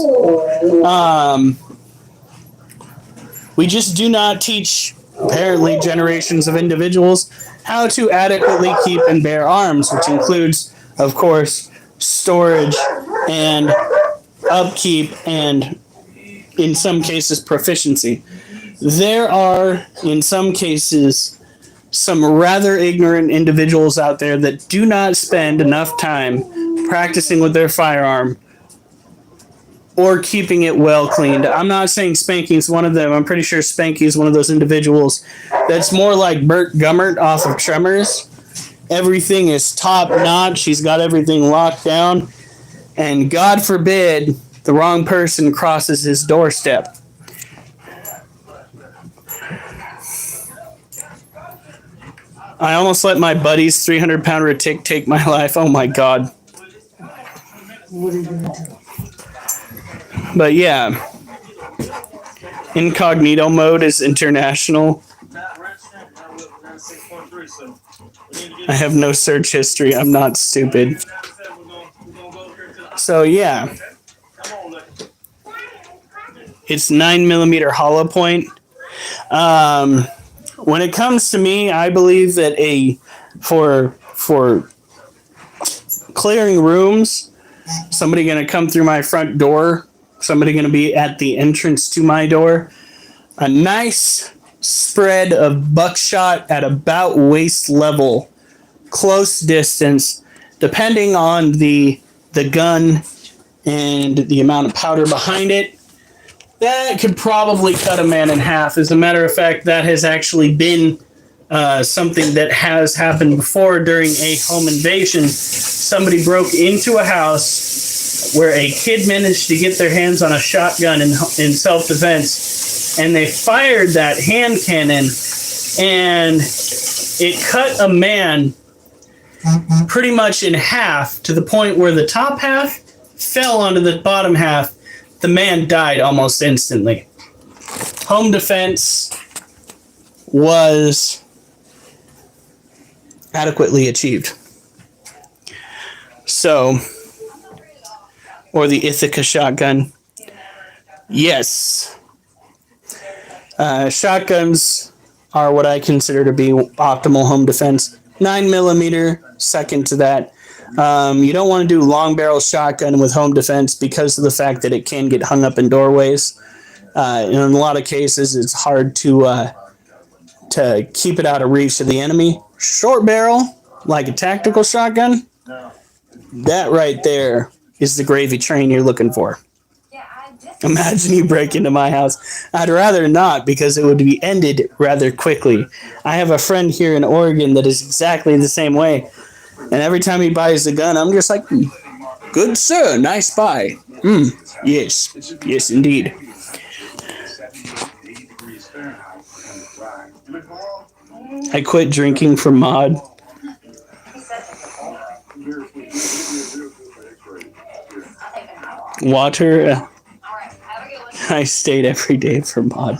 We just do not teach, apparently, generations of individuals how to adequately keep and bear arms, which includes, of course, storage and upkeep and, in some cases, proficiency. There are, in some cases, some rather ignorant individuals out there that do not spend enough time practicing with their firearm or keeping it well cleaned. I'm not saying Spanky's one of them. I'm pretty sure Spanky is one of those individuals that's more like Burt Gummert off of Tremors. Everything is top notch. He's got everything locked down. And God forbid the wrong person crosses his doorstep. I almost let my buddy's 300-pound retic take my life. Oh my God. But yeah. Incognito mode is international. I have no search history. I'm not stupid. So yeah. It's 9mm hollow point. When it comes to me, I believe that for clearing rooms, somebody gonna come through my front door, somebody gonna be at the entrance to my door, a nice spread of buckshot at about waist level, close distance, depending on the gun and the amount of powder behind it. That could probably cut a man in half. As a matter of fact, that has actually been something that has happened before during a home invasion. Somebody broke into a house where a kid managed to get their hands on a shotgun in self-defense, and they fired that hand cannon, and it cut a man pretty much in half to the point where the top half fell onto the bottom half. The man died almost instantly. Home defense was adequately achieved. So, or the Ithaca shotgun. Yes. Shotguns are what I consider to be optimal home defense. 9mm, second to that. You don't want to do long barrel shotgun with home defense because of the fact that it can get hung up in doorways. And in a lot of cases, it's hard to keep it out of reach of the enemy. Short barrel, like a tactical shotgun, that right there is the gravy train you're looking for. Imagine you break into my house. I'd rather not because it would be ended rather quickly. I have a friend here in Oregon that is exactly the same way. And every time he buys a gun, I'm just like, good sir, nice buy. Yes, yes indeed. I quit drinking for mod. Water. I stayed every day for mod.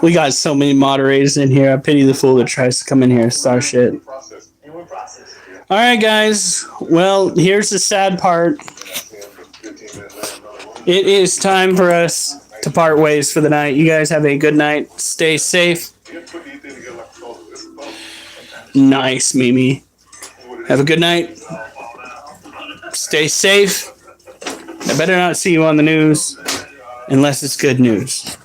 We got so many moderators in here. I pity the fool that tries to come in here and start shit. All right, guys. Well, here's the sad part. It is time for us to part ways for the night. You guys have a good night. Stay safe. Nice, Mimi. Have a good night. Stay safe. I better not see you on the news unless it's good news.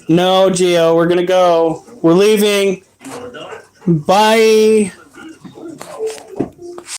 No, Gio, we're going to go. We're leaving. Bye.